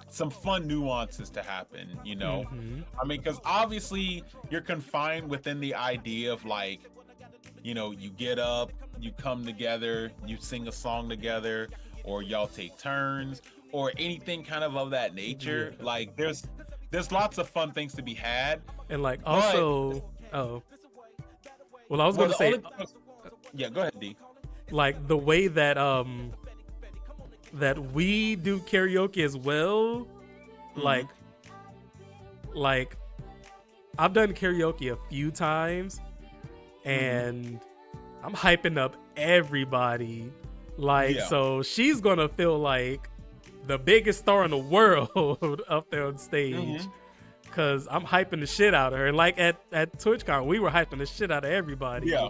some fun nuances to happen, you know. Mhm. I mean, because obviously you're confined within the idea of like, you know, you get up, you come together, you sing a song together, or y'all take turns, or anything kind of that nature. Yeah. Like there's lots of fun things to be had. And like also, well, I was Well, gonna say yeah, go ahead, D. like the way that that we do karaoke as well, like I've done karaoke a few times and I'm hyping up everybody, like Yeah. so she's gonna feel like the biggest star in the world up there on stage because I'm hyping the shit out of her. And like at TwitchCon, we were hyping the shit out of everybody. Yeah.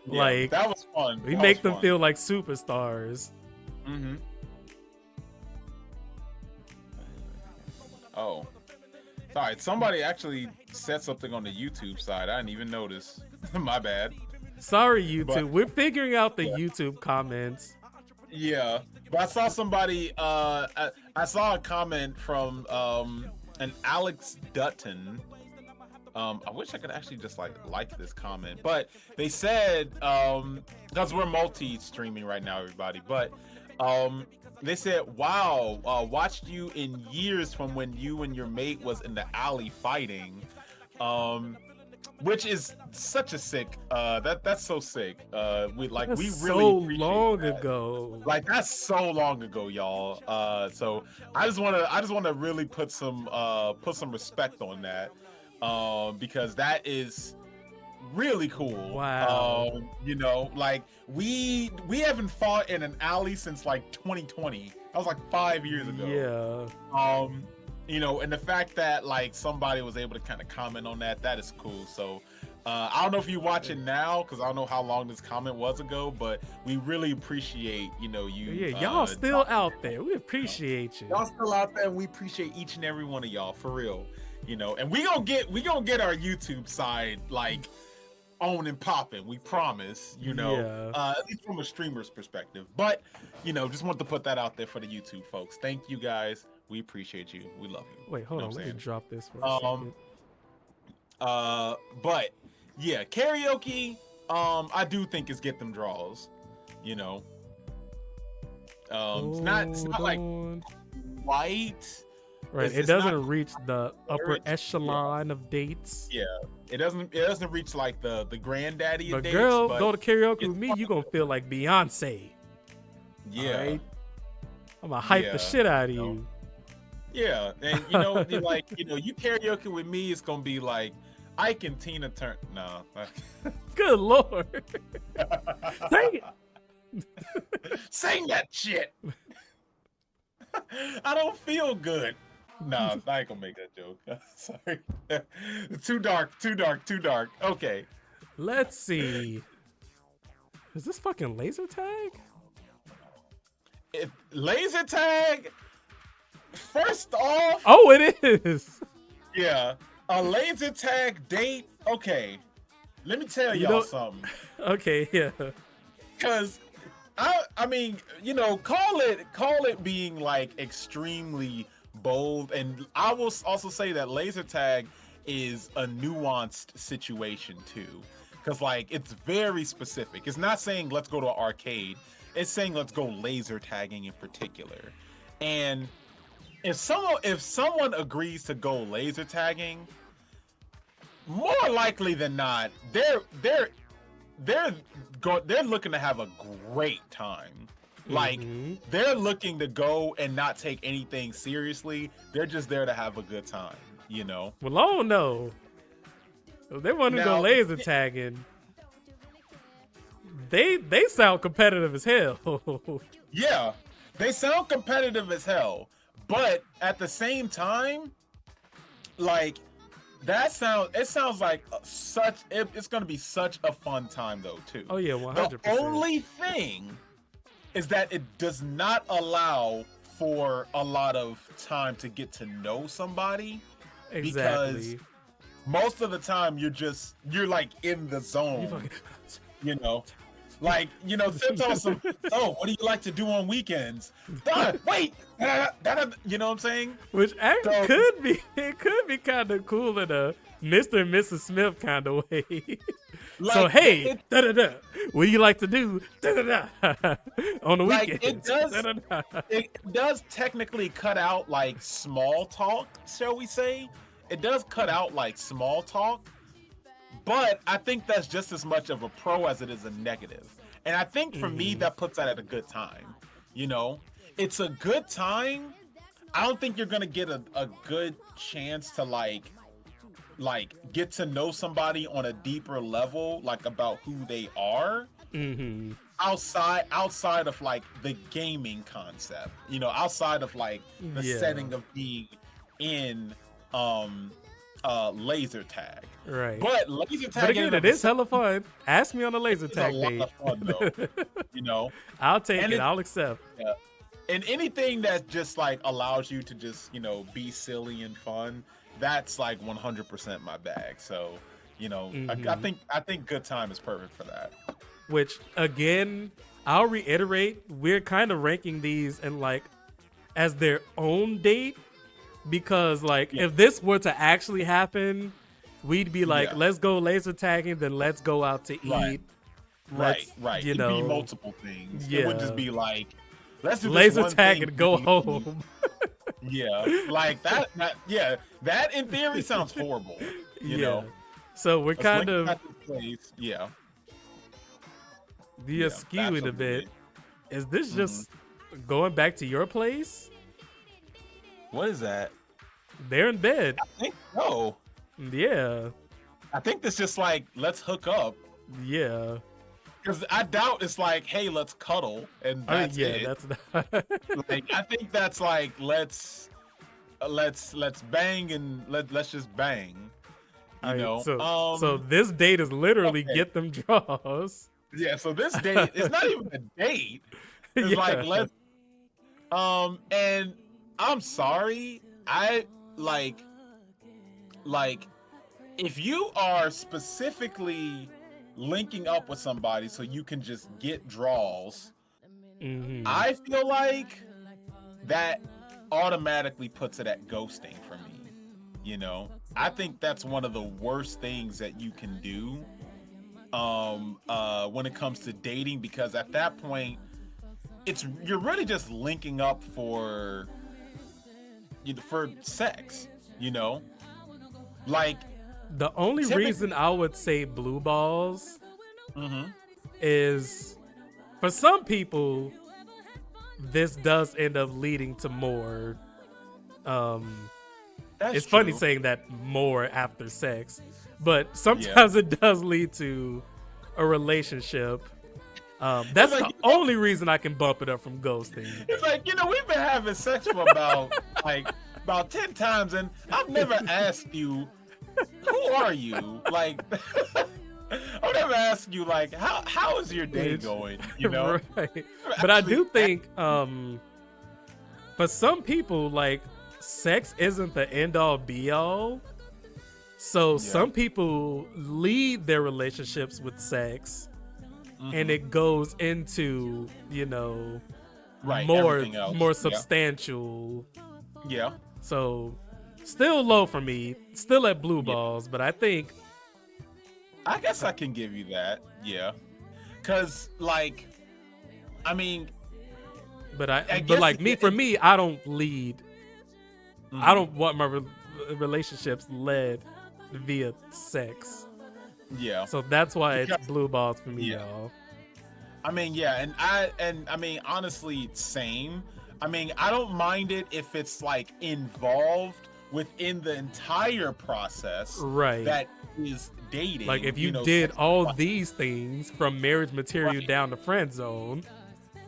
Like that was fun. we make them feel like superstars. Mm-hmm. Oh, sorry. Somebody actually said something on the YouTube side. I didn't even notice. My bad. Sorry, YouTube. But- We're figuring out the YouTube comments. Yeah, but I saw somebody. I saw a comment from an Alex Dutton. I wish I could actually just like this comment, but they said because we're multi-streaming right now, everybody. But they said, "Wow, watched you in years from when you and your mate was in the alley fighting." Which is such a sick. That's so sick. We That's really so appreciate long that. ago. Like that's so long ago, y'all. So I just wanna really put some respect on that, because that is really cool. Wow. You know, like we haven't fought in an alley since like 2020. That was like 5 years ago. Yeah. You know, and the fact that like somebody was able to kind of comment on that is cool. So I don't know if you watch it now because I don't know how long this comment was ago, but we really appreciate, you know, you. Yeah, y'all still out there. We appreciate you. Y'all still out there, and we appreciate each and every one of y'all for real. You know, and we gonna get our YouTube side like on and popping. We promise. You know, Yeah. at least from a streamer's perspective. But you know, just want to put that out there for the YouTube folks. Thank you guys. We appreciate you. We love you. Wait, hold You know on. what Let I'm me saying? drop this for a second. But yeah, karaoke, I do think is get them draws. You know, it's not like Hold on. white. Right. it's It doesn't not reach the upper rich, yeah. echelon of dates. Yeah, it doesn't reach like the granddaddy. But of dates, girl, but go to karaoke it's with me, you gonna feel like Beyonce. yeah, Alright? I'm gonna hype Yeah, the shit out of you know. you. yeah, and you know, like you know, you karaoke with me, it's gonna be like Ike and Tina Turner. No, Good lord. Dang it. sing that shit. I don't feel good. No, I ain't gonna make that joke. Sorry. Too dark. Okay. Let's see. Is this fucking laser tag? If laser tag, first off, Oh, it is. yeah, a laser tag date. Okay, let me tell You y'all know- something. Okay, yeah. Cause I mean, you know, call it being like extremely bold, and I will also say that laser tag is a nuanced situation too. because like it's very specific. It's not saying let's go to an arcade. It's saying let's go laser tagging in particular. And if someone agrees to go laser tagging, more likely than not, they're looking to have a great time. Like they're looking to go and not take anything seriously. They're just there to have a good time, you know. Well, I don't know. If they want to go Now- laser tagging, they sound competitive as hell. Yeah, they sound competitive as hell, but at the same time, like it sounds like it's gonna be such a fun time though too. Oh yeah, 100%. The only thing is that it does not allow for a lot of time to get to know somebody. Exactly. Most of the time you're like in the zone, you know. Like, you know, Tim's on some, oh, what do you like to do on weekends? Wait, you know what I'm saying? Which actually So- could be kind of cool in a Mr. and Mrs. Smith kind of way. So Like, hey, what do you like to do on the Like, weekends? it does technically cut out like small talk, shall we say? It does cut out like small talk, but I think that's just as much of a pro as it is a negative. And I think for me, that puts that at a good time. You know, it's a good time. I don't think you're gonna get a good chance to like get to know somebody on a deeper level, like about who they are. Outside of like the gaming concept, you know, outside of like the setting of being in laser tag. Right. But laser tag, But again, it is hella fun. Ask me on a laser tag a lot date. of fun though. You know, I'll take And it. it- I'll accept. and anything that just like allows you to just, you know, be silly and fun, that's like 100% my bag. So, you know, I think good time is perfect for that. Which again, I'll reiterate, we're kind of ranking these in like as their own date, because like if this were to actually happen, we'd be like, Yeah. let's go laser tagging, then let's go out to Right. eat. Let's, Right. You It'd know, be multiple things. It yeah. would just be like, let's do this laser one tag thing. and go home. Yeah, like that. That in theory sounds horrible. You know, So we're Let's kind link of back to place. Yeah, skewing a bit. absolutely. Is this just going back to your place? What is that? They're in bed. I think so. Yeah. I think that's just like, let's hook up. Yeah. Because I doubt it's like, hey, let's cuddle, and that's yeah, it. that's not. Like, I think that's like, let's bang and let's just bang. You know. So this date is literally okay. get them draws. Yeah. So this date, it's not even a date. It's Yeah. like let's. And I'm sorry, I like if you are specifically linking up with somebody so you can just get draws, I feel like that automatically puts it at ghosting for me. You know, I think that's one of the worst things that you can do when it comes to dating, because at that point you're really just linking up for sex, you know? Like, The only Typically- reason I would say blue balls is for some people, this does end up leading to more. that's It's funny true. saying that more after sex, but sometimes it does lead to a relationship. That's like, the only reason I can bump it up from ghosting. It's like, you know, we've been having sex for about 10 times, and I've never asked you, who are you? Like, I've never asked you, like, how is your day going? You know? Right. But I do Actually- think for some people, like, sex isn't the end all be all. So some people lead their relationships with sex, and it goes into, you know, Right, more everything else. more Yeah. substantial. Yeah. So still low for me, still at blue balls, but I think I guess I can give you that. Yeah. Cause like, I mean, But I but guess like me, for me, I don't lead. mhm. I don't want my relationships led via sex. Yeah. So that's why it's Because- blue balls for me, yeah. y'all. I mean, yeah, and I mean, honestly, same. I mean, I don't mind it if it's like involved within the entire process Right. that is dating. Like if you know, did sex- all these things from marriage material down to friend zone,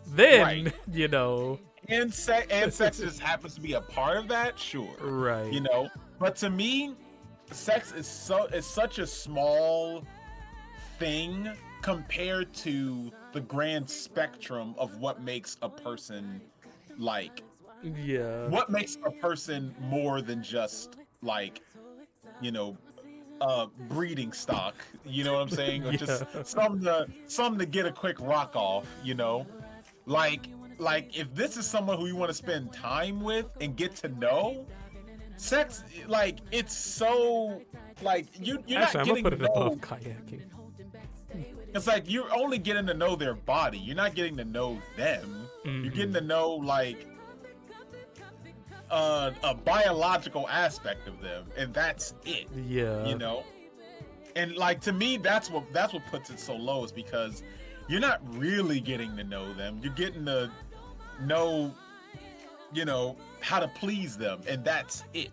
then Right. you know, and sex just happens to be a part of that, sure. right? You know, but to me, sex is such a small thing compared to the grand spectrum of what makes a person like Yeah. what makes a person more than just like, you know, breeding stock, you know what I'm saying, or just Yeah. something to get a quick rock off, you know, like if this is someone who you want to spend time with and get to know, sex, like it's so like you're Actually, not I'm gonna getting put to it know. above kayaking. It's like you're only getting to know their body. You're not getting to know them. You're getting to know like a biological aspect of them, and that's it. Yeah. You know, and like to me, that's what puts it so low, is because you're not really getting to know them. You're getting to know, you know, how to please them, and that's it.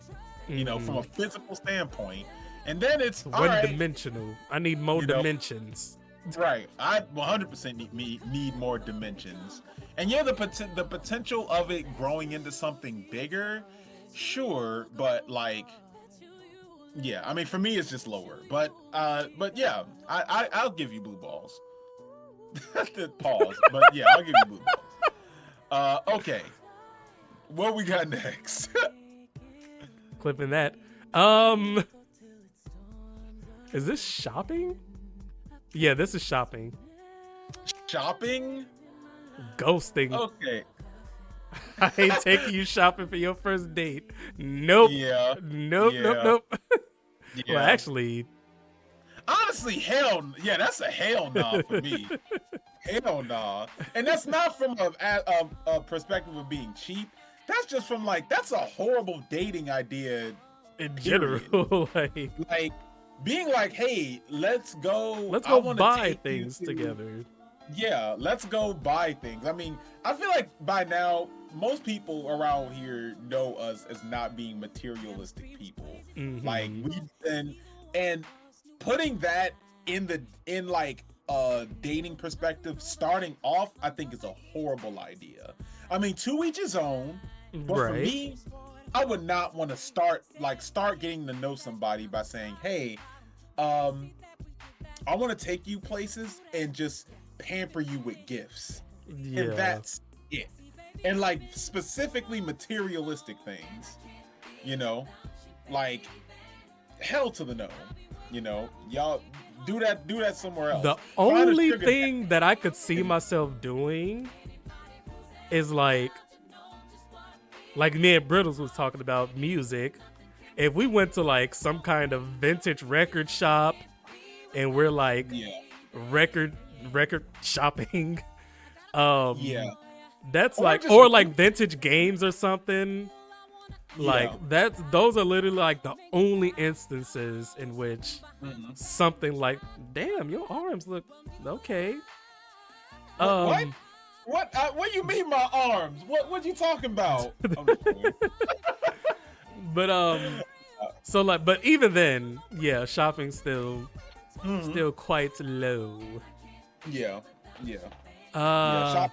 You know, from a physical standpoint, and then it's all one right. dimensional. I need more You know, dimensions. Right. I 100% need more dimensions. And yeah, the potential of it growing into something bigger, sure, but like, yeah, I mean, for me, it's just lower. But yeah, I'll give you blue balls. Pause. But yeah, I'll give you blue balls. Okay. What we got next? Clipping that. Is this shopping? Yeah, this is shopping. Shopping? Ghosting. Okay. I ain't taking you shopping for your first date. Nope. Yeah. Nope. Yeah. Nope. Yeah. Well, actually, Honestly, yeah, that's a hell nah for me. Hell nah. And that's not from a perspective of being cheap. That's just from like, that's a horrible dating idea. in Period. general, like, Like being like, hey, let's go let's I go wanna buy take you things to- together. Yeah, let's go buy things. I mean, I feel like by now most people around here know us as not being materialistic people. Mhm. Like and putting that in like a dating perspective starting off, I think is a horrible idea. I mean, to each his own, but for Right. me, I would not want to start getting to know somebody by saying, hey, I want to take you places and just pamper you with gifts. Yeah. And that's it. And like specifically materialistic things, you know, like hell to the no, you know, y'all do that somewhere else. The Find a only sugar thing that I could see myself doing is like me and Brittles was talking about music. If we went to like some kind of vintage record shop and we're like yeah, record shopping, yeah, that's Or like, just- or like vintage games or something. Like Yeah. those are literally like the only instances in which Mhm. something like, damn, your arms look okay. What? What do you mean my arms? What you talking about? I'm just playing. But so like, but even then, yeah, shopping's still quite low. Yeah, yeah, Uh,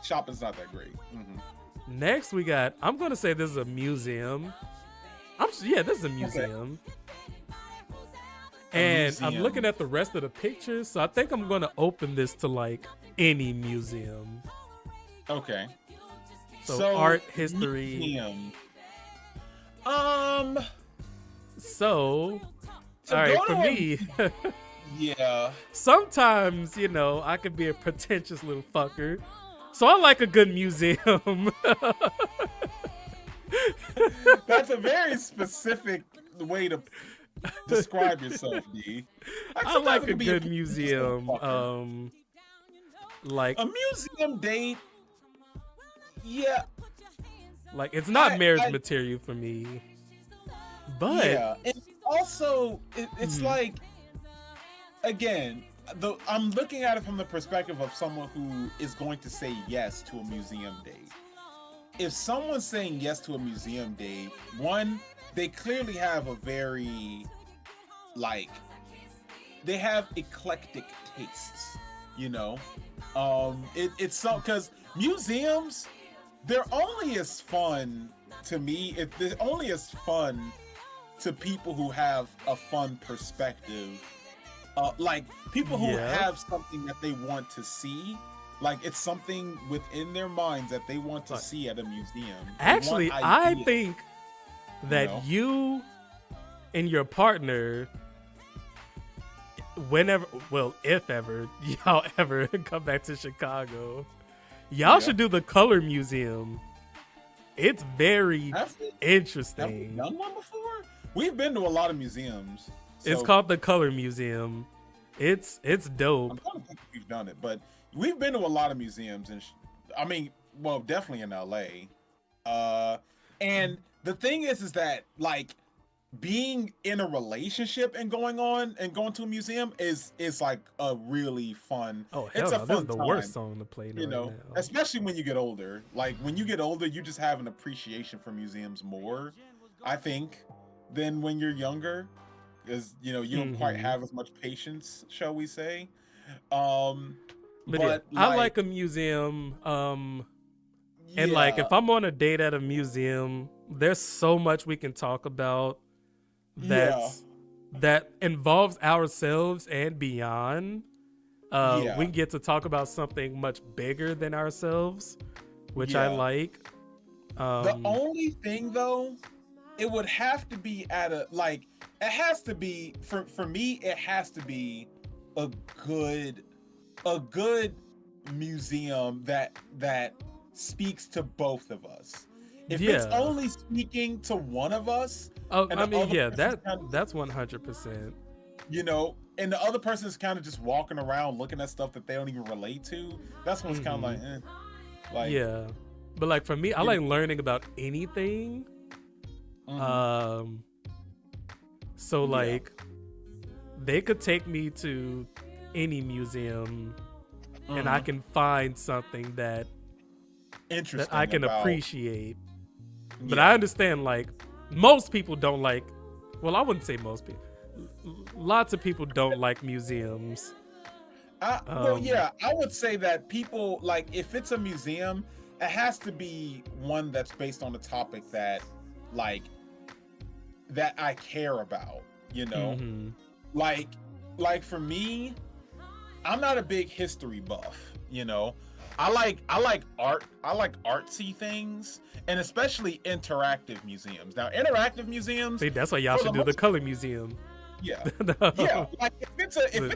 shopping's not that great. Mhm. Next we got, I'm gonna say this is a museum. This is a museum. And I'm museum. looking at the rest of the pictures, so I think I'm gonna open this to like any museum. Okay. So art, history. museum. So, To all right, go for to a- me, Yeah. sometimes, you know, I could be a pretentious little fucker. So I like a good museum. That's a very specific way to Describe yourself, D. I sometimes like it a can be good piece of museum. fucker. Like A museum date. Yeah, it's not marriage I- material for me. But yeah. And also, it's Mhm. like, again, I'm looking at it from the perspective of someone who is going to say yes to a museum date. If someone's saying yes to a museum date, one, they clearly have a very, like, they have eclectic tastes, you know? It's so, because museums, they're only as fun to me, they're only as fun to people who have a fun perspective. Like, people who Yeah. have something that they want to see. Like, it's something within their minds that they want to Like, see at a museum. They want actually, I ideas, think that know? you and your partner, whenever, well, if ever y'all ever come back to Chicago, y'all Yeah. should do the Color Museum. It's very Have we interesting. done one before? We've been to a lot of museums. It's so called the Color Museum. It's I'm dope. trying to think if we've done it, but we've been to a lot of museums, and I mean, well, definitely in LA. And the thing is that, like, being in a relationship and going to a museum is like a really fun. Oh hell it's no, a this fun is the time, worst song to play you right know, now. especially when you get older. Like, when you get older, you just have an appreciation for museums more, I think, than when you're younger, because you know you don't quite Mhm. have as much patience, shall we say. But yeah, But I like a museum. And like, yeah, if I'm on a date at a museum, there's so much we can talk about that involves ourselves and beyond. Yeah. We get to talk about something much bigger than ourselves, which I Yeah. like. The only thing though, it would have to be at a, like, it has to be for me, it has to be a good museum that speaks to both of us. If it's Yeah. only speaking to one of us, Oh, and I the mean, other yeah, person's kind of, that's 100%. you know, and the other person's kind of just walking around looking at stuff that they don't even relate to, that's when it's kind of like, like, Yeah, but like for me, I You- like learning about anything. mhm. So Yeah. like, they could take me to any museum, and I Mhm. can find something that Interesting I can about- appreciate. But Yeah. I understand, like, most people don't like. Well, I wouldn't say most people. Lots of people don't like museums. Well, Um, yeah, I would say that people, like, if it's a museum, it has to be one that's based on a topic that, like, that I care about, you know? mhm. Like for me, I'm not a big history buff, you know? I like art, I like artsy things, and especially interactive museums. Now, interactive museums, See, that's why y'all For should the do the most- Color Museum. yeah. No. Yeah, like if it's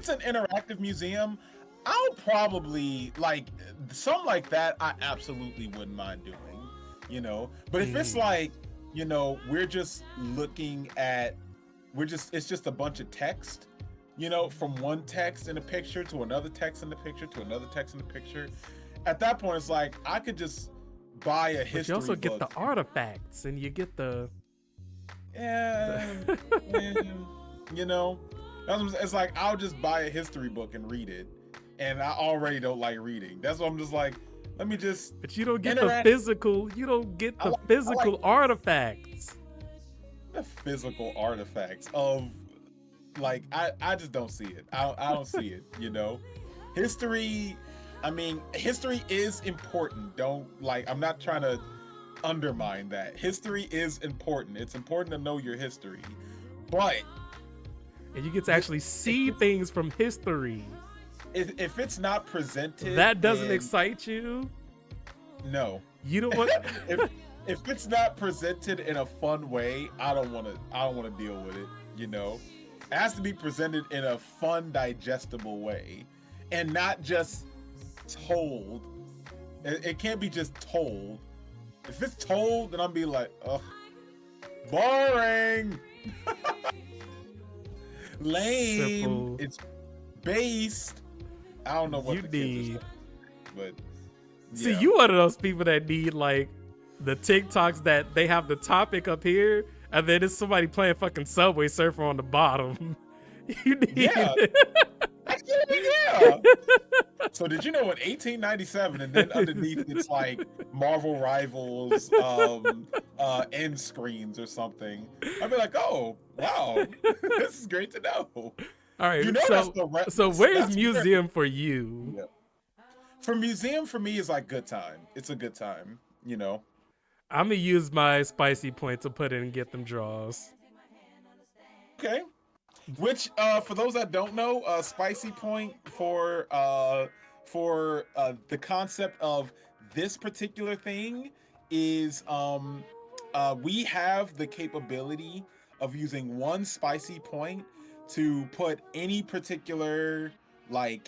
an interactive museum, I'll probably like something like that. I absolutely wouldn't mind doing, you know. But if it's like, you know, we're just looking at, it's just a bunch of text, you know, from one text in a picture to another text in the picture to another text in the picture. At that point, it's like I could just buy a But history you also get the book. artifacts, and you get the. Yeah, you know, it's like I'll just buy a history book and read it, and I already don't like reading. That's why I'm just like, let me just But you don't get the Interact- physical. You don't get I the like- physical artifacts. the physical artifacts of, like, I just don't see it. I don't see it. You know, history. I mean, history is important. Don't, like, I'm not trying to undermine that. History is important. It's important to know your history, but And you get to actually see things from history. if it's not presented, That doesn't in- excite you. No. You don't want. if it's not presented in a fun way, I don't want to deal with it, you know. It has to be presented in a fun, digestible way, and not just told. It can't be just told. If it's told, then I'll be like, ugh, boring. Lame. Simple. It's based. I don't know what You the kids are need- saying, but See, yeah. you one of those people that need like the TikToks that they have the topic up here, and then it's somebody playing fucking Subway Surfer on the bottom. You need. Yeah. Yeah. So did you know in 1897, and then underneath it's like Marvel Rivals end screens or something? I'd be like, oh wow, this is great to know. All right. You know that's so, the re- so that's where's where- museum for you? Yeah. For museum, for me, is like good time. It's a good time, you know. I'm gonna use my spicy point to put in and get them draws. Okay. Which, for those that don't know, spicy point for the concept of this particular thing is we have the capability of using one spicy point to put any particular like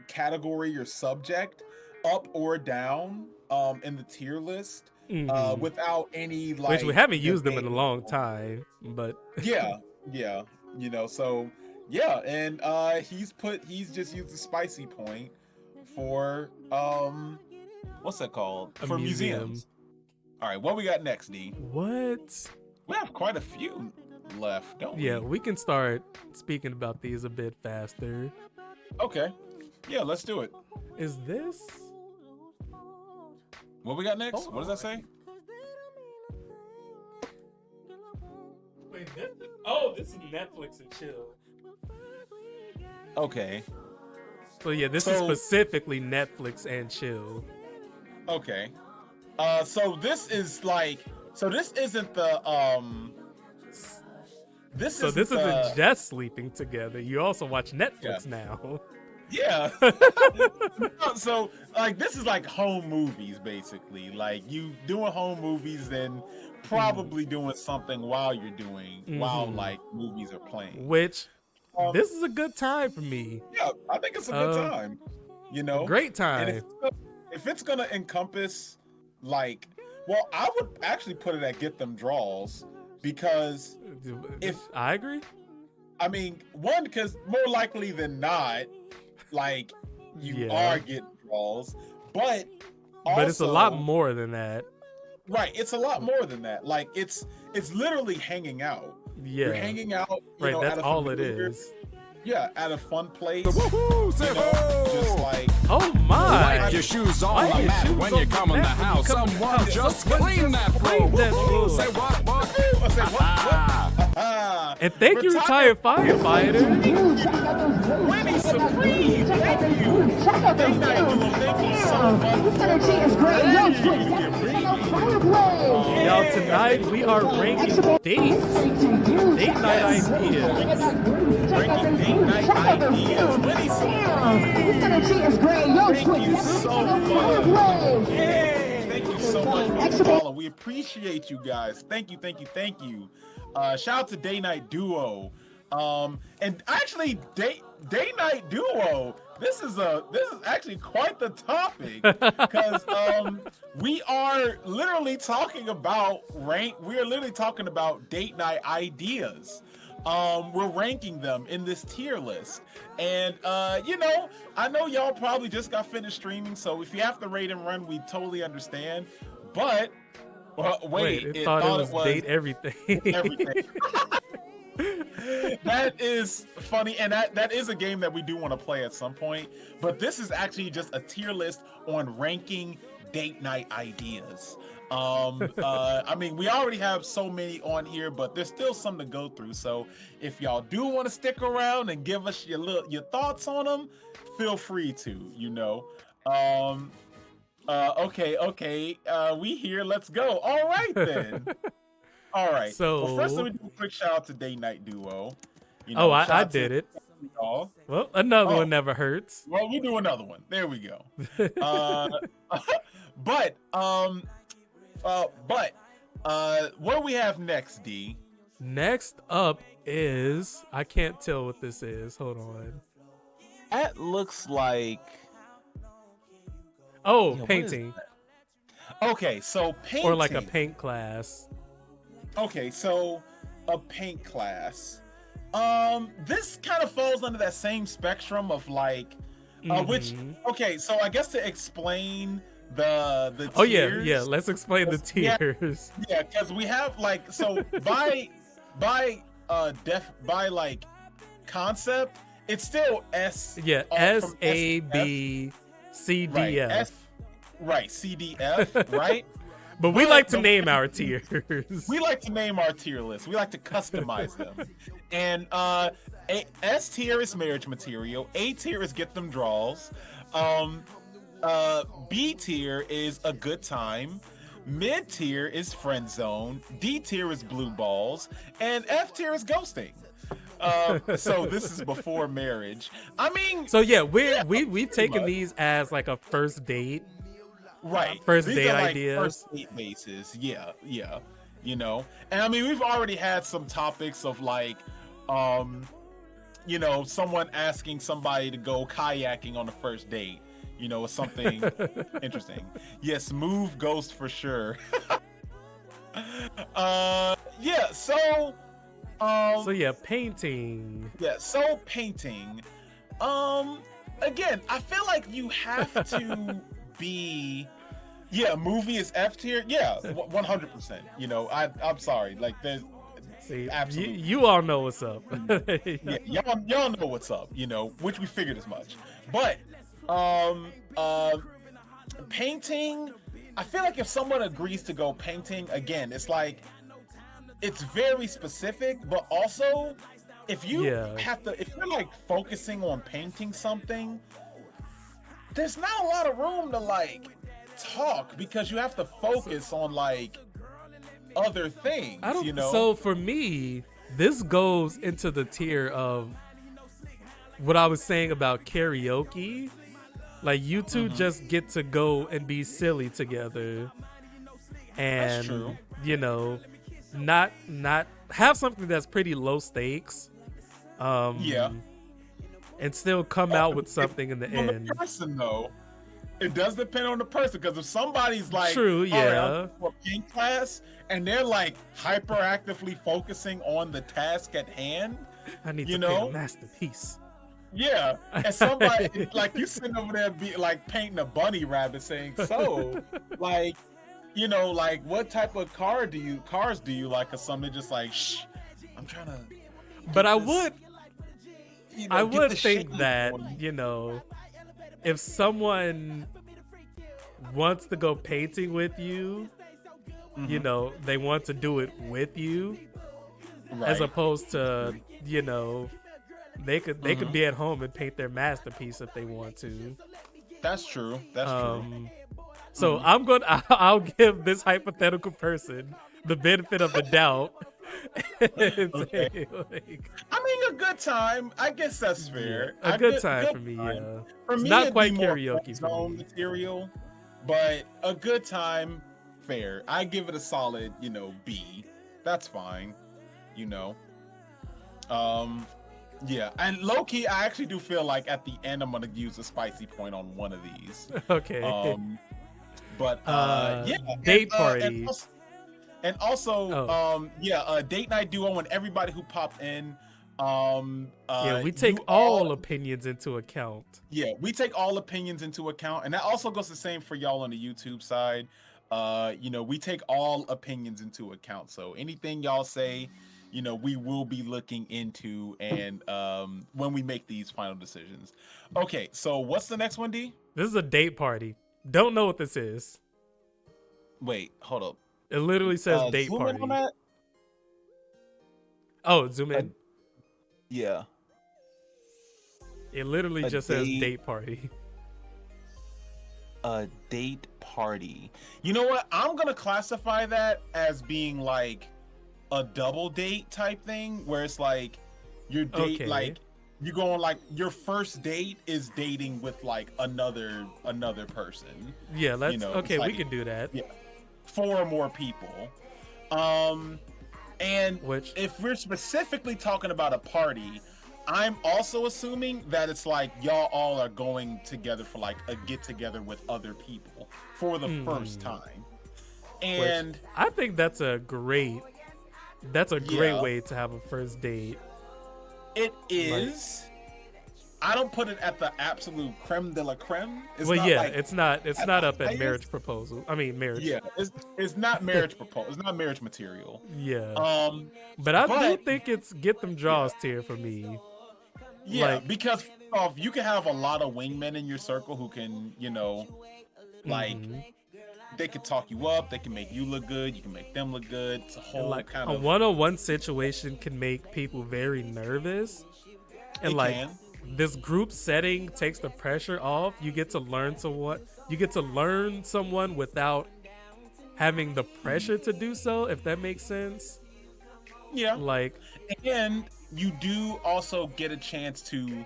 category or subject up or down in the tier list Mhm. without any like Which we haven't used them in a debate. long time, but Yeah, you know, so yeah, and he's just used the spicy point for what's that called? A For museum. museums. All right, what we got next, D? what? We have quite a few left, don't Yeah, we? we can start speaking about these a bit faster. Okay. Yeah, let's do it. Is this? What we got next? What does that say? Wait, this is Netflix and chill. Okay. So yeah, this is So- specifically Netflix and chill. Okay. So this is like, so this isn't the this So is this the, isn't just sleeping together. You also watch Netflix now. Yeah. So like this is like home movies basically. Like you doing home movies and probably doing something while you're doing while Mhm. like movies are playing. Which Um, this is a good time for me. Yeah, I think it's a good time. You know? Great And time. if it's gonna encompass like, well, I would actually put it at Get Them Draws because if- I agree. I mean, one, because more likely than not, like you Yeah. are getting draws, but But it's a lot also- more than that. Right, it's a lot more than that. Like it's literally hanging out. Yeah. You're hanging out. You Right, know, that's at a all it familiar- is. Yeah, at a fun place. Woohoo! Say You know, just ho! like Oh my! Wipe your shoes on Wipe the your mat shoes when on you the come in the mat when you house. come in the Someone house. just Someone clean just that floor. clean that Woohoo! floor. Say what? I say what? Ah, And thank you, we're retired firefighter. Winnie Supreme. Thank you. Thank you so much. This energy is great. Yo, Twitch, that's Fireblade. Y'all, tonight we are ranking dates. Date night ideas. Ranking date night ideas. Winnie Supreme. This energy is great. Yo, Thank Twitch, you that's so Fireblade. Yay! Thank you so much for following. We appreciate you guys. Thank you, thank you, thank you. Shout out to Day Night Duo. And actually, Day Night Duo. This is actually quite the topic because we are literally talking about We are literally talking about date night ideas. We're ranking them in this tier list, and you know, I know y'all probably just got finished streaming, so if you have to rate and run, we totally understand. But wait, it thought it was date everything. everything. That is funny, and that is a game that we do want to play at some point. But this is actually just a tier list on ranking date night ideas. I mean, we already have so many on here, but there's still some to go through. So if y'all do want to stick around and give us your thoughts on them, feel free to. You know. Okay. We here. Let's go. All right then. All right. So- well, first let me do a quick shout out to Day Night Duo. You know, Oh, shout I out to did it. y'all. Well, another Oh. one never hurts. Well, we do another one. There we go. But what do we have next, D? Next up is I can't tell what this is. Hold on. That looks like Oh, what is painting okay. So painting, or like a paint class. Okay, so a paint class. This kind of falls under that same spectrum of like, which Mhm. okay. So I guess to explain the Oh yeah, tiers, yeah. Let's explain the Yeah. tiers. yeah, because we have like so by like concept, it's still S. Yeah, from S A to F. B C D Right, F. S- Right, CDF, right? But we but like to the- name our tiers. We like to name our tier lists. We like to customize them. And S tier is marriage material. A tier is get them draws. B tier is a good time. Mid tier is friend zone. D tier is blue balls, and F tier is ghosting. So this is before marriage. I mean, So yeah, we've taken much. these as like a first date. right. First These date are like ideas. First date bases. Yeah, yeah. You know, and I mean, we've already had some topics of like, you know, someone asking somebody to go kayaking on the first date. You know, or something interesting. Yes, move ghost for sure. Yeah. So, So yeah, painting. yeah. So painting. Again, I feel like you have to be. Yeah, movie is F tier. Yeah, 100%. You know, I'm sorry. Like there's. See, Absolutely. you all know what's up. Yeah, y'all know what's up, you know, which we figured as much. But painting, I feel like if someone agrees to go painting, again, it's like it's very specific, but also if you Yeah. if you're like focusing on painting something, there's not a lot of room to like talk because you have to focus on like other things, I don't. you know. So for me, this goes into the tier of what I was saying about karaoke. Like you 2 Mm-hmm. just get to go and be silly together, and true. you know, not have something that's pretty low stakes. Yeah. And still come out with something in the On end. the person though, it does depend on the person because if somebody's like, True, "All right, yeah. I'm for paint class," and they're like hyperactively focusing on the task at hand, I need you to paint know? a masterpiece. yeah, and somebody like you sitting over there be like painting a bunny rabbit, saying, "So, like, you know, like what type of cars do you like?" Or something just like, "Shh, I'm trying to." But I this- would You know, I get would the think shade that, on. you know, if someone wants to go painting with you, you know, they want to do it with you, as Right. opposed to, you know, they could Mm-hmm. be at home and paint their masterpiece if they want to. That's true. That's true. So I'll give this hypothetical person the benefit of the doubt. And say, like, I mean, a good time. I guess that's fair. a good time for me, yeah. For It's me, not it'd quite be more karaoke for zone me. material, but a good time, fair. I give it a solid, you know, B. That's fine, you know. Yeah, and low key, I actually do feel like at the end I'm gonna use a spicy point on one of these. Okay. But yeah, date and, party. and also, Oh. yeah, date night duo and everybody who popped in. Yeah, we take you all opinions into account. Yeah, we take all opinions into account, and that also goes the same for y'all on the YouTube side. You know, we take all opinions into account. So anything y'all say, you know, we will be looking into, and when we make these final decisions. Okay, so what's the next one, D? This is a date party. Don't know what this is. Wait, hold up. It literally says date zoom in party. on that? Oh, zoom in. Yeah. It literally a just says date- date party. A date party. You know what? I'm gonna classify that as being like a double date type thing, where it's like your date, Okay. like you going like your first date is dating with like another person, Yeah, let's. know, Okay, we like- can do that. yeah, 4 or more people. And Which if we're specifically talking about a party, I'm also assuming that it's like y'all all are going together for like a get together with other people for the first time. And I think that's a great Yeah. way to have a first date. It is. I don't put it at the absolute creme de la creme. It's Well, not yeah, like, it's not at up the at highest. marriage proposal. I mean, marriage. Yeah, it's not marriage proposal. It's not marriage material. Yeah. But I do but- think it's get them draws tier for me. Yeah, Like- because first off, you can have a lot of wingmen in your circle who can, like Mhm. they can talk you up, they can make you look good, you can make them look good. It's a whole Like kind a of one-on-one situation can make people very nervous, and It like can. this group setting takes the pressure off. You get to learn someone without having the pressure to do so, if that makes sense. Yeah. Like, And you do also get a chance to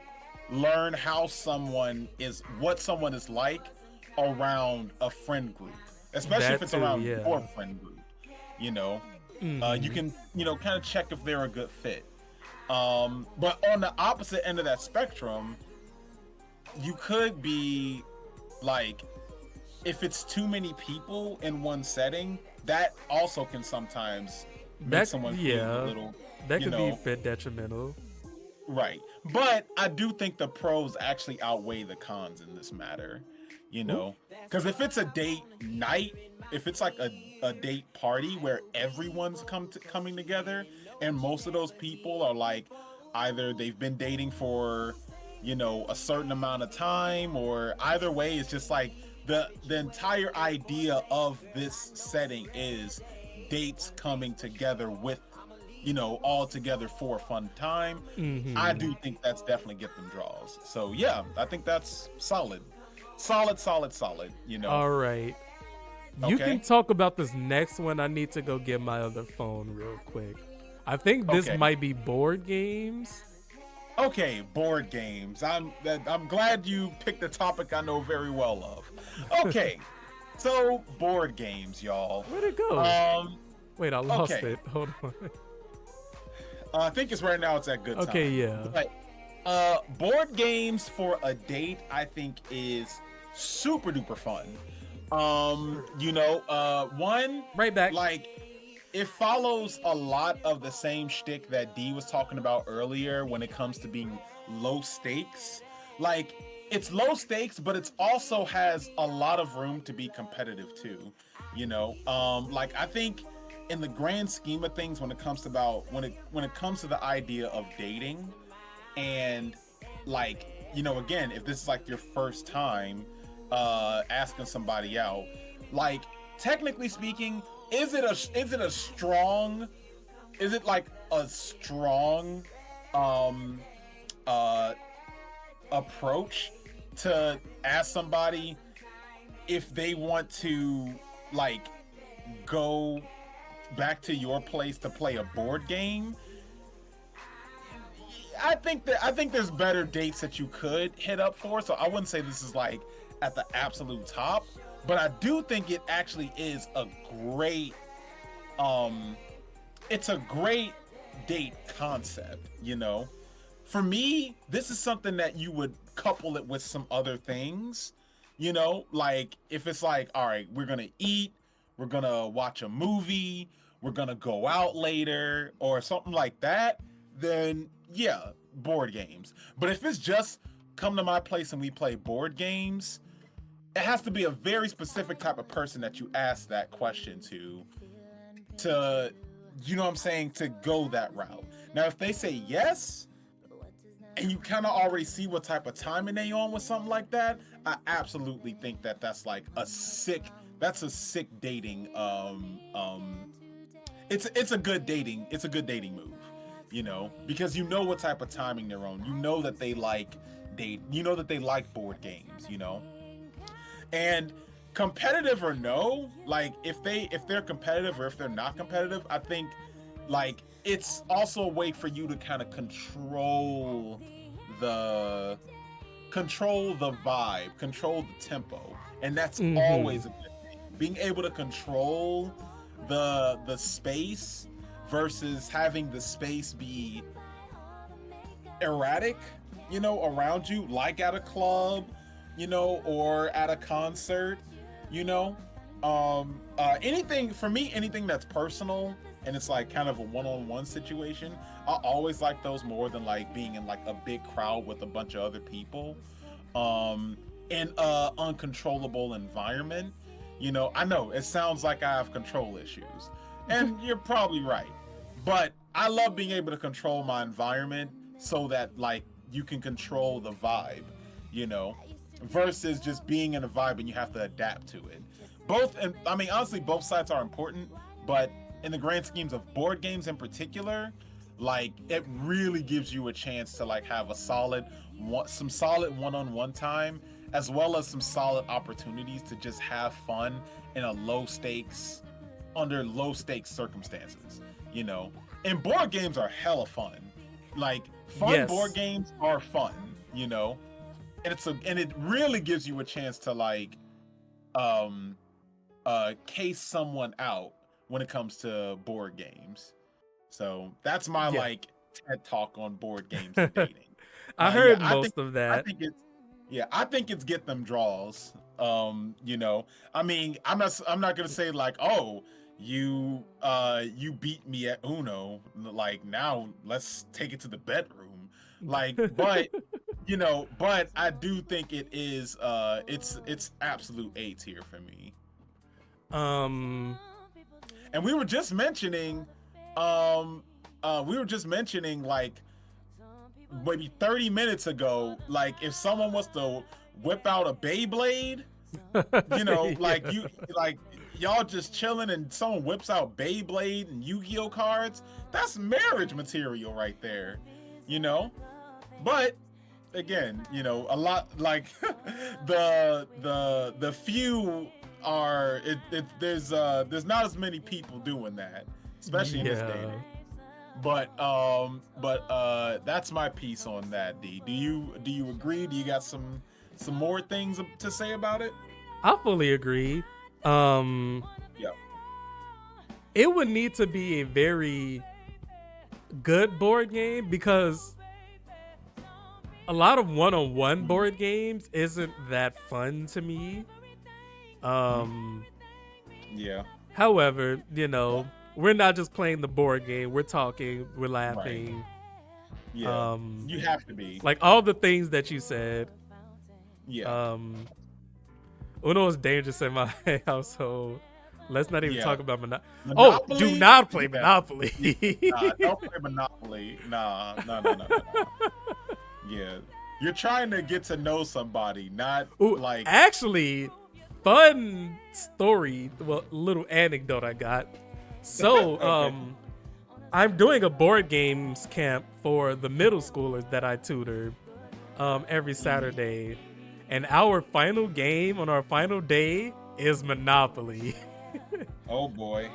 learn what someone is like around a friend group, especially That if it's too, around yeah. your friend group. You can, kind of check if they're a good fit. But on the opposite end of that spectrum, you could be like, if it's too many people in one setting, that also can sometimes make That- someone feel yeah. a little, that you could be a know, bit detrimental. right. But I do think the pros actually outweigh the cons in this matter, because if it's a date night, if it's like a date party where everyone's coming together, and most of those people are like, either they've been dating for, a certain amount of time, or either way, it's just like the entire idea of this setting is dates coming together with, all together for a fun time. I do think that's definitely get them draws. So yeah, I think that's solid. Solid. All right. You Okay. can talk about this next one. I need to go get my other phone real quick. I think this Okay. might be board games. Okay, board games. I'm glad you picked a topic I know very well of. Okay, so board games, y'all. Where'd it go? Wait, I lost okay. it. Hold on. I think it's right now. It's at good time. Okay, yeah. But board games for a date, I think, is super duper fun. One, Right back. like, it follows a lot of the same shtick that D was talking about earlier when it comes to being low stakes. Like, it's low stakes, but it also has a lot of room to be competitive too. Like, I think in the grand scheme of things, when it comes to the idea of dating, and like, again, if this is like your first time asking somebody out, like, technically speaking, is it a strong approach to ask somebody if they want to, like, go back to your place to play a board game? I think there's better dates that you could hit up for, so I wouldn't say this is like at the absolute top, but I do think it actually is a great it's a great date concept. For me, this is something that you would couple it with some other things, like if it's like, all right, we're gonna eat, we're gonna watch a movie, we're gonna go out later, or something like that, then yeah, board games. But if it's just come to my place and we play board games, it has to be a very specific type of person that you ask that question to to go that route. Now, if they say yes, and you kind of already see what type of timing they on with something like that, I absolutely think that's like a sick dating it's a good dating move, because what type of timing they're on. That they like that they like board games, and competitive or no, like if they're competitive or if they're not competitive, I think like it's also a way for you to kind of control the vibe, control the tempo, and that's always a good thing. Being able to control the space versus having the space be erratic, around you, like at a club, or at a concert, Anything for me, anything that's personal and it's like kind of a one-on-one situation, I always like those more than like being in like a big crowd with a bunch of other people. In a uncontrollable environment. You know, I know it sounds like I have control issues, and you're probably right. But I love being able to control my environment so that like you can control the vibe, you know, versus just being in a vibe and you have to adapt to it. Both, and I mean, honestly, both sides are important, but in the grand schemes of board games in particular, like it really gives you a chance to like have a some solid one-on-one time, as well as some solid opportunities to just have fun in a under low stakes circumstances, you know. And board games are hella fun. Like Yes. board games are fun, you know. And and it really gives you a chance to like case someone out when it comes to board games. So that's my Yeah. like TED talk on board games and dating. I Yeah, heard I most think of I that. think it's get them draws. You know, I mean, I'm not gonna say like, oh, you beat me at Uno, like now let's take it to the bedroom. Like, but you know, but I do think it is it's absolute A tier for me. And we were just mentioning like maybe 30 minutes ago, like if someone was to whip out a Beyblade, you know, like y'all just chilling and someone whips out Beyblade and Yu-Gi-Oh cards, that's marriage material right there, you know. But again, you know, a lot like the few are there's not as many people doing that, especially in this day and age. But that's my piece on that. D, do you agree? Do you got some more things to say about it? I fully agree. Yeah. It would need to be a very good board game because a lot of one-on-one board games isn't that fun to me. Yeah. However, you know, we're not just playing the board game. We're talking, we're laughing. Yeah. You have to be. Like all the things that you said. Yeah. Uno is dangerous in my household. Let's not even Yeah. talk about Monopoly. Oh, Monopoly? do not play Yeah. Monopoly. Nah, don't play Monopoly. Nah. Yeah. You're trying to get to know somebody, not Ooh, like actually, fun story. Well, little anecdote I got. So, Okay. I'm doing a board games camp for the middle schoolers that I tutor every Saturday, and our final game on our final day is Monopoly. Oh boy.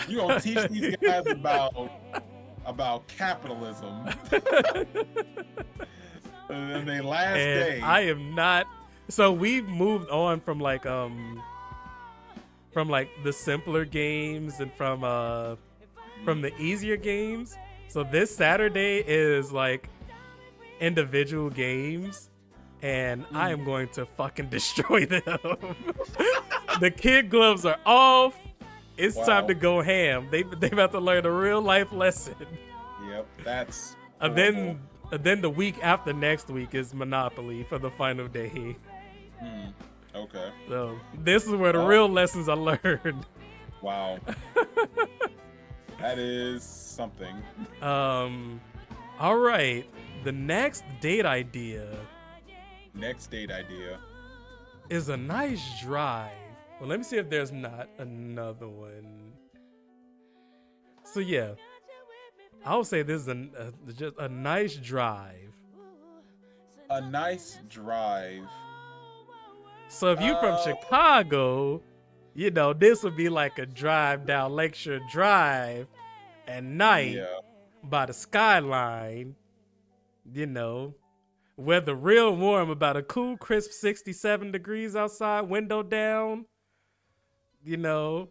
You gonna teach these guys about capitalism. And they last And day. I am not. So we've moved on from like the simpler games and from the easier games. So this Saturday is like individual games, and I am going to fucking destroy them. The kid gloves are off. It's Wow. time to go ham. They've have to learn a real life lesson. Yep, that's And then the week after next week is Monopoly for the final day. okay. So this is where the Wow. real lessons are learned. Wow. That is something. All right. The next date idea Next date idea. is a nice drive. Well, let me see if there's not another one. So yeah, I would say this is just a nice drive. A nice drive. So if you're from Chicago, you know, this would be like a drive down Lakeshore Drive at night Yeah. by the skyline, you know, weather real warm, about a cool, crisp 67 degrees outside, window down, you know,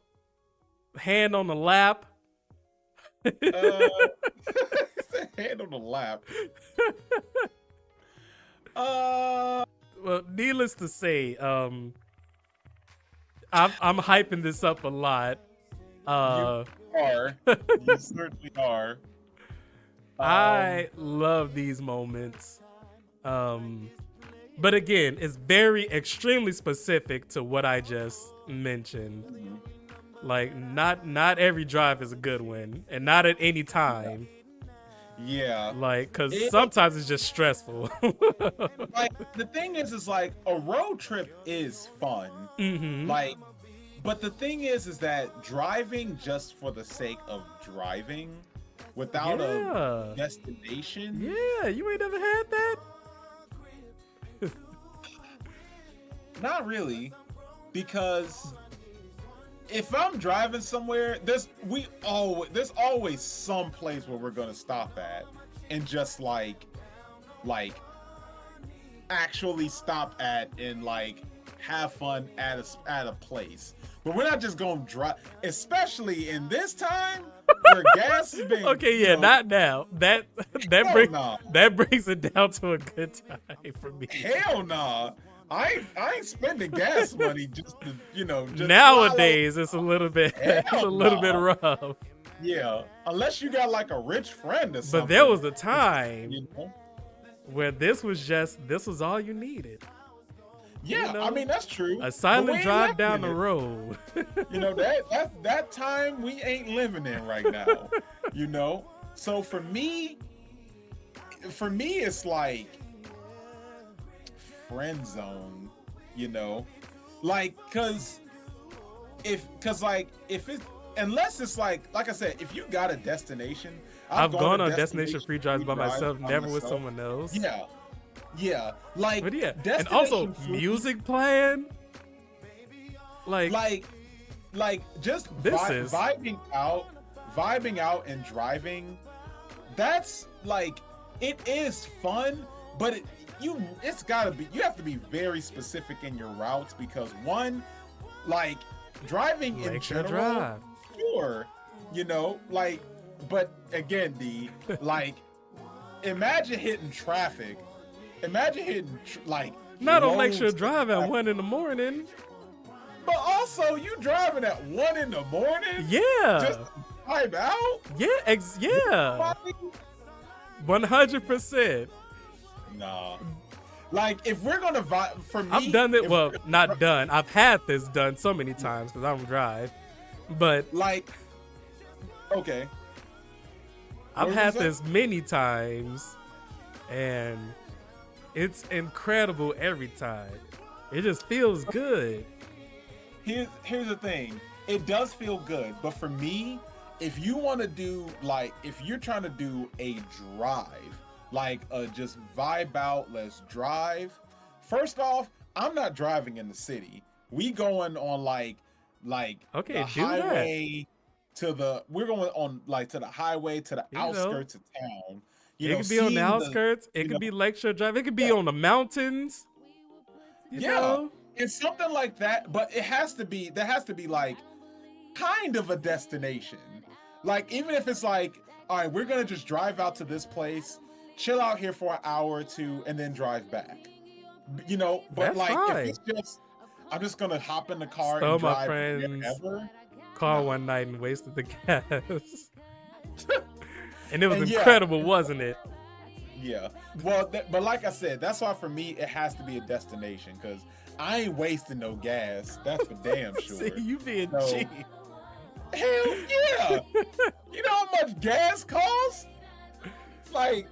hand on the lap. Hand on the lap. Well, needless to say, I'm hyping this up a lot. Are. You certainly are. I love these moments. But again, it's very extremely specific to what I just mentioned. Like not every drive is a good one, and not at any time. Yeah. Like, cause sometimes it's just stressful. Like the thing is like a road trip is fun. Like, but the thing is that driving just for the sake of driving without a destination. Yeah, you ain't never had that? Not really, because if I'm driving somewhere, there's always some place where we're gonna stop at and just like actually stop at and like have fun at a place. But we're not just gonna drive, especially in this time where gas is being Okay, yeah, not now. That brings it down to a good time for me. Hell nah. I ain't spending gas money just to, just Nowadays it's a little bit bit rough. Yeah, unless you got like a rich friend or something. But there was a time you know? where this was all you needed. Yeah, I mean that's true. A silent drive down the road. that time we ain't living in right now. So for me it's like friend zone, like cause if it's unless it's like I said, if you got a destination, I've gone on destination free drives by myself, never with someone else. Yeah, like, but yeah, and also music playing, like just this vibing out and driving. That's like, it is fun, but it's gotta be, you have to be very specific in your routes, because one, like driving in general, sure, like, but again, imagine hitting traffic. Imagine hitting not on Lakeshore Drive at 1 a.m. But also, you driving at 1 a.m. Yeah. Just drive out. Yeah. Yeah. 100%. Nah. Like, if we're gonna vibe, for me, I've done it. Well, not done. I've had this done so many times because I don't drive. But like, okay. I've had this many times, and it's incredible every time. It just feels good. Here's the thing. It does feel good, but for me, if you want to do, like, if you're trying to do a drive, like just vibe out, let's drive. First off, I'm not driving in the city. We going on like okay, the highway we're going on like to the highway, to the outskirts of town. It could be on the outskirts. It could be Lakeshore Drive. It could be on the mountains. You know? It's something like that, but there has to be like kind of a destination. Like, even if it's like, all right, we're gonna just drive out to this place, chill out here for an hour or two, and then drive back. But that's like, fine. if it's just, I'm just gonna hop in the car Stole and drive my friend's wherever. car one night and wasted the gas. And it was incredible, wasn't it? Yeah. Well, but like I said, that's why for me it has to be a destination, because I ain't wasting no gas. That's for damn sure. See, you being cheap. Hell yeah. You know how much gas costs? Like,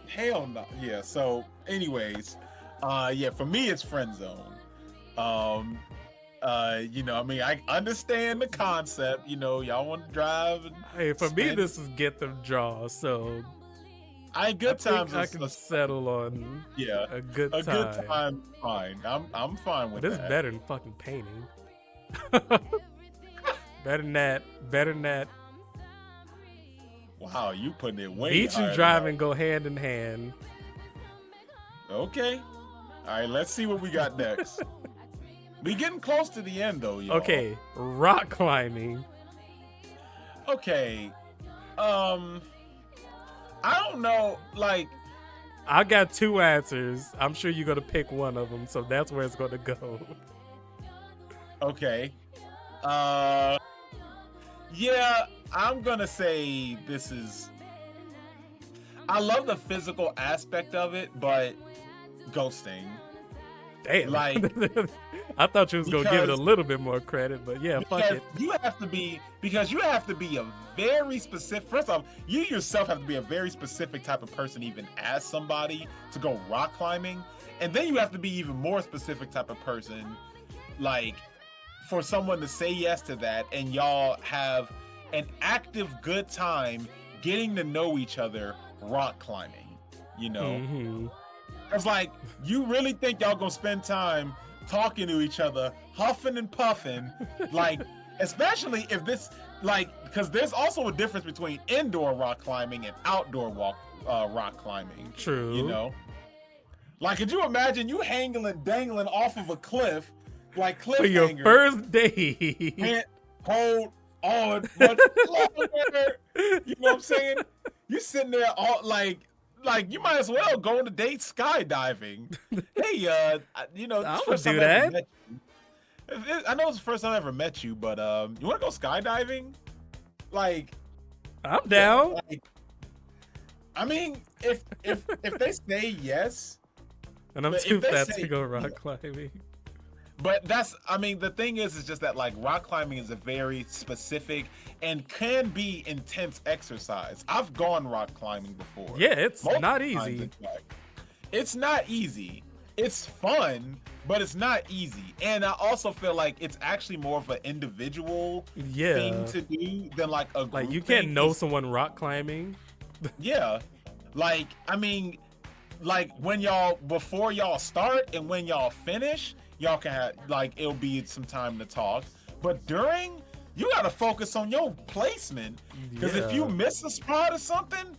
hell no. Yeah. So, anyways, for me it's friend zone. I mean, I understand the concept. Y'all want to drive. And hey, for me, this is get them draw. So, I can settle on a good time. A good time, fine. I'm fine with that. This is better than fucking painting. Better than that. Wow, you putting it way Beach higher and driving go hand in hand. Okay. All right, let's see what we got next. We getting close to the end though, y'all. Okay, rock climbing. Okay. I don't know, like, I got two answers. I'm sure you're gonna pick one of them, so that's where it's gonna go. Okay. Yeah, I'm gonna say this is. I love the physical aspect of it, but ghosting. Damn. Like, I thought you was gonna give it a because- little bit more credit, but yeah, fuck Because it. you have to be a very specific. First off, you yourself have to be a very specific type of person, even as somebody to go rock climbing, and then you have to be even more specific type of person, like for someone to say yes to that, and y'all have an active good time getting to know each other rock climbing. You know, Mhm. it's like you really think y'all gonna spend time talking to each other, huffing and puffing, like, especially if this, like, because there's also a difference between indoor rock climbing and outdoor rock climbing. True. You know, like, could you imagine you dangling off of a cliff, like For your cliffhanger? first date. Can't hold on much longer. You know what I'm saying? You sitting there all like you might as well go on a date skydiving. Hey, you know, I this would first time do I ever that. met you. I know it's the first time I ever met you, but you want to go skydiving? Like, I'm down. like, I mean, if they say yes, And I'm but too if they fat say- to go rock climbing. but I mean, the thing is just that, like, rock climbing is a very specific and can be intense exercise. I've gone rock climbing before. Yeah, it's Multiple not times, easy. in fact. It's not easy. It's fun, but it's not easy. And I also feel like it's actually more of an individual Yeah. thing to do than like a group Like you thing. can't know someone rock climbing. Yeah. Like, I mean, like before y'all start and when y'all finish, y'all can have, like, it'll be some time to talk. But during, you gotta focus on your placement. Because if you Yeah. miss a spot or something,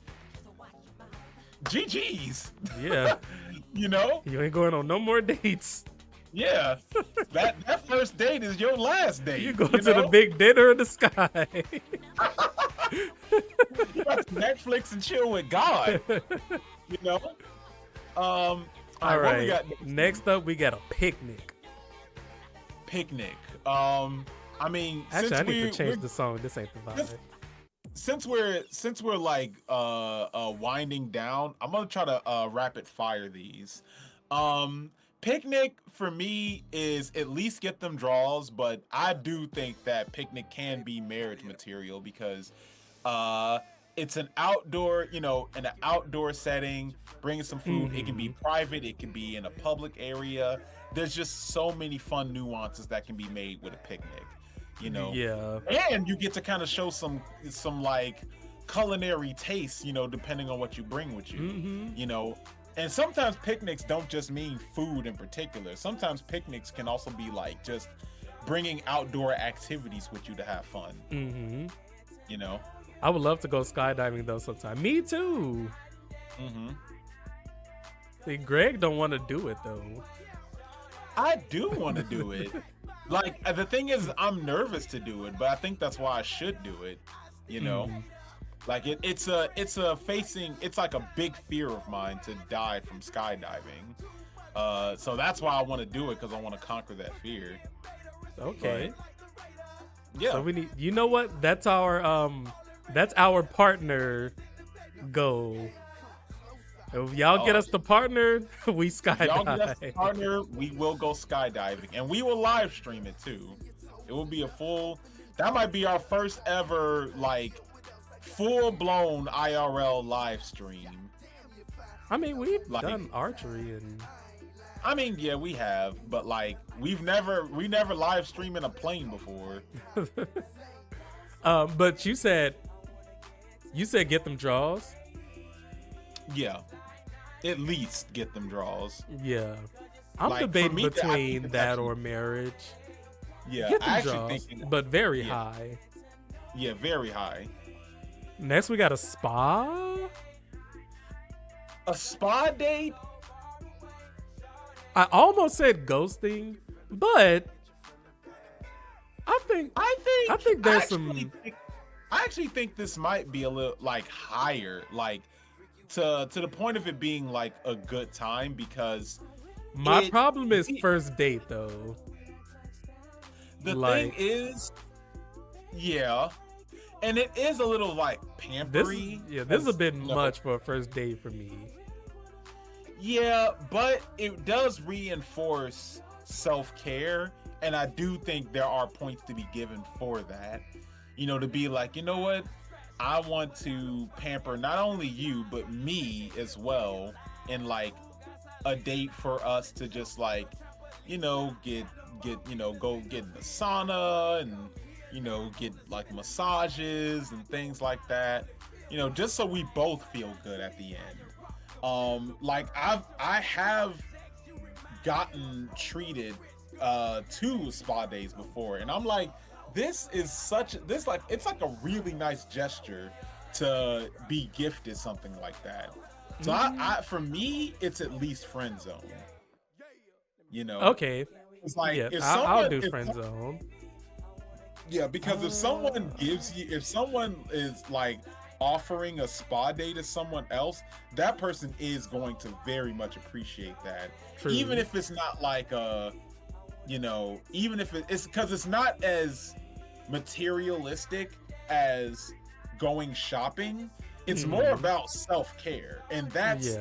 GG's. Yeah. You know? You ain't going on no more dates. Yeah. that first date is your last date. You go you to the know? big dinner in the sky. You watch Netflix and chill with God. You know? All All what we right. got Next up, we got a picnic. Picnic. I mean, Actually, since I need to we're change the song. This ain't the This- vibe. since we're like winding down, I'm gonna try to rapid fire these. Picnic for me is at least get them draws, but I do think that Picnic can be marriage material because it's an outdoor, you know, in an outdoor setting, bringing some food. It can be private, it can be in a public area. There's just so many fun nuances that can be made with a picnic, you know. Yeah. And you get to kind of show some like culinary taste, you know, depending on what you bring with you, Mhm. you know. And sometimes picnics don't just mean food in particular. Sometimes picnics can also be like just bringing outdoor activities with you to have fun, Mhm. you know. I would love to go skydiving though sometime. Me too. Mm-hmm. See, Greg don't want to do it though. I do want to do it. Like, the thing is, I'm nervous to do it, but I think that's why I should do it, you know. Like it's like a big fear of mine to die from skydiving. So that's why I want to do it, because I want to conquer that fear. Okay. Yeah. So we need. You know what? That's our partner goal. If y'all get Oh. us the partner, we Y'all get us a skydive. partner, we will go skydiving, and we will live stream it too. It will be that might be our first ever like full-blown IRL live stream. I mean, we've Like- done archery and I mean, yeah, we have, but like we never live stream in a plane before. but you said get them draws. Yeah, at least get them draws. Yeah, I'm Like, for debating me, I between think it's that actually- or marriage. Yeah, Get I them actually draws, think but very yeah. high. yeah, very high. Next, we got a spa. A spa date? I almost said ghosting, but I think I think there's I actually think this might be a little like higher, like to the point of it being like a good time, because my it- problem is first date though. The Like- thing is, yeah, and it is a little like This, pampery. this is a bit you know, much for a first date for me. Yeah, but it does reinforce self-care, and I do think there are points to be given for that. You know, to be like, you know what? I want to pamper not only you, but me as well, in like a date for us to just like, you know, get go get in the sauna and, you know, get like massages and things like that. You know, just so we both feel good at the end. Like I have gotten treated to spa days before, and I'm like, it's like a really nice gesture to be gifted something like that. So I for me, it's at least friend zone. You know? Okay, It's like yeah, if I'll do if friend zone. Yeah, because if someone if someone is like offering a spa day to someone else, that person is going to very much appreciate that. True. Even if it's not like you know, even if it's because it's not as materialistic as going shopping. It's more about self-care, and that's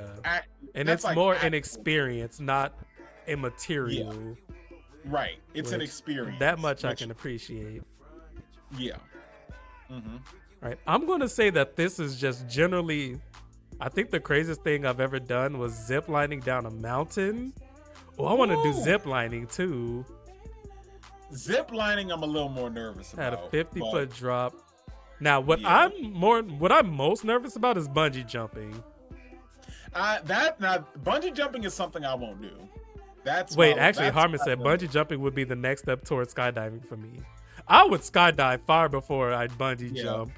And that's it's like more an actual- experience, not a material. right. It's an which experience. That much I which- can appreciate. Yeah. Mm-hmm. Right. I'm going to say that this is just generally, I think the craziest thing I've ever done was zip lining down a mountain. Oh, I want to do Ooh. zip lining too. Zip lining, I'm a little more nervous I had about. a 50-foot but drop. Now, what Yeah. what I'm most nervous about is bungee jumping. Bungee jumping is something I won't do. Wait, actually, Harmon said bungee jumping would be the next step towards skydiving for me. I would skydive far before I'd bungee Yeah. jump.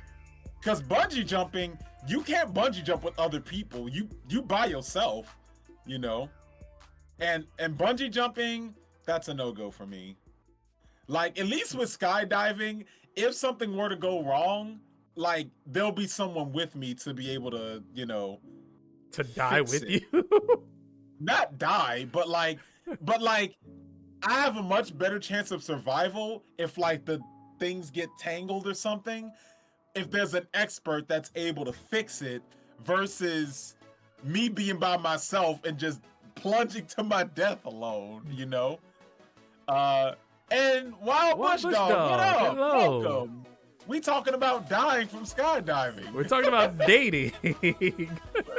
Because bungee jumping, you can't bungee jump with other people. You by yourself, you know. And bungee jumping, that's a no-go for me. Like, at least with skydiving, if something were to go wrong, like, there'll be someone with me to be able to, you know, To die Fix with it. you. not die, but like I have a much better chance of survival if like the things get tangled or something, if there's an expert that's able to fix it versus me being by myself and just plunging to my death alone, you know. And Wild Wild Bush Bush Dog, what Dog, up? hello. Welcome. We talking about dying from skydiving. We're talking about dating.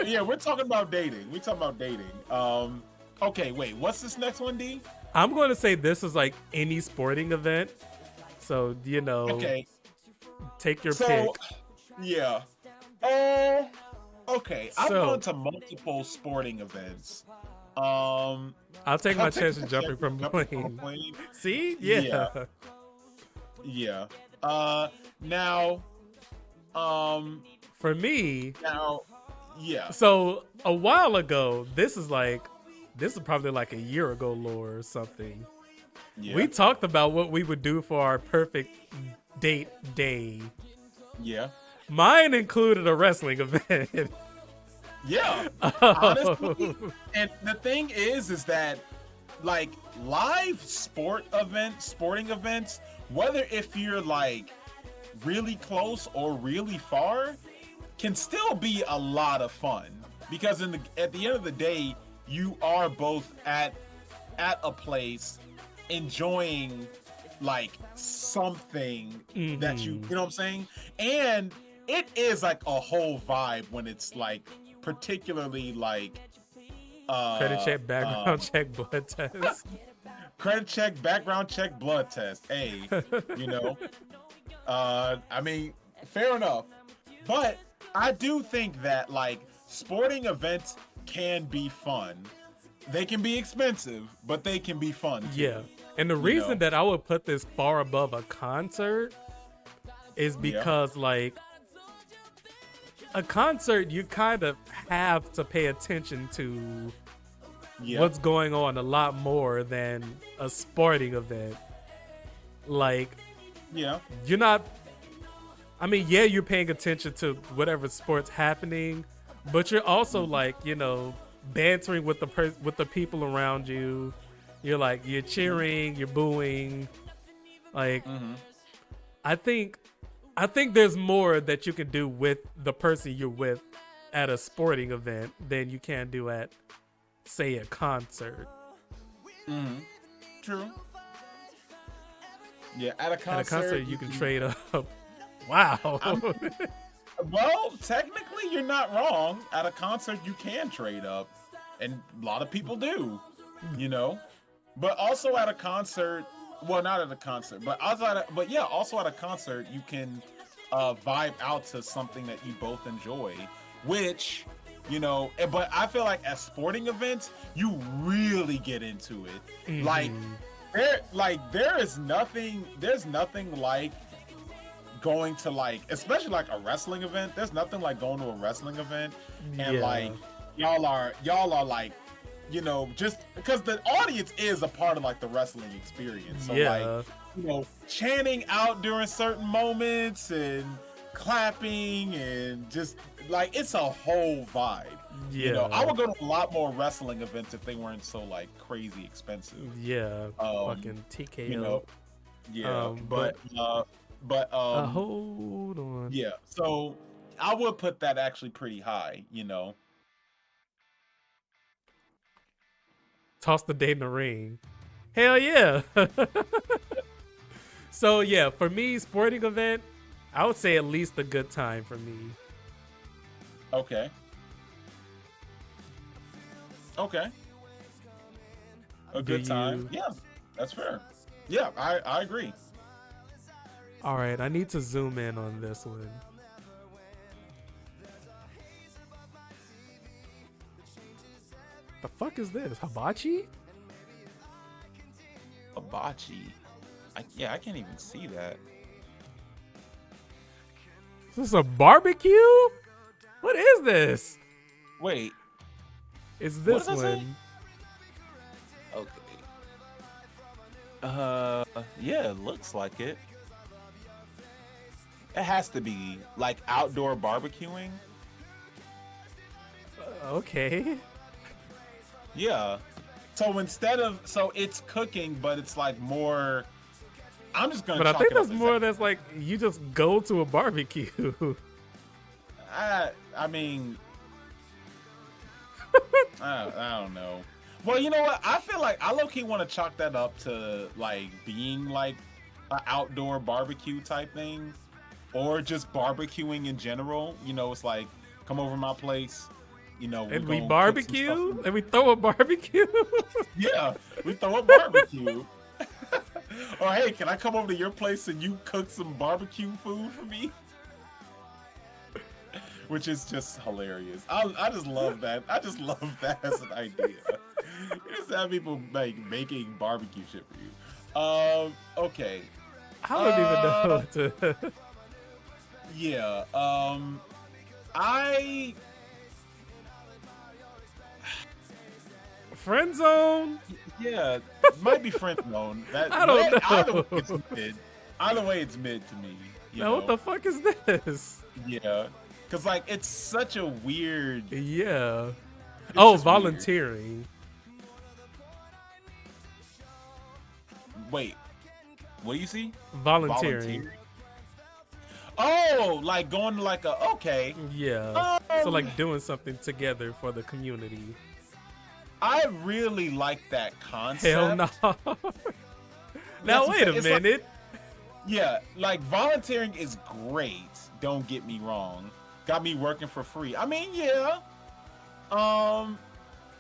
Yeah, we're talking about dating. Okay, wait, what's this next one, D? I'm going to say this is like any sporting event. So, you know, Okay, take your so pick. yeah. Okay, I've So- gone to multiple sporting events. I'll take my I'll take chances my jumping from jumping plane. plane. See? Yeah. Yeah. Yeah. Now, For me, yeah. so a while ago, this is probably like a year ago, lore or something. Yeah. We talked about what we would do for our perfect date day. Yeah. Mine included a wrestling event. Yeah. Honestly, and the thing is that like live sporting events, whether if you're like really close or really far, can still be a lot of fun because at the end of the day, you are both at a place enjoying like something that you know what I'm saying? And it is like a whole vibe when it's like particularly like Credit check, background check, blood test. credit check, background check, blood test. Hey, you know. I mean, fair enough. But I do think that like sporting events can be fun. They can be expensive, but they can be fun too. Yeah. And the reason know? that I would put this far above a concert is because like a concert you kind of have to pay attention to Yeah. what's going on a lot more than a sporting event. Like Yeah. you're not I mean, yeah, you're paying attention to whatever sport's happening, but you're also like, you know, bantering with the people around you. You're like you're cheering, you're booing. Like, Mhm. I think there's more that you can do with the person you're with at a sporting event than you can do at, say, a concert. Mhm. True. Yeah, at a concert, At a concert, you can trade up. Wow. Well, technically, you're not wrong. At a concert, you can trade up, and a lot of people do. You know, but also at a concert. Well, not at a concert, but also at a concert, you can vibe out to something that you both enjoy, which, but I feel like at sporting events, you really get into it. There's nothing like going to, like, especially like a wrestling event. There's nothing like going to a wrestling event and like y'all are like, just because the audience is a part of like the wrestling experience. So like, chanting out during certain moments and clapping and just like, it's a whole vibe. I would go to a lot more wrestling events if they weren't so like crazy expensive. Fucking TKO. Hold on. Yeah, so I would put that actually pretty high. Toss the date in the ring. Hell yeah. So yeah, for me, sporting event, I would say at least a good time for me. Okay. A good time. Yeah, that's fair. Yeah, I agree. All right, I need to zoom in on this one. The fuck is this? Hibachi? Hibachi. I can't even see that. Is this a barbecue? What is this? Wait. Is this What does that one? Okay. Yeah, it looks like it. It has to be like outdoor barbecuing. Okay. Yeah. So it's cooking, but it's like more. I'm just gonna. But I chalk think it up that's as more that's like you just go to a barbecue. I mean, I don't know. Well, you know what? I feel like I low-key want to chalk that up to like being like an outdoor barbecue type thing, or just barbecuing in general. It's like, come over to my place. And we barbecue? And we throw a barbecue? Yeah, we throw a barbecue. Or hey, can I come over to your place and you cook some barbecue food for me? Which is just hilarious. I just love that. I just love that as an idea. You just have people like making barbecue shit for you. Okay. I don't even know what to. Yeah. Friend zone? Yeah, might be friend zone. I don't know. Either way, it's mid. Either way, it's mid to me. Now, what the fuck is this? Yeah, because like it's such a weird. Yeah. It's Oh, just weird. volunteering. Wait, what do you see? Volunteering. Oh, like going to like a okay. Yeah. So like doing something together for the community. I really like that concept. Hell no. Now That's wait a it's like- minute. Yeah, like volunteering is great. Don't get me wrong. Got me working for free. I mean, yeah.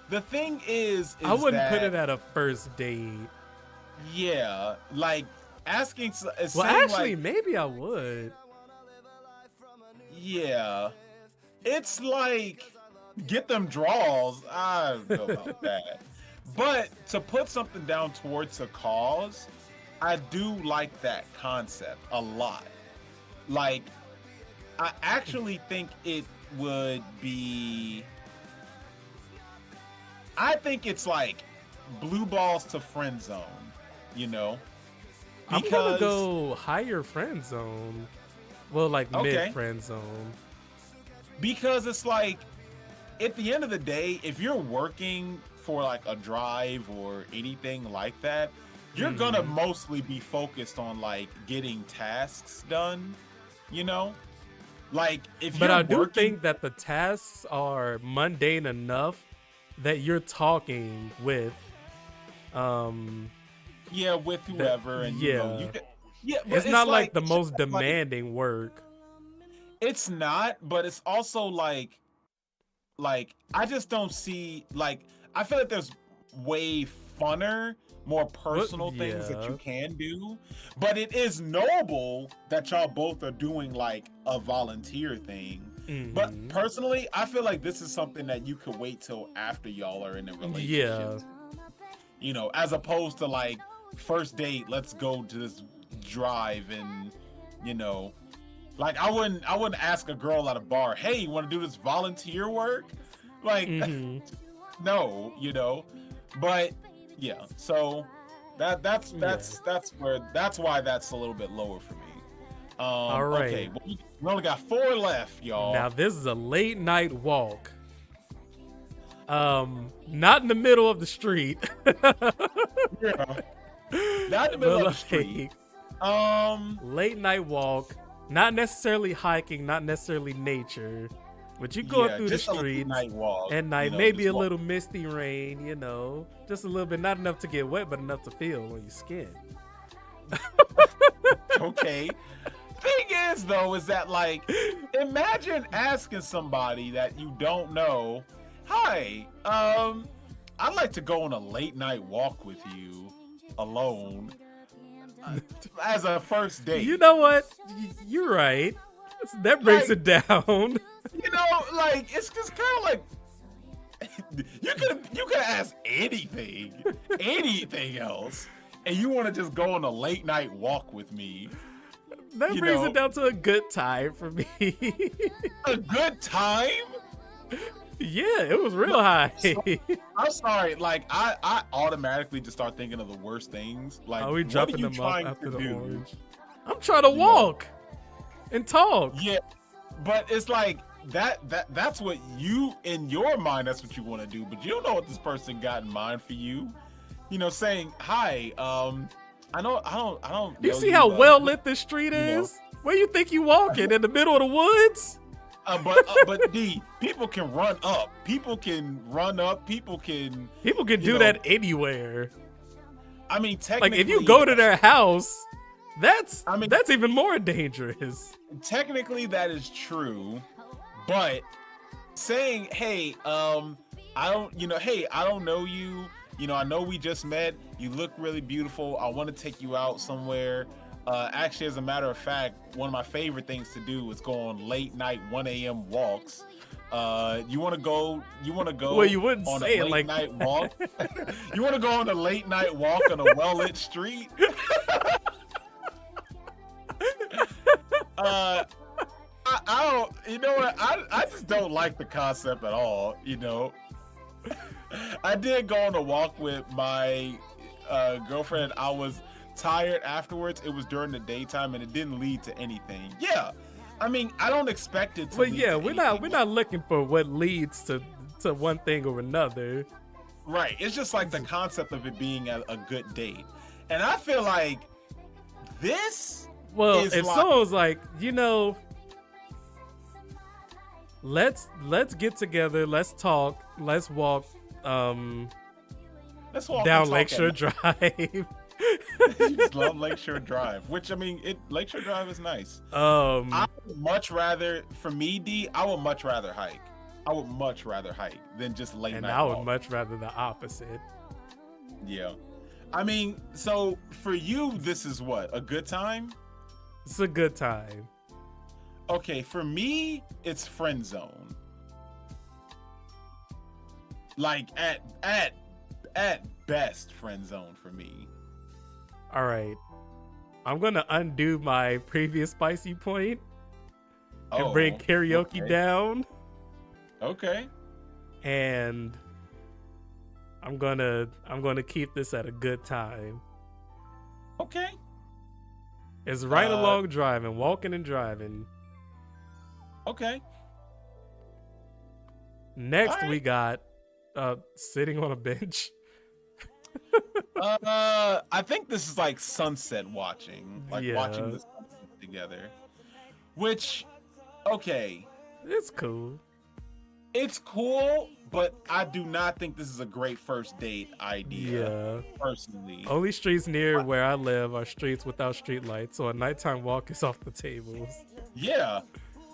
The thing is I wouldn't that, put it at a first date. Yeah, like asking. Well, saying, actually, like, maybe I would. yeah, it's like get them draws. I don't know about that, but to put something down towards a cause, I do like that concept a lot. Like, I actually think it would be. I think it's like blue balls to friend zone, I'm gonna go higher friend zone. Well, like mid friend zone. Because it's like, at the end of the day, if you're working for like a drive or anything like that, you're gonna mostly be focused on like getting tasks done, you know? Like if But you're I do working, think that the tasks are mundane enough that you're talking with yeah, with whoever, and you know, yeah. you can, yeah, but It's not like the it's most just like- demanding work. it's not, but it's also like I just don't see like I feel like there's way funner, more personal things that you can do. But it is noble that y'all both are doing like a volunteer thing. But personally, I feel like this is something that you could wait till after y'all are in a relationship. You know, as opposed to like first date, let's go to this drive and you know, like I wouldn't ask a girl at a bar, hey, you want to do this volunteer work? Like no, you know. But yeah, so that's why that's a little bit lower for me. All right. Okay, we only got 4 left, y'all. Now this is a late night walk. Not in the middle of the street. Yeah. Not in the middle of the street. Late night walk. Not necessarily hiking, not necessarily nature. But you going through the just a streets night walk, at night, you know, maybe just a walk. little misty rain, you know, just a little bit, not enough to get wet, but enough to feel on your skin. Okay. Thing is though, is that like, imagine asking somebody that you don't know, hi, I'd like to go on a late night walk with you alone as a first date. You know what? You're right. That breaks it down. You know, like it's just kind of like you could ask anything else, and you want to just go on a late night walk with me. That You brings know. it down to a good time for me. A good time? Yeah, it was real high. I'm sorry, like I automatically just start thinking of the worst things. Like, Are we what dropping are you them off trying after to the do? orange? I'm trying to walk and talk. Yeah, but it's like that's what you in your mind. That's what you want to do, but you don't know what this person got in mind for you. You know, saying hi. I don't. You know see how but- well lit this street you know. is? Where you think you walking? In the middle of the woods? But D, people can run up. People can run up. People can. People can You do know, that anywhere. I mean, Like technically, if you go to their house, that's I mean- that's even more dangerous. technically that is true, but saying, hey, I don't know you. You know, I know we just met. You look really beautiful. I want to take you out somewhere. Actually, as a matter of fact, one of my favorite things to do is go on late night 1 a.m. walks. You want to go? Well, you wouldn't on say a it late like night walk. You want to go on a late night walk on a well lit street? I don't. You know what? I just don't like the concept at all. You know. I did go on a walk with my girlfriend. I was tired afterwards. It was during the daytime, and it didn't lead to anything. Yeah, I mean, I don't expect it to. But lead yeah, to we're anything. not looking for what leads to one thing or another. Right. It's just like the concept of it being a good date, and I feel like this. Well, is if like- someone's like, you know, let's get together, let's talk, let's walk Let's walk down and talk Lakeshore at Drive. You just love Lakeshore Drive, which I mean, Lakeshore Drive is nice. I would much rather, for me, D, I would much rather hike. I would much rather hike than just late and night I would walk. much rather the opposite. Yeah, I mean, so for you, this is what, a good time? It's a good time. Okay, for me, it's friend zone. Like at best, friend zone for me. All right. I'm going to undo my previous spicy point and bring karaoke okay. down. Okay. And I'm going to keep this at a good time. Okay. It's right along driving, walking and driving. Okay. Next All right. we got sitting on a bench. I think this is like sunset watching, like watching Yeah. the sunset together. Which, okay, It's cool. it's cool, but I do not think this is a great first date idea. Yeah. Personally, Only streets near where I live are streets without street lights, so a nighttime walk is off the tables. yeah,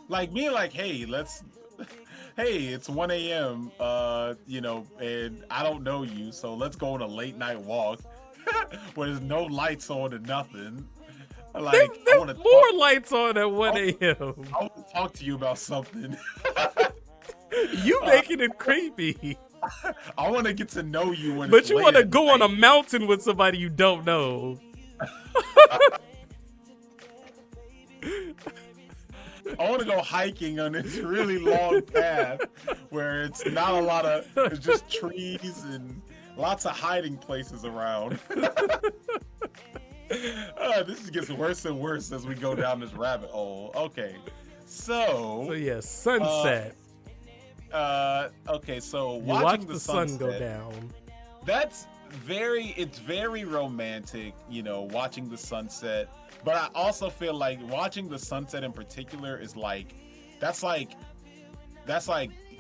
like being like, hey, hey, it's 1 a.m. You know, and I don't know you, so let's go on a late night walk where there's no lights on and nothing. Like, I There's want to more lights on at 1 a.m. I want to talk to you about something. You making it creepy. I want to get to know you when But it's you late want to at go on a night. mountain with somebody you don't know. I want to go hiking on this really long path where it's not a lot of, it's just trees and lots of hiding places around. This gets worse and worse as we go down this rabbit hole. Okay, So so yeah, sunset. okay, so You watching watch the the sun sunset, go down. That's it's very romantic, you know, watching the sunset. But I also feel like watching the sunset in particular is like that's like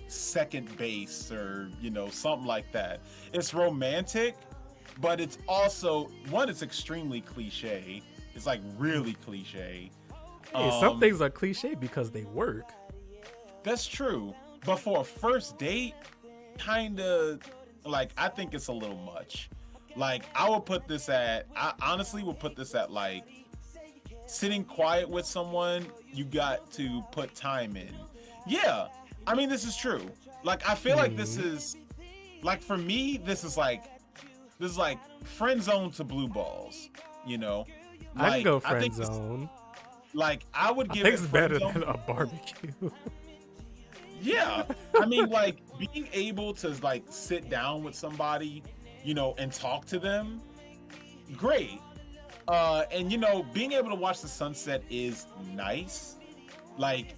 second base, or you know, something like that. It's romantic, but it's also it's extremely cliche. It's like really cliche. Hey, some things are cliche because they work. That's true. But for a first date, kind of like, I think it's a little much. Like, I honestly would put this at like sitting quiet with someone. You got to put time in. Yeah. I mean, this is true. Like, I feel like this is like, for me, this is like friend zone to blue balls, you know? I can go I friend think it's- zone. Like, I would I give think it it's friend better zone. than a barbecue. Yeah, I mean, like being able to like sit down with somebody, you know, and talk to them, great. And you know, being able to watch the sunset is nice. Like,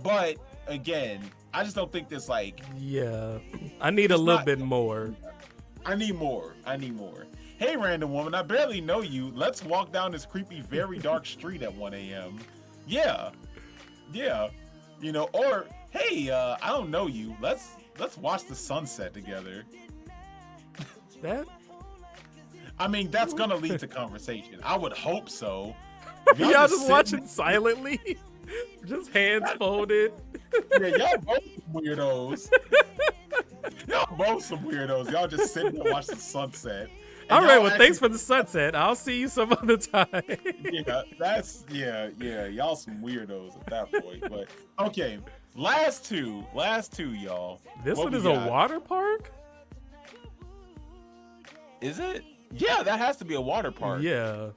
but again, I just don't think this like. Yeah, I need a It's little not- bit more. I need more. Hey, random woman, I barely know you. Let's walk down this creepy, very dark street at 1 a.m. Yeah. You know, or hey, I don't know you. Let's watch the sunset together. That I mean, that's gonna lead to conversation. I would hope so. y'all just sitting- watching silently, just hands folded. Yeah, y'all both some weirdos. Y'all both some weirdos. Y'all just sitting there watching the sunset. And All right, y'all well, thanks for the sunset. I'll see you some other time. Yeah, y'all some weirdos at that point. But okay, last two, y'all. This What one we is got? a water park? Is it? Yeah, that has to be a water park. Yeah.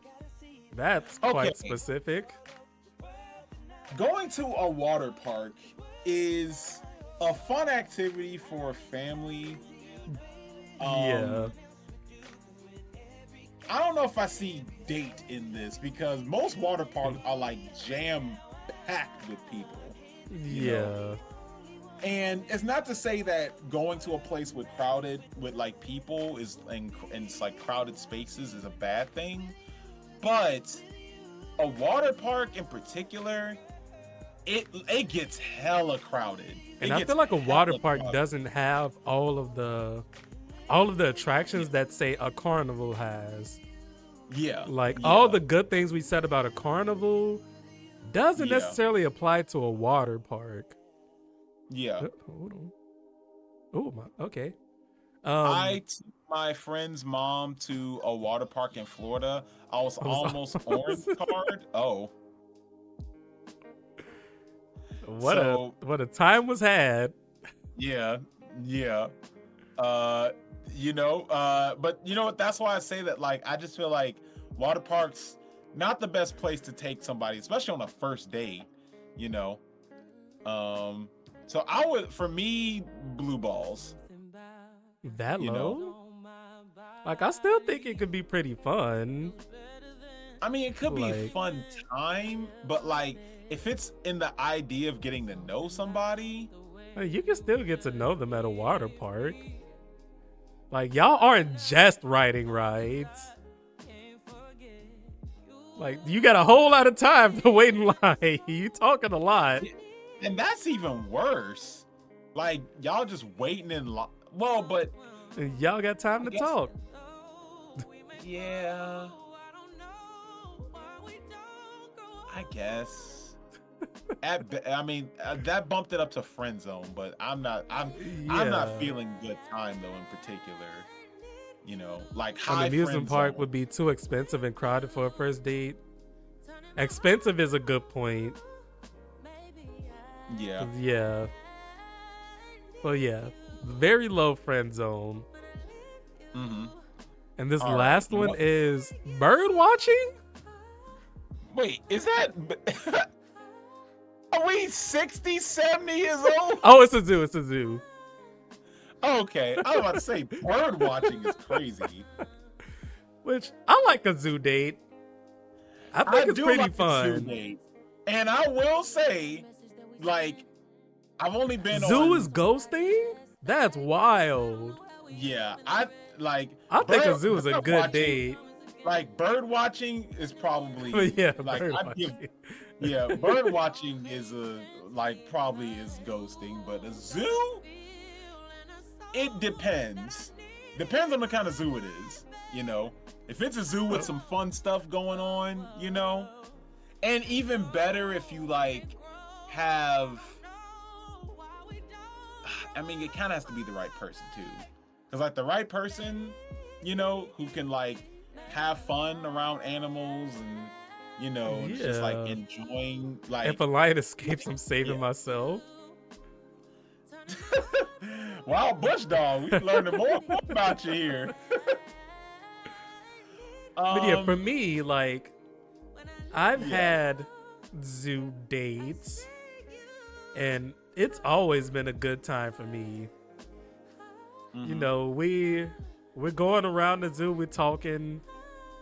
That's Okay. quite specific. Going to a water park is a fun activity for a family. Yeah. I don't know if I see date in this because most water parks are like jam packed with people. Yeah. know. And it's not to say that going to a place with like people is and it's like crowded spaces is a bad thing, but a water park in particular, it gets hella crowded. And I feel like a water park doesn't have all of the attractions that say a carnival has. Yeah. Like yeah. all the good things we said about a carnival doesn't Yeah. necessarily apply to a water park. Yeah. Hold on. Oh my. Okay. I took my friend's mom to a water park in Florida. I was almost orange card. Oh. What So- a time was had. Yeah. But you know what? That's why I say that. Like, I just feel like water parks not the best place to take somebody, especially on a first date. You know. So I would, for me, blue balls. That You low? know. Like I still think it could be pretty fun. I mean, it could be a Like- fun time, but like, if it's in the idea of getting to know somebody, You can still get to know them at a water park. Like, y'all aren't just writing rights. Like, you got a whole lot of time to wait in line. You talking a lot. And that's even worse. Like, y'all just waiting in line. Well, but And y'all got time to guess- talk. yeah. I guess. That bumped it up to friend zone, but I'm not Yeah. feeling good time though in particular. You know, like An high amusement friend park zone. would be too expensive and crowded for a first date. Expensive is a good point. Yeah. Yeah. Well, yeah. Very low friend zone. Mm-hmm. And this All right. last one What- is bird watching? Wait, is that are we 60, 70 years old? Oh, it's a zoo. It's a zoo. Okay, I was about to say bird watching is crazy. Which I like a zoo date. I think it's do pretty like the zoo fun. date. And I will say, like, I've only been Zoo on. is ghosting? That's wild. Yeah, I like. I think a bird- zoo is a bird good watching- date. Like bird watching is probably Yeah, like bird I'd give, watching. yeah, bird watching is probably is ghosting, but a zoo, it depends. Depends on the kind of zoo it is, you know. If it's a zoo with some fun stuff going on, you know, and even better if you like have. I mean, it kind of has to be the right person too, because like the right person, you know, who can like have fun around animals and you know just like Yeah. enjoying like. If a lion escapes, I'm saving Yeah. myself. Wow, Bush Dog, we learning more about you here. But yeah, for Um, me, like, I've Yeah. had zoo dates, and it's always been a good time for me. You mhm. know, we're going around the zoo, we're talking,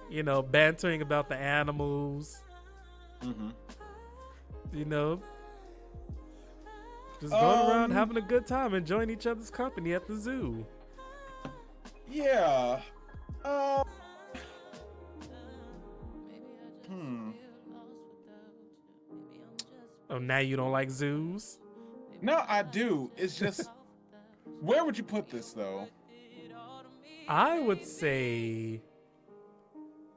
you know, bantering about the animals, Mhm. you know, just going around Um, having a good time, enjoying each other's company at the zoo. Yeah. Hmm. Oh, now you don't like zoos? No, I do. It's just, where would you put this though? I would say,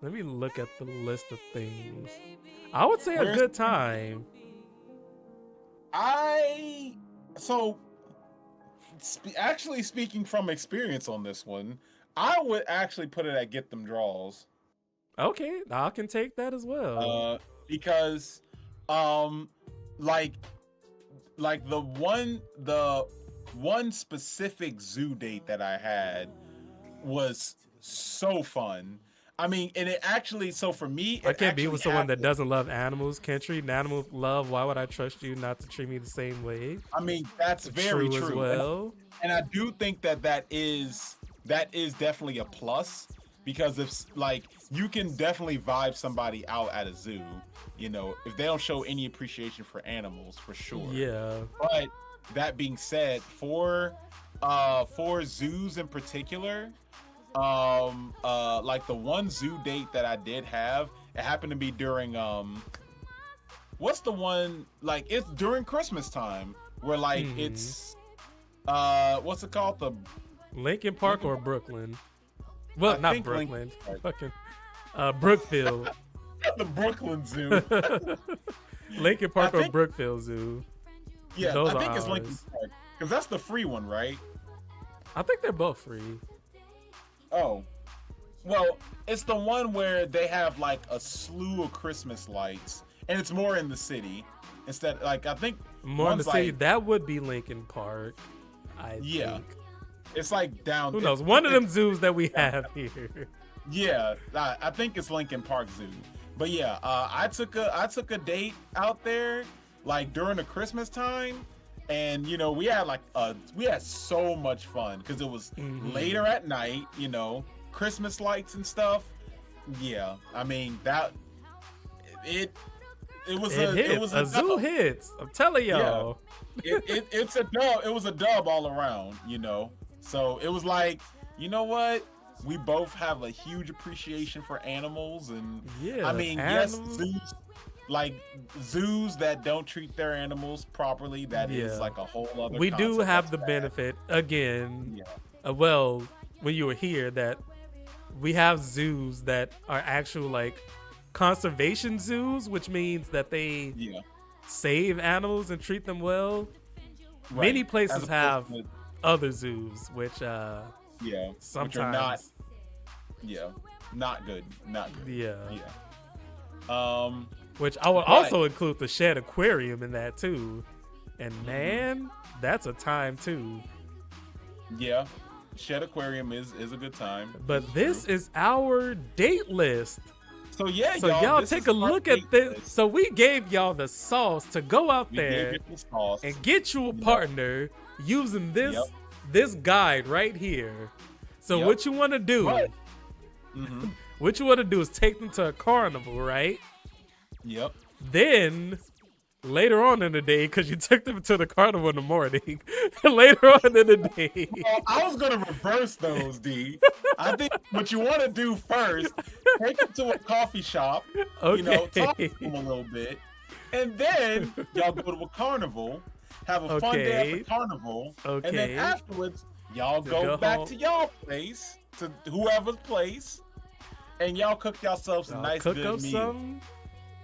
let me look at the list of things. I would say a Where's- good time. Actually speaking from experience on this one, I would actually put it at Get Them Draws. Okay, I can take that as well. Because like the one specific zoo date that I had was so fun. I mean, and it actually, so for me, I it can't be actually with someone that happened. doesn't love animals. Can't treat an animal with love. Why would I trust you not to treat me the same way? I mean, that's very true. as well. And I do think that is definitely a plus, because if like you can definitely vibe somebody out at a zoo, you know, if they don't show any appreciation for animals, for sure. Yeah. But that being said, for zoos in particular, like the one zoo date that I did have, it happened to be during what's the one, like it's during Christmas time where like Mhm. it's what's it called, the Lincoln Park or Brooklyn? Well, I not think Brooklyn. Lincoln Park. Fucking Brookfield. the Brooklyn Zoo. Lincoln Park I or think- Brookfield Zoo. Yeah, Those I are think it's Lincoln ours. Park, because that's the free one, right? I think they're both free. Oh, well, it's the one where they have like a slew of Christmas lights, and it's more in the city instead. Like I think More in the one's city. like- That would be Lincoln Park. I Yeah. think. it's like down. Who knows? One of them zoos that we have here. Yeah, I think it's Lincoln Park Zoo. But yeah, I took a date out there like during the Christmas time, and you know we had so much fun because it was Mhm. later at night, you know, Christmas lights and stuff. Yeah, I mean that it was It hits. A zoo dub. hits. I'm telling y'all. It's a dub. It was a dub all around, you know. So it was like you know what? We both have a huge appreciation for animals, and Yeah, I mean, animals. yes, zoos that don't treat their animals properly. That is Yeah. like a whole other. We do concept. have That's the bad. benefit again. Yeah. Well, when you were here, that we have zoos that are actual like conservation zoos, which means that they Yeah. save animals and treat them well. Right. Many As places opposed have to- other zoos, which yeah, which are not, sometimes, yeah, not good, not good. yeah. Yeah. Which I would But- also include the Shed Aquarium in that too. And Mm-hmm. man, that's a time too. Yeah. Shed Aquarium is a good time. But This this true. is our date list. So yeah, So y'all this take is a our look date at this. list. So we gave y'all the sauce to go out We gave there it the sauce. and get you a Yeah. partner using this Yep. this guide right here. So Yep. what you want to do? Right. Mhm. What you want to do is take them to a carnival, right? Yep. Then later on in the day, because you took them to the carnival in the morning, later on in the day, Well, I was gonna reverse those, D. I think what you want to do first, take them to a coffee shop. okay, You know, talk to them a little bit, and then y'all go to a carnival, have a fun day at Okay. the carnival, and Okay. then afterwards y'all To go go back home. to y'all place, to whoever's place, and y'all cook yourselves a I'll nice cook good up meal. something,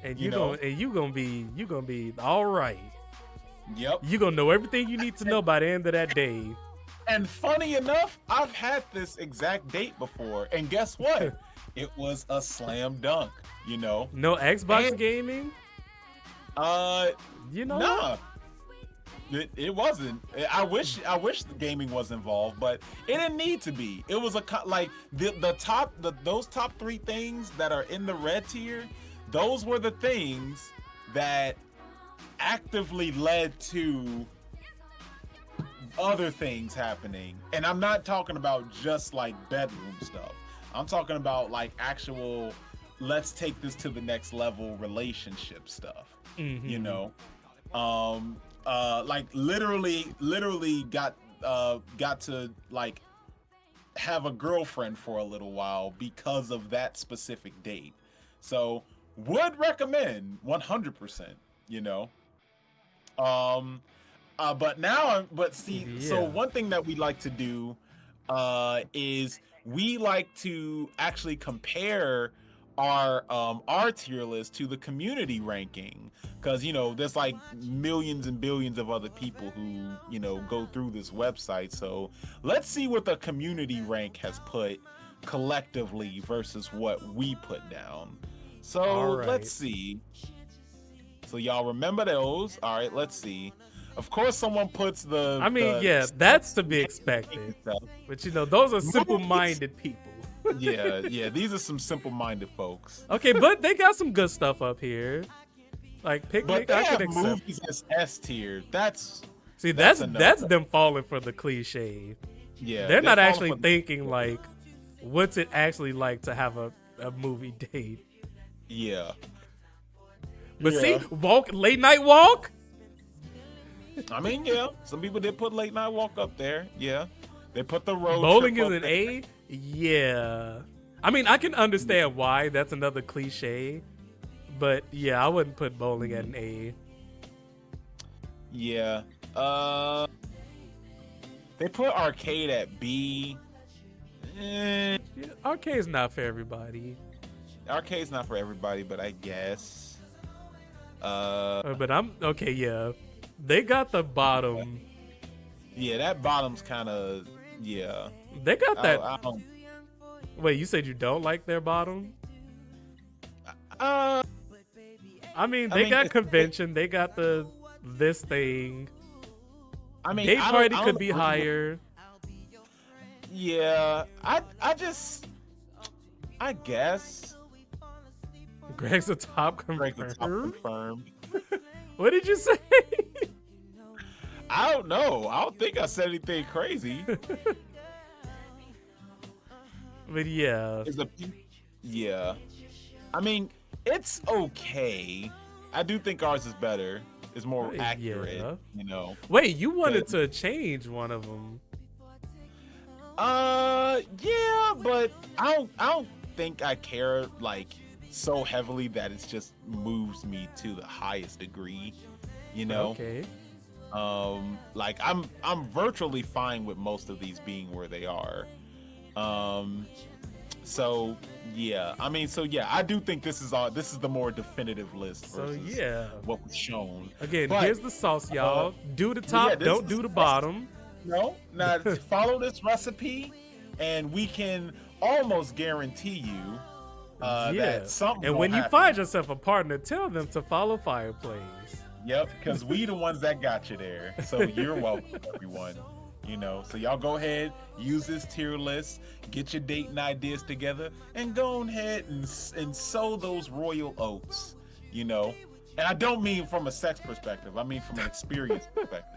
and You know. you gonna be all right. Yep. You gonna know everything you need to know by the end of that day. And funny enough, I've had this exact date before, and guess what? It was a slam dunk. You know. No Xbox And- gaming. You know what? Nah. It wasn't. I wish the gaming was involved, but it didn't need to be. It was like those top three things that are in the red tier. Those were the things that actively led to other things happening. And I'm not talking about just like bedroom stuff. I'm talking about like actual let's take this to the next level relationship stuff. Mhm. You know. Like literally got to like have a girlfriend for a little while because of that specific date. So would recommend 100%, you know. But see, so Yeah. one thing that we like to do is we like to actually compare our tier list to the community ranking, because you know there's like millions and billions of other people who go through this website. So let's see what the community rank has put collectively versus what we put down. So All right. let's see. So y'all remember those? All right, let's see. Of course, someone puts the. I mean, the yeah, that's to be expected. stuff. But those are simple-minded people. Yeah. These are some simple-minded folks. Okay, but they got some good stuff up here. Like But Picnic, they I have can accept. movies as S tier. That's See, that's that's a no. them falling for the cliche. yeah. They're not falling actually for the- thinking like, what's it actually like to have a movie date? Yeah. But Yeah. see, late night walk. I mean, yeah. Some people did put late night walk up there. Yeah. They put the road. Bowling is trip up an there. A. Yeah. I mean, I can understand why. That's another cliche. But yeah, I wouldn't put bowling at an A. Yeah. They put arcade at B. Yeah, arcade's not for everybody. Arcade's not for everybody, but I guess. But I'm okay. Yeah, they got the bottom. Yeah, that bottom's kind of. Yeah. They got that. I don't. Wait, you said you don't like their bottom? I mean, they got it's- convention. They got this thing. I mean, Gay I don't- party I don't could be agree with- higher. Yeah, I guess. Greg's a top Break the top confirmed. confirmed. What did you say? I don't know. I don't think I said anything crazy. But yeah, Yeah. I mean, it's okay. I do think ours is better. It's more Yeah. accurate, you know. wait, you wanted to change one of them. Yeah, but I don't think I care like so heavily that it's just moves me to the highest degree, you know. Okay. Like I'm virtually fine with most of these being where they are. So yeah, I mean, so yeah, I do think this is the more definitive list So versus yeah. what was shown. Again, But, here's the sauce, y'all. Do the top, yeah, this don't is- do the bottom. No, now follow this recipe, and we can almost guarantee you that something. And gonna when you happen. find yourself a partner, tell them to follow Fireplace. Yep, because we the ones that got you there. So you're welcome, everyone. You know, so y'all go ahead, use this tier list, get your dating ideas together, and go ahead and sow those royal oats. You know, and I don't mean from a sex perspective. I mean from an experience perspective.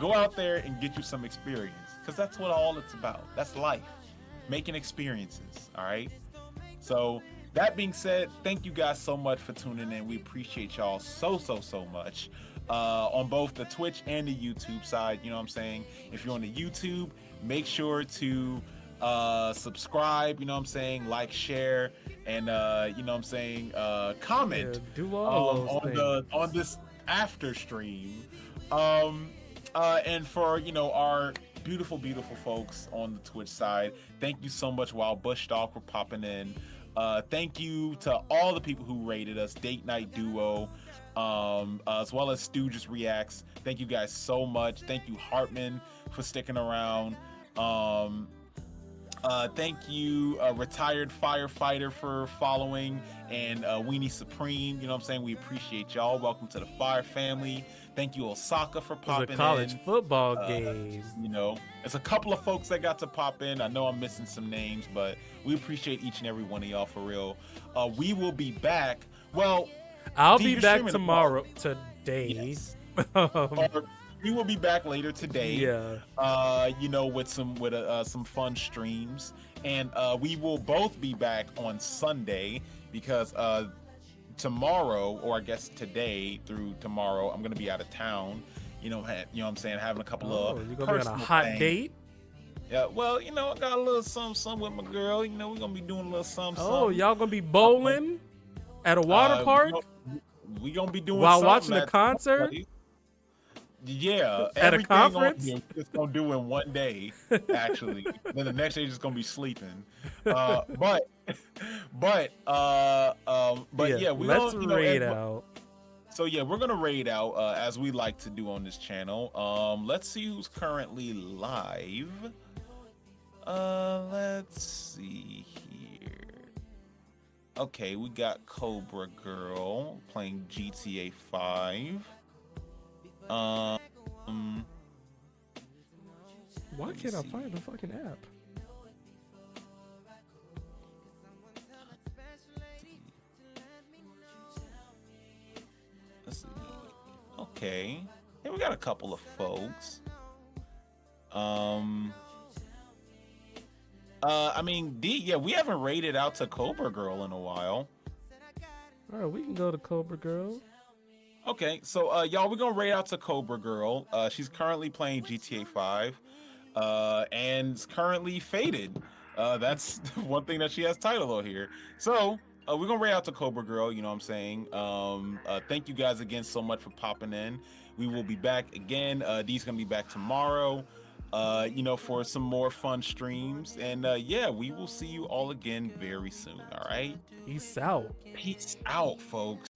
Go out there and get you some experience, because that's what all it's about. That's life, making experiences. All right. So that being said, thank you guys so much for tuning in. We appreciate y'all so much on both the Twitch and the YouTube side. You know what I'm saying? If you're on the YouTube, make sure to subscribe, you know what I'm saying, like, share, and you know what I'm saying, comment Yeah, do all those things. on this after stream. And for, you know, our beautiful folks on the Twitch side, thank you so much, Wild Bush Dog, for popping in. Thank you to all the people who rated us, Date Night Duo, as well as Stooges Reacts. Thank you guys so much. Thank you, Hartman, for sticking around. Thank you, Retired Firefighter, for following, and Weenie Supreme. You know what I'm saying? We appreciate y'all. Welcome to the Fire family. Thank you, Osaka, for It was popping a college in. football game. You know, there's a couple of folks that got to pop in. I know I'm missing some names, but we appreciate each and every one of y'all for real. We will be back. Well, I'll D, be you're back streaming tomorrow. Today. Yes. Um, We will be back later today. yeah. You know, with some fun streams, and we will both be back on Sunday, because tomorrow, or I guess today through tomorrow, I'm gonna be out of town. You know what I'm saying, having a couple Oh, of you're gonna be on a personal hot things. date? Yeah, well, you know, I got a little something with my girl. You know, we're gonna be doing a little something. Oh, y'all gonna be bowling at a water park We gonna be doing while something watching a at- concert? Yeah, At a everything on conference? here we're just gonna do in one day, actually. Then the next day just gonna be sleeping. But yeah, we let's gonna, you know, raid and- out. So yeah, we're gonna raid out as we like to do on this channel. Let's see who's currently live. Let's see here. Okay, we got Cobra Girl playing GTA 5. Why let me can't I see. find the fucking app? Let's see. Okay. Yeah, we got a couple of folks. I mean, yeah, we haven't raided out to Cobra Girl in a while. All right, we can go to Cobra Girl. Okay, so y'all, we're gonna raid out to Cobra Girl. She's currently playing GTA 5, and is currently faded. That's one thing that she has title on here. So we're gonna raid out to Cobra Girl. You know what I'm saying? Thank you guys again so much for popping in. We will be back again. Dee's gonna be back tomorrow. You know, for some more fun streams, and yeah, we will see you all again very soon. All right, Peace out. peace out, folks.